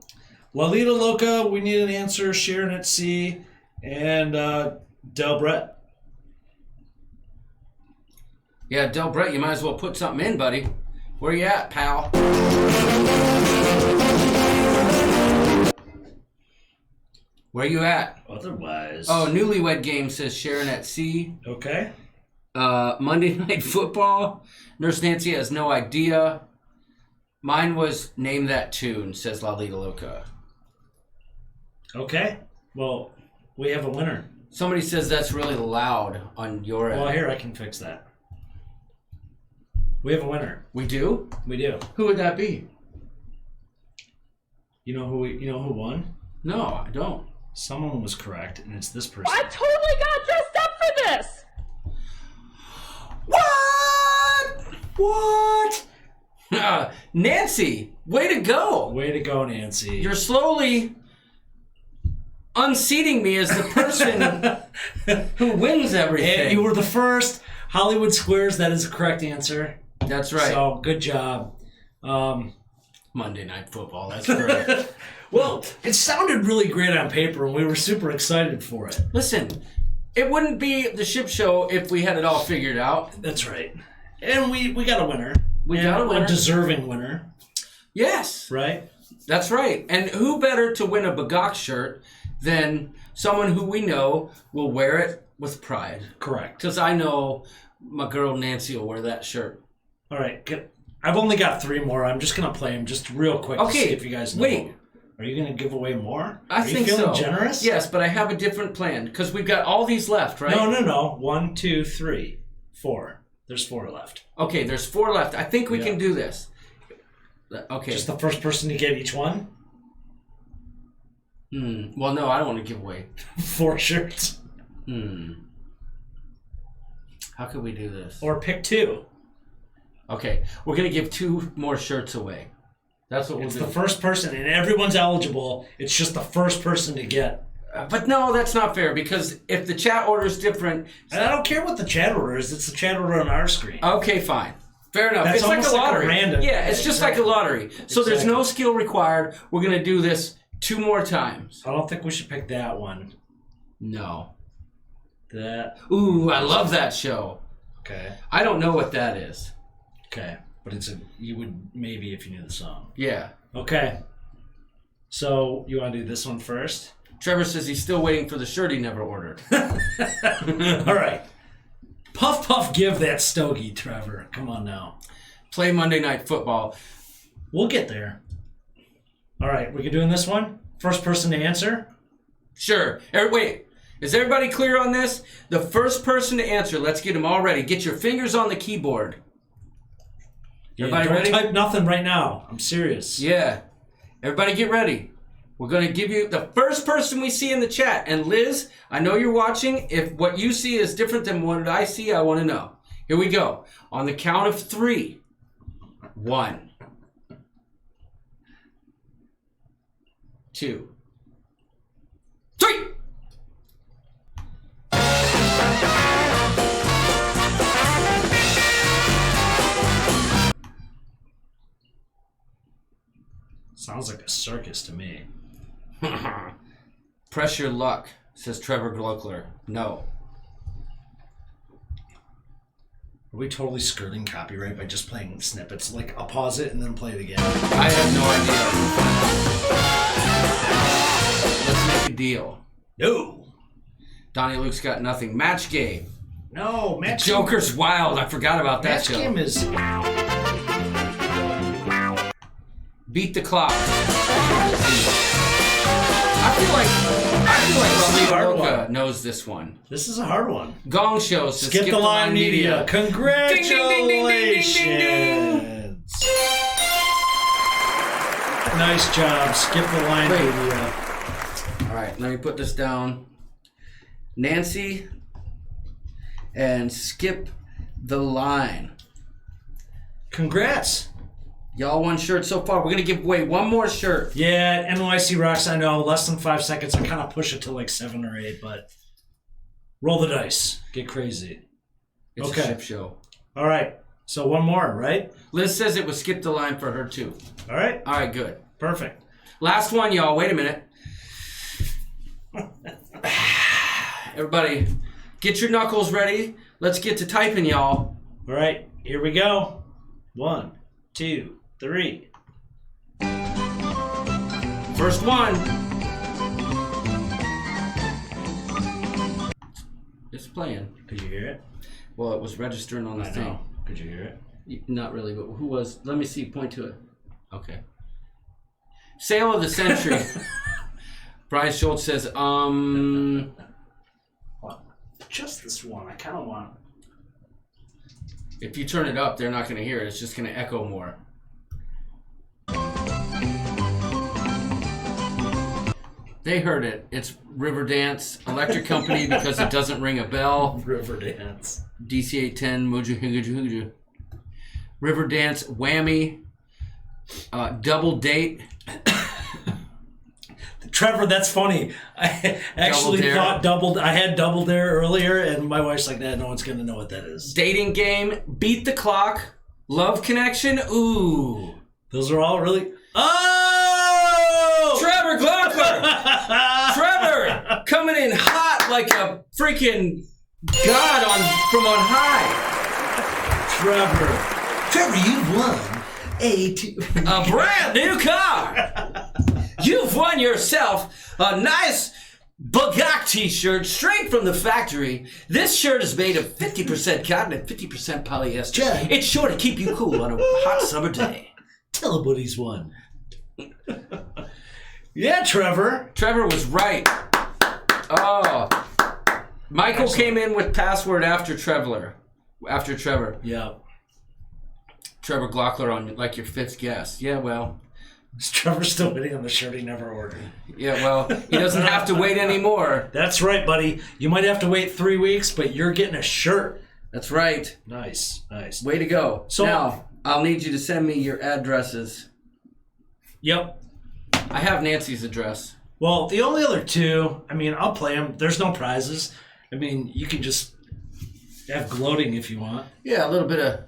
[SPEAKER 2] Lalita Loca, we need an answer. Sharon at Sea, and Del Brett.
[SPEAKER 1] Yeah, Del Brett, you might as well put something in, buddy. Where you at, pal? Where you at?
[SPEAKER 2] Otherwise.
[SPEAKER 1] Oh, Newlywed Game, says Sharon at Sea.
[SPEAKER 2] Okay.
[SPEAKER 1] Monday Night Football. Nurse Nancy has no idea. Mine was Name That Tune, says Lalita Loca.
[SPEAKER 2] Okay. Well, we have a winner.
[SPEAKER 1] Somebody says that's really loud on your end.
[SPEAKER 2] Well, here I can fix that. We have a winner.
[SPEAKER 1] We do?
[SPEAKER 2] We do.
[SPEAKER 1] Who would that be?
[SPEAKER 2] You know who won?
[SPEAKER 1] No, I don't.
[SPEAKER 2] Someone was correct, and it's this person.
[SPEAKER 7] I totally got dressed up for this.
[SPEAKER 1] What? Nancy, way to go.
[SPEAKER 2] Way to go, Nancy.
[SPEAKER 1] You're slowly unseating me as the person who wins everything.
[SPEAKER 2] And you were the first. Hollywood Squares, that is the correct answer.
[SPEAKER 1] That's right.
[SPEAKER 2] So, good job.
[SPEAKER 1] Monday Night Football, that's great.
[SPEAKER 2] Well, it sounded really great on paper, and we were super excited for it.
[SPEAKER 1] Listen, it wouldn't be the ship show if we had it all figured out.
[SPEAKER 2] That's right. And we got a winner.
[SPEAKER 1] We got a winner.
[SPEAKER 2] A deserving winner,
[SPEAKER 1] Yes,
[SPEAKER 2] right?
[SPEAKER 1] that's right. And who better to win a Bagok shirt than someone who we know will wear it with pride?
[SPEAKER 2] Correct.
[SPEAKER 1] Because I know my girl Nancy will wear that shirt.
[SPEAKER 2] All right. I've only got 3 more. I'm just going to play them just real quick to see if you guys know.
[SPEAKER 1] Wait.
[SPEAKER 2] Are you going to give away more?
[SPEAKER 1] I
[SPEAKER 2] Are you
[SPEAKER 1] think
[SPEAKER 2] feeling
[SPEAKER 1] so.
[SPEAKER 2] generous?
[SPEAKER 1] Yes, but I have a different plan because we've got all these left, right?
[SPEAKER 2] No. 1, 2, 3, 4. There's 4 left.
[SPEAKER 1] Okay, there's 4 left. I think we can do this. Okay.
[SPEAKER 2] Just the first person to get each one?
[SPEAKER 1] Well, no, I don't want to give away.
[SPEAKER 2] 4 shirts.
[SPEAKER 1] How could we do this?
[SPEAKER 2] Or pick 2.
[SPEAKER 1] Okay, we're going to give 2 more shirts away. That's what we'll
[SPEAKER 2] It's
[SPEAKER 1] do.
[SPEAKER 2] the first person, and everyone's eligible. It's just the first person to get.
[SPEAKER 1] But no, that's not fair, because if the chat order is different...
[SPEAKER 2] And I don't care what the chat order is. It's the chat order on our screen.
[SPEAKER 1] Okay, fine. Fair enough.
[SPEAKER 2] That's
[SPEAKER 1] It's like a
[SPEAKER 2] almost like a
[SPEAKER 1] lottery.
[SPEAKER 2] random-
[SPEAKER 1] Yeah, it's just like a lottery. So there's no skill required. We're going to do this 2 more times.
[SPEAKER 2] I don't think we should pick that one.
[SPEAKER 1] No.
[SPEAKER 2] That.
[SPEAKER 1] Ooh, I love that show.
[SPEAKER 2] Okay.
[SPEAKER 1] I don't know what that is.
[SPEAKER 2] Okay. But you would maybe if you knew the song.
[SPEAKER 1] Yeah.
[SPEAKER 2] Okay. So you want to do this one first?
[SPEAKER 1] Trevor says he's still waiting for the shirt he never ordered.
[SPEAKER 2] All right. Puff puff give that stogie, Trevor. Come on now.
[SPEAKER 1] Play Monday Night Football.
[SPEAKER 2] We'll get there. All right. We doing this one? First person to answer?
[SPEAKER 1] Sure. Wait. Is everybody clear on this? The first person to answer, let's get them all ready. Get your fingers on the keyboard. Everybody
[SPEAKER 2] don't
[SPEAKER 1] ready?
[SPEAKER 2] type nothing right now. I'm serious.
[SPEAKER 1] Yeah. Everybody get ready. We're going to give you the first person we see in the chat. And Liz, I know you're watching. If what you see is different than what I see, I want to know. Here we go. On the count of 3. 1. 2. 3!
[SPEAKER 2] Sounds like a circus to me.
[SPEAKER 1] Press your luck, says Trevor Gluckler. No.
[SPEAKER 2] Are we totally skirting copyright by just playing snippets? Like, I'll pause it and then play it again.
[SPEAKER 1] I have no idea. Let's make a deal.
[SPEAKER 2] No.
[SPEAKER 1] Donnie Luke's got nothing. Match game.
[SPEAKER 2] No, match
[SPEAKER 1] Joker's wild. I forgot about that
[SPEAKER 2] match
[SPEAKER 1] show.
[SPEAKER 2] game is...
[SPEAKER 1] Beat the clock. I feel like
[SPEAKER 2] hard
[SPEAKER 1] Loca
[SPEAKER 2] one.
[SPEAKER 1] knows this one.
[SPEAKER 2] This is a hard one.
[SPEAKER 1] Gong Show says
[SPEAKER 2] Skip the Line Media.
[SPEAKER 1] Ding, ding,
[SPEAKER 2] Congratulations.
[SPEAKER 1] ding, ding, ding,
[SPEAKER 2] Nice job. Skip the Line
[SPEAKER 1] Great.
[SPEAKER 2] Media.
[SPEAKER 1] All right, let me put this down. Nancy and Skip the Line.
[SPEAKER 2] Congrats.
[SPEAKER 1] Y'all won shirts so far. We're going to give away 1 more shirt.
[SPEAKER 2] Yeah, NYC Rocks, I know. Less than 5 seconds. I kind of push it to like 7 or 8, but roll the dice. Get crazy.
[SPEAKER 1] It's
[SPEAKER 2] Okay.
[SPEAKER 1] a ship show.
[SPEAKER 2] All right. So 1 more, right?
[SPEAKER 1] Liz says it was Skip the Line for her, too.
[SPEAKER 2] All right.
[SPEAKER 1] All right, good.
[SPEAKER 2] Perfect.
[SPEAKER 1] Last one, y'all. Wait a minute. Everybody, get your knuckles ready. Let's get to typing, y'all.
[SPEAKER 2] All right. Here we go. 1, 2, 3.
[SPEAKER 1] First one. It's playing.
[SPEAKER 2] Could you hear it?
[SPEAKER 1] Well, it was registering on the
[SPEAKER 2] I
[SPEAKER 1] thing.
[SPEAKER 2] know. Could you hear it?
[SPEAKER 1] Not really, but who was? Let me see. Point to it. Okay. Sale of the century. Brian Schultz says,
[SPEAKER 2] Just this one. I kind of want...
[SPEAKER 1] if you turn it up, they're not going to hear it. It's just going to echo more. They heard it. It's Riverdance Electric Company because it doesn't ring a bell.
[SPEAKER 2] Riverdance.
[SPEAKER 1] DC 810, Muju Hinguju Huju. Riverdance, Whammy, Double Date.
[SPEAKER 2] Trevor, that's funny. I actually
[SPEAKER 1] Double Dare.
[SPEAKER 2] thought I had Double Dare earlier, and my wife's like, no one's going to know what that is.
[SPEAKER 1] Dating Game, Beat the Clock, Love Connection, ooh.
[SPEAKER 2] Those are all really... Oh!
[SPEAKER 1] Trevor Glockler! Trevor! Coming in hot like a freaking god from on high.
[SPEAKER 2] Trevor, you've won a
[SPEAKER 1] brand new car! You've won yourself a nice Bugatti shirt straight from the factory. This shirt is made of 50% cotton and 50% polyester.
[SPEAKER 2] Jack.
[SPEAKER 1] It's sure to keep you cool on a hot summer day.
[SPEAKER 2] Tell him what he's won. Yeah, Trevor.
[SPEAKER 1] Trevor was right. Oh. Michael
[SPEAKER 2] Excellent.
[SPEAKER 1] came in with password after Trevor.
[SPEAKER 2] Yeah.
[SPEAKER 1] Trevor Glockler on like your 5th guess. Yeah, well.
[SPEAKER 2] Is Trevor still waiting on the shirt he never ordered?
[SPEAKER 1] Yeah, well, he doesn't have to wait anymore.
[SPEAKER 2] That's right, buddy. You might have to wait 3 weeks, but you're getting a shirt.
[SPEAKER 1] That's right.
[SPEAKER 2] Nice.
[SPEAKER 1] Way to go.
[SPEAKER 2] So
[SPEAKER 1] now, I'll need you to send me your addresses.
[SPEAKER 2] Yep.
[SPEAKER 1] I have Nancy's address.
[SPEAKER 2] Well, the only other two, I mean, I'll play them. There's no prizes. I mean, you can just have gloating if you want.
[SPEAKER 1] Yeah, a little bit of...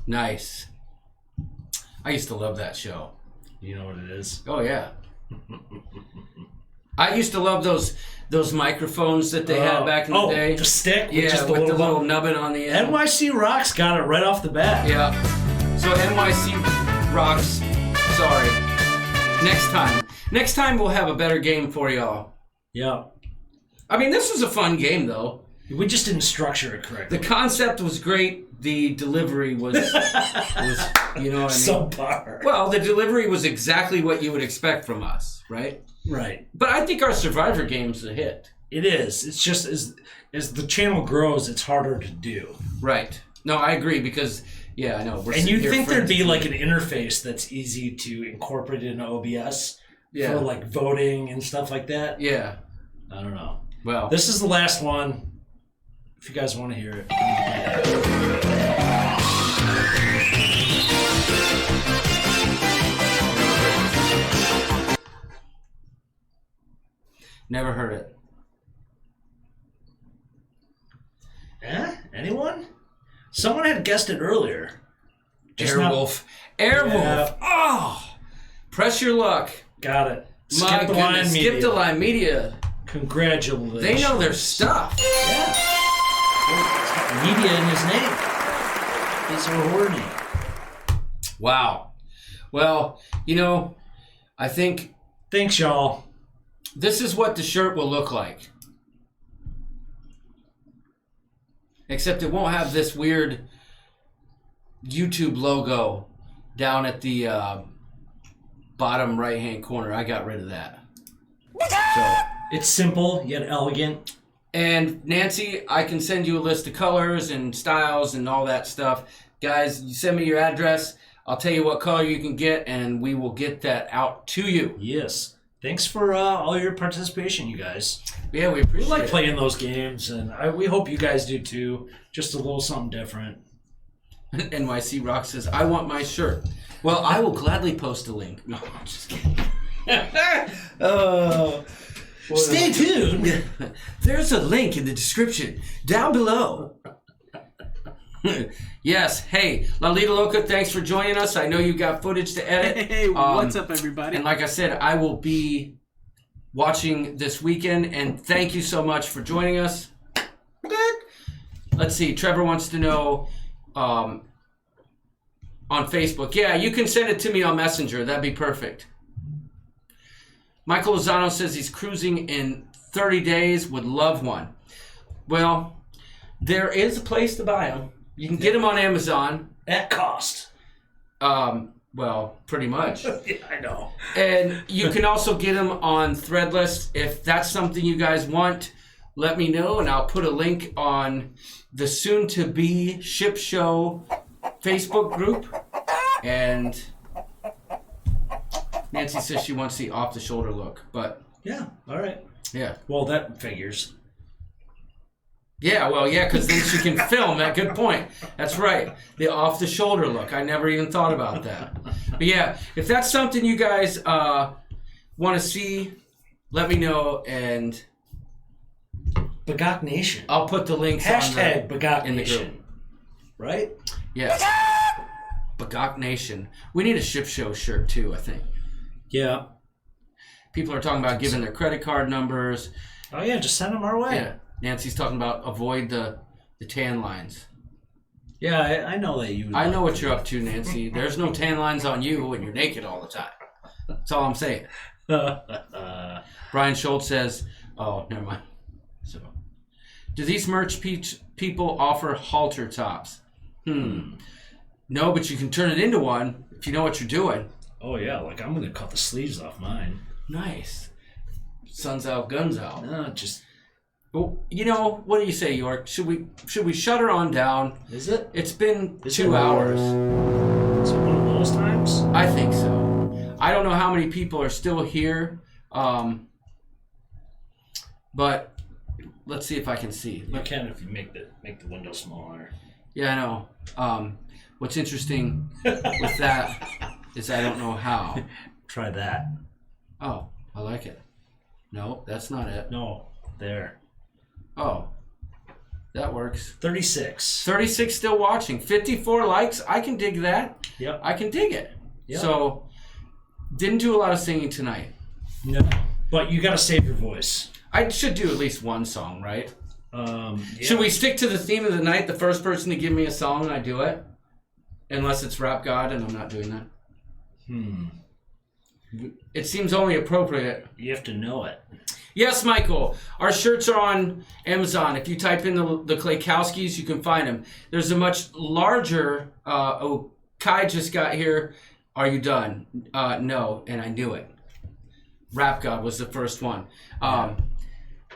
[SPEAKER 1] Nice. I used to love that show.
[SPEAKER 2] You know what it is?
[SPEAKER 1] Oh, yeah. I used to love those microphones that they had back in the day.
[SPEAKER 2] The stick?
[SPEAKER 1] Yeah,
[SPEAKER 2] just
[SPEAKER 1] with the little nubbin on the end.
[SPEAKER 2] NYC Rocks got it right off the bat.
[SPEAKER 1] Yeah. So NYC Rocks, sorry. Next time we'll have a better game for y'all.
[SPEAKER 2] Yeah.
[SPEAKER 1] I mean, this was a fun game, though.
[SPEAKER 2] We just didn't structure it correctly.
[SPEAKER 1] The concept was great. The delivery was you know what I mean?
[SPEAKER 2] Subpar.
[SPEAKER 1] Well, the delivery was exactly what you would expect from us, right?
[SPEAKER 2] Right.
[SPEAKER 1] But I think our Survivor game's a hit.
[SPEAKER 2] It is. It's just as the channel grows, it's harder to do.
[SPEAKER 1] Right. No, I agree because, yeah, I know.
[SPEAKER 2] And you'd think there'd be like an interface that's easy to incorporate into OBS for like voting and stuff like that.
[SPEAKER 1] Yeah.
[SPEAKER 2] I don't know.
[SPEAKER 1] Well,
[SPEAKER 2] this is the last one. If you guys want to hear it.
[SPEAKER 1] Never heard it.
[SPEAKER 2] Anyone? Someone had guessed it earlier.
[SPEAKER 1] Airwolf. Airwolf. Oh! Press your luck.
[SPEAKER 2] Got it.
[SPEAKER 1] My goodness. Skip the Line Media.
[SPEAKER 2] Congratulations.
[SPEAKER 1] They know their stuff.
[SPEAKER 2] Yeah. It's got media in his name. It's a horror name.
[SPEAKER 1] Wow. Well, you know, I think...
[SPEAKER 2] Thanks, y'all.
[SPEAKER 1] This is what the shirt will look like. Except it won't have this weird YouTube logo down at the bottom right-hand corner. I got rid of that. So
[SPEAKER 2] it's simple yet elegant.
[SPEAKER 1] And Nancy, I can send you a list of colors and styles and all that stuff. Guys, you send me your address. I'll tell you what color you can get, and we will get that out to you.
[SPEAKER 2] Yes. Thanks for all your participation, you guys.
[SPEAKER 1] Yeah, we appreciate it.
[SPEAKER 2] We like playing those games, and we hope you guys do too. Just a little something different.
[SPEAKER 1] NYC Rock says, I want my shirt. Well, I will gladly post a link. No, I'm just kidding.
[SPEAKER 2] Stay tuned.
[SPEAKER 1] There's a link in the description down below. Yes. Hey, Lalita Loca, thanks for joining us. I know you got footage to edit.
[SPEAKER 8] Hey, what's up, everybody?
[SPEAKER 1] And like I said, I will be watching this weekend, and thank you so much for joining us. Let's see. Trevor wants to know on Facebook. Yeah, you can send it to me on Messenger. That'd be perfect. Michael Lozano says he's cruising in 30 days. Would love one. Well, there is a place to buy them. You can get them on Amazon.
[SPEAKER 2] At cost.
[SPEAKER 1] Well, pretty much.
[SPEAKER 2] Yeah, I know.
[SPEAKER 1] And you can also get them on Threadless. If that's something you guys want, let me know, and I'll put a link on the soon-to-be Ship Show Facebook group. And Nancy says she wants the off-the-shoulder look, but...
[SPEAKER 2] Yeah, all right.
[SPEAKER 1] Yeah.
[SPEAKER 2] Well, that figures.
[SPEAKER 1] Yeah, well, yeah, because then she can film. That good point. That's right. The off-the-shoulder look. I never even thought about that. But yeah, if that's something you guys want to see, let me know, and
[SPEAKER 2] Bagok Nation.
[SPEAKER 1] I'll put the links
[SPEAKER 2] Hashtag Bagok
[SPEAKER 1] in the
[SPEAKER 2] Nation.
[SPEAKER 1] group.
[SPEAKER 2] Right?
[SPEAKER 1] Yes. Bagok Nation. We need a Ship Show shirt too, I think.
[SPEAKER 2] Yeah.
[SPEAKER 1] People are talking about giving their credit card numbers.
[SPEAKER 2] Oh yeah, just send them our way.
[SPEAKER 1] Yeah. Nancy's talking about avoid the tan lines.
[SPEAKER 2] Yeah, I know that you...
[SPEAKER 1] I know what you're up to, Nancy. There's no tan lines on you when you're naked all the time. That's all I'm saying. Brian Schultz says, oh, never mind. So, do these merch people offer halter tops? No, but you can turn it into one if you know what you're doing.
[SPEAKER 2] Oh yeah, like I'm going to cut the sleeves off mine.
[SPEAKER 1] Nice. Sun's out, guns out.
[SPEAKER 2] No, just...
[SPEAKER 1] Well, you know, what do you say, York? Should we shut her on down?
[SPEAKER 2] Is it?
[SPEAKER 1] It's been
[SPEAKER 2] Is
[SPEAKER 1] 2
[SPEAKER 2] it?
[SPEAKER 1] hours.
[SPEAKER 2] Is it one of those times?
[SPEAKER 1] I think so. I don't know how many people are still here, but let's see if I can see.
[SPEAKER 2] You can if you make the window smaller.
[SPEAKER 1] Yeah, I know. What's interesting with that is I don't know how.
[SPEAKER 2] Try that.
[SPEAKER 1] Oh, I like it. No, that's not it.
[SPEAKER 2] No, there.
[SPEAKER 1] Oh, that works.
[SPEAKER 2] 36.
[SPEAKER 1] 36 still watching. 54 likes. I can dig that.
[SPEAKER 2] Yep.
[SPEAKER 1] I can dig it.
[SPEAKER 2] Yep.
[SPEAKER 1] So, didn't do a lot of singing tonight.
[SPEAKER 2] No, but you got to save your voice.
[SPEAKER 1] I should do at least one song, right?
[SPEAKER 2] Yeah.
[SPEAKER 1] Should we stick to the theme of the night? The first person to give me a song, I do it. Unless it's Rap God, and I'm not doing that. It seems only appropriate.
[SPEAKER 2] You have to know it.
[SPEAKER 1] Yes, Michael. Our shirts are on Amazon. If you type in the Klaykowskis, you can find them. There's a much larger. Kai just got here. Are you done? No, and I knew it. Rap God was the first one.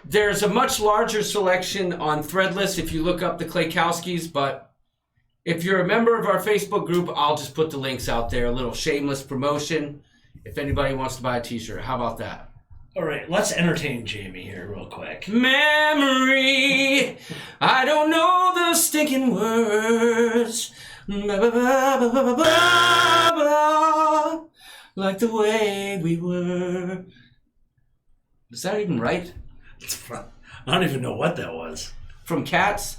[SPEAKER 1] There's a much larger selection on Threadless if you look up the Klaykowskis, but if you're a member of our Facebook group, I'll just put the links out there. A little shameless promotion. If anybody wants to buy a t-shirt, how about that?
[SPEAKER 2] All right, let's entertain Jamie here real quick.
[SPEAKER 1] Memory, I don't know the stinking words. Like the way we were. Is that even right?
[SPEAKER 2] I don't even know what that was.
[SPEAKER 1] From Cats?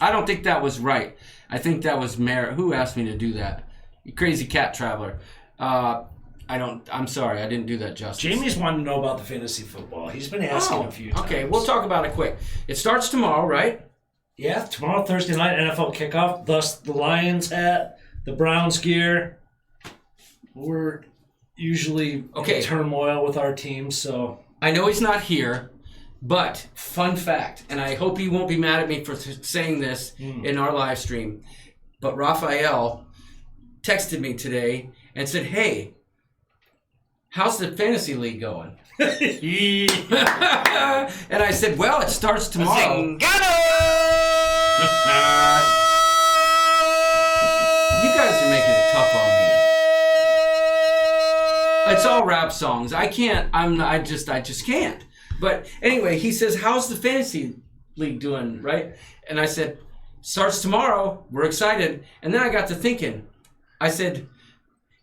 [SPEAKER 1] I don't think that was right. I think that was Who asked me to do that? You crazy cat traveler. I'm sorry, I didn't do that justice.
[SPEAKER 2] Jamie's wanting to know about the fantasy football. He's been asking a few times.
[SPEAKER 1] Okay, we'll talk about it quick. It starts tomorrow, right?
[SPEAKER 2] Yeah, tomorrow, Thursday night, NFL kickoff. Thus, the Lions hat, the Browns gear. We're usually in turmoil with our team, so...
[SPEAKER 1] I know he's not here, but fun fact, and I hope he won't be mad at me for saying this in our live stream, but Raphael texted me today and said, hey, how's the fantasy league going? And I said, well, it starts tomorrow. You guys are making it tough on me. It's all rap songs. I just can't. But anyway, he says, how's the fantasy league doing, right? And I said, starts tomorrow. We're excited. And then I got to thinking. I said,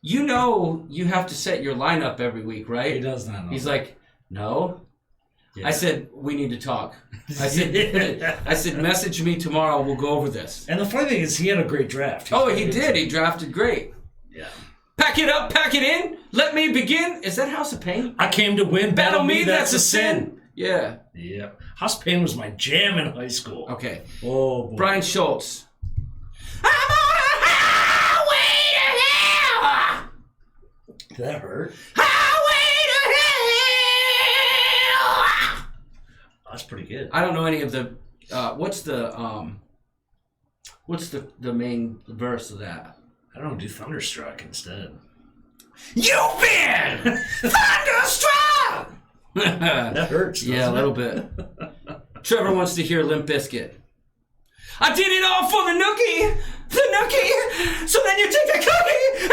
[SPEAKER 1] you know you have to set your lineup every week, right?
[SPEAKER 2] He does not know.
[SPEAKER 1] He's like, no. Yeah. I said, we need to talk. I said, message me tomorrow. We'll go over this.
[SPEAKER 2] And the funny thing is, he had a great draft.
[SPEAKER 1] He did. He drafted great.
[SPEAKER 2] Yeah.
[SPEAKER 1] Pack it up, pack it in. Let me begin. Is that House of Pain?
[SPEAKER 2] I came to win. Battle me, that's a sin.
[SPEAKER 1] Yeah.
[SPEAKER 2] Yeah. House of Pain was my jam in high school.
[SPEAKER 1] Okay.
[SPEAKER 2] Oh, boy.
[SPEAKER 1] Brian Schultz. I'm on a highway to hell.
[SPEAKER 2] Did that hurt?
[SPEAKER 1] Highway to hell.
[SPEAKER 2] That's pretty good.
[SPEAKER 1] I don't know any of the. What's the main verse of that?
[SPEAKER 2] I don't know. Do Thunderstruck instead.
[SPEAKER 1] You've been thunderstruck.
[SPEAKER 2] That hurts.
[SPEAKER 1] Yeah, a little bit. Trevor wants to hear Limp Bizkit. I did it all for the nookie. So then you take the cookie.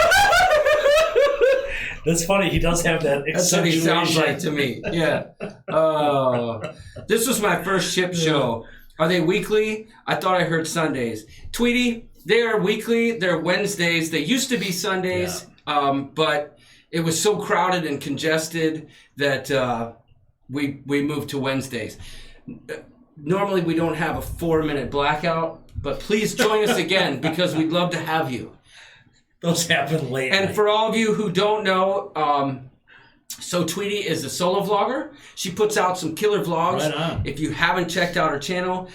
[SPEAKER 2] That's funny. He does have that.
[SPEAKER 1] That's what he sounds like to me. Yeah. Oh, this was my first ship show. Are they weekly? I thought I heard Sundays. Tweety, they are weekly. They're Wednesdays. They used to be Sundays, but it was so crowded and congested that we moved to Wednesdays. Normally, we don't have a 4-minute blackout, but please join us again because we'd love to have you.
[SPEAKER 2] Those happen late.
[SPEAKER 1] And for all of you who don't know, so Tweety is a solo vlogger. She puts out some killer vlogs.
[SPEAKER 2] Right on.
[SPEAKER 1] If you haven't checked out her channel,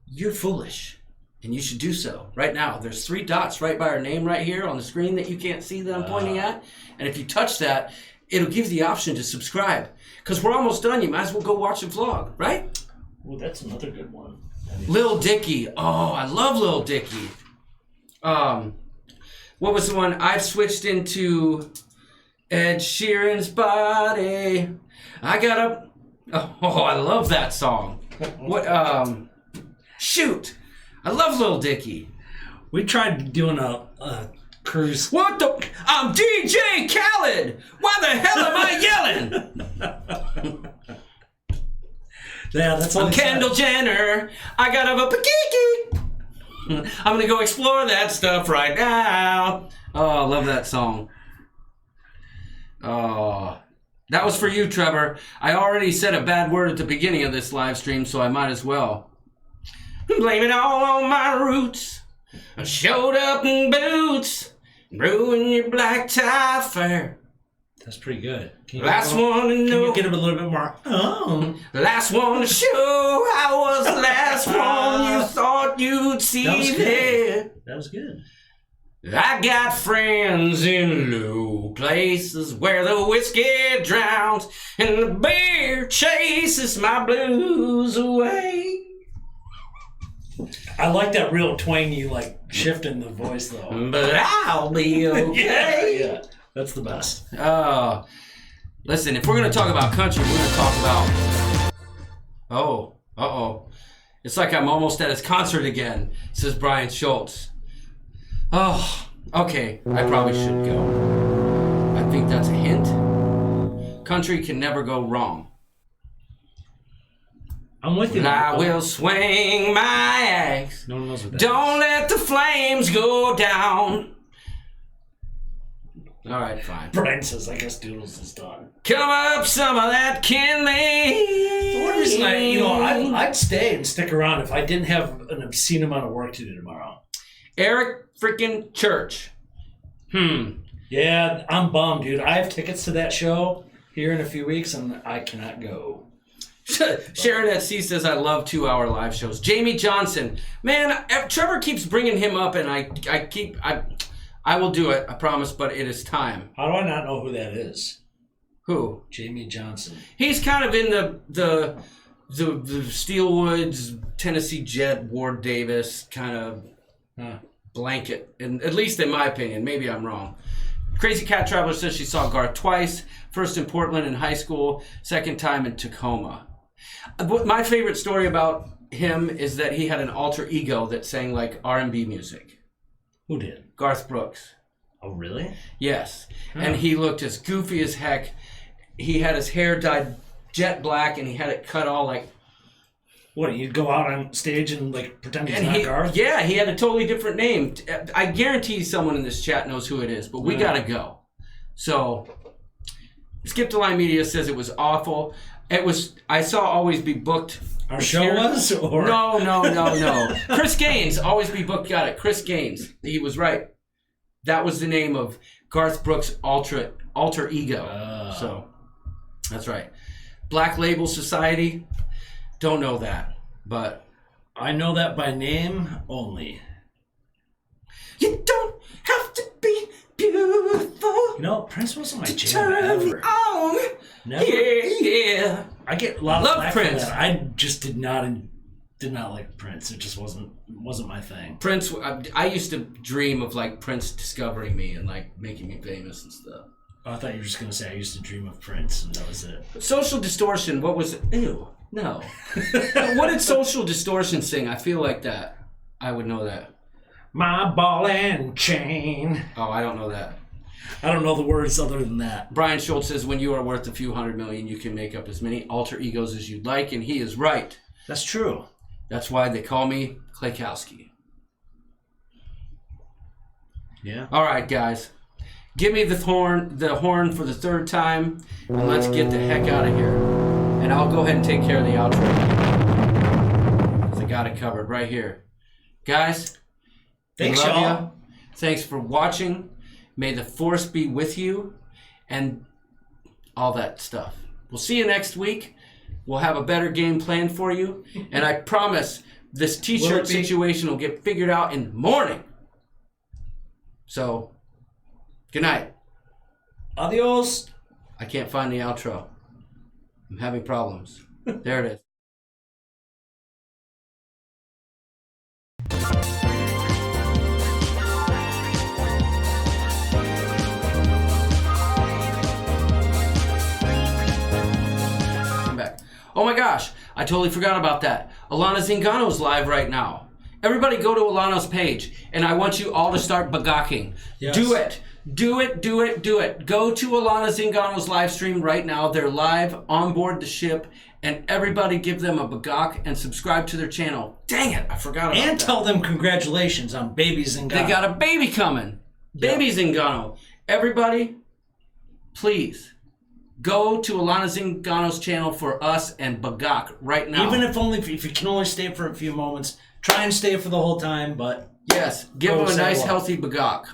[SPEAKER 1] you're foolish. And you should do so right now. There's 3 dots right by her name right here on the screen that you can't see that I'm pointing at. And if you touch that, it'll give you the option to subscribe. Because we're almost done. You might as well go watch the vlog, right?
[SPEAKER 2] Well, that's another good one.
[SPEAKER 1] Lil Dicky. Oh, I love Lil Dicky. What was the one? I've switched into Ed Sheeran's body. I got up Oh, I love that song. What? Shoot, I love Lil Dicky.
[SPEAKER 2] We tried doing a cruise.
[SPEAKER 1] What the? I'm DJ Khaled. Why the hell am I yelling?
[SPEAKER 2] Yeah, that's all
[SPEAKER 1] I'm
[SPEAKER 2] he said.
[SPEAKER 1] Kendall Jenner. I got a pakiki. I'm gonna go explore that stuff right now. Oh, I love that song. Oh, that was for you, Trevor. I already said a bad word at the beginning of this live stream, so I might as well. Blame it all on my roots. I showed up in boots, ruined your black tie affair.
[SPEAKER 2] That's pretty good. Can you
[SPEAKER 1] Last one to
[SPEAKER 2] Can
[SPEAKER 1] know.
[SPEAKER 2] you get him a little bit more? Oh.
[SPEAKER 1] Last one to show I was the last one you thought you'd see
[SPEAKER 2] That was good.
[SPEAKER 1] there.
[SPEAKER 2] That was good.
[SPEAKER 1] I got friends in low places where the whiskey drowns and the beer chases my blues away.
[SPEAKER 2] I like that real twangy, like, shift in the voice, though.
[SPEAKER 1] But I'll be okay.
[SPEAKER 2] Yeah. That's the best.
[SPEAKER 1] Listen, if we're going to talk about country, we're going to talk about... Oh, uh-oh. It's like I'm almost at his concert again, says Brian Schultz. Oh, okay. I probably should go. I think that's a hint. Country can never go wrong.
[SPEAKER 2] I'm with you.
[SPEAKER 1] And I will swing my axe.
[SPEAKER 2] No one knows what that
[SPEAKER 1] Don't let the flames go down. All right, fine.
[SPEAKER 2] Brian says, I guess Doodles is done.
[SPEAKER 1] Come up some of that Kinley.
[SPEAKER 2] The one reason I'd stay and stick around if I didn't have an obscene amount of work to do tomorrow.
[SPEAKER 1] Eric freaking Church.
[SPEAKER 2] Yeah, I'm bummed, dude. I have tickets to that show here in a few weeks, and I cannot go.
[SPEAKER 1] Sharon at C says, I love 2-hour live shows. Jamie Johnson. Man, Trevor keeps bringing him up, and I will do it, I promise, but it is time.
[SPEAKER 2] How do I not know who that is?
[SPEAKER 1] Who?
[SPEAKER 2] Jamie Johnson.
[SPEAKER 1] He's kind of in the Steelwoods, Tennessee Jet, Ward Davis kind of blanket, and at least in my opinion. Maybe I'm wrong. Crazy Cat Traveler says she saw Garth twice. First in Portland in high school, second time in Tacoma. My favorite story about him is that he had an alter ego that sang like R&B music.
[SPEAKER 2] Who did?
[SPEAKER 1] Garth Brooks.
[SPEAKER 2] Oh, really?
[SPEAKER 1] Yes. And he looked as goofy as heck. He had his hair dyed jet black and he had it cut all like...
[SPEAKER 2] What, you'd go out on stage and like pretend he's not Garth?
[SPEAKER 1] Yeah, he had a totally different name. I guarantee someone in this chat knows who it is, but we gotta go. So, Skip the Line Media says it was awful. I saw Always Be Booked.
[SPEAKER 2] Our show was? Or?
[SPEAKER 1] No. Chris Gaines, Always Be Booked, got it. Chris Gaines. He was right. That was the name of Garth Brooks' alter ego. So, that's right. Black Label Society, don't know that, but...
[SPEAKER 2] I know that by name only.
[SPEAKER 1] You don't have to be beautiful.
[SPEAKER 2] You know, Prince wasn't my jam ever.
[SPEAKER 1] On.
[SPEAKER 2] Never.
[SPEAKER 1] Yeah.
[SPEAKER 2] I get a lot of
[SPEAKER 1] Love
[SPEAKER 2] flack for
[SPEAKER 1] Prince.
[SPEAKER 2] that. I just did not like Prince. It just wasn't my thing.
[SPEAKER 1] Prince, I used to dream of like Prince discovering me and like making me famous and stuff.
[SPEAKER 2] Oh, I thought you were just gonna say I used to dream of Prince and that was it.
[SPEAKER 1] Social Distortion, what was it? Ew, no. What did Social Distortion sing? I feel like that. I would know that.
[SPEAKER 2] My ball and chain.
[SPEAKER 1] Oh, I don't know that.
[SPEAKER 2] I don't know the words other than that.
[SPEAKER 1] Brian Schultz says, when you are worth a few $100 million, you can make up as many alter egos as you'd like, and he is right.
[SPEAKER 2] That's true.
[SPEAKER 1] That's why they call me Klaykowski.
[SPEAKER 2] Yeah.
[SPEAKER 1] All right, guys. Give me the horn for the third time, and let's get the heck out of here. And I'll go ahead and take care of the outro. Because I got it covered right here. Guys,
[SPEAKER 2] Thanks,
[SPEAKER 1] we love
[SPEAKER 2] y'all.
[SPEAKER 1] ya. Thanks for watching. May the force be with you, and all that stuff. We'll see you next week. We'll have a better game planned for you. And I promise this t-shirt situation will get figured out in the morning. So, good night.
[SPEAKER 2] Adios.
[SPEAKER 1] I can't find the outro. I'm having problems. There it is. I'm back. Oh my gosh, I totally forgot about that. Alana Zingano's live right now. Everybody go to Alana's page, and I want you all to start bagocking.
[SPEAKER 2] Yes.
[SPEAKER 1] Do it. Do it, do it, do it. Go to Alana Zingano's live stream right now. They're live on board the ship, and everybody give them a bagok and subscribe to their channel. Dang it, I forgot about
[SPEAKER 2] And
[SPEAKER 1] that.
[SPEAKER 2] tell them congratulations on babies and
[SPEAKER 1] They got a baby coming. Baby Zingano. Everybody, please, go to Alana Zingano's channel for us and bagok right now.
[SPEAKER 2] Even if you can only stay for a few moments, try and stay for the whole time, but
[SPEAKER 1] yes, give
[SPEAKER 2] Go
[SPEAKER 1] them a
[SPEAKER 2] say
[SPEAKER 1] nice,
[SPEAKER 2] hello.
[SPEAKER 1] healthy bagok.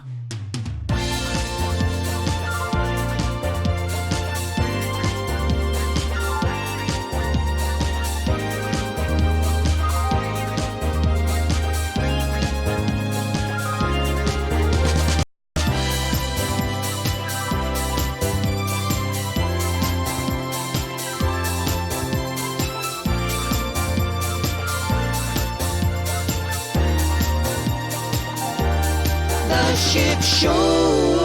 [SPEAKER 3] The Ship Show.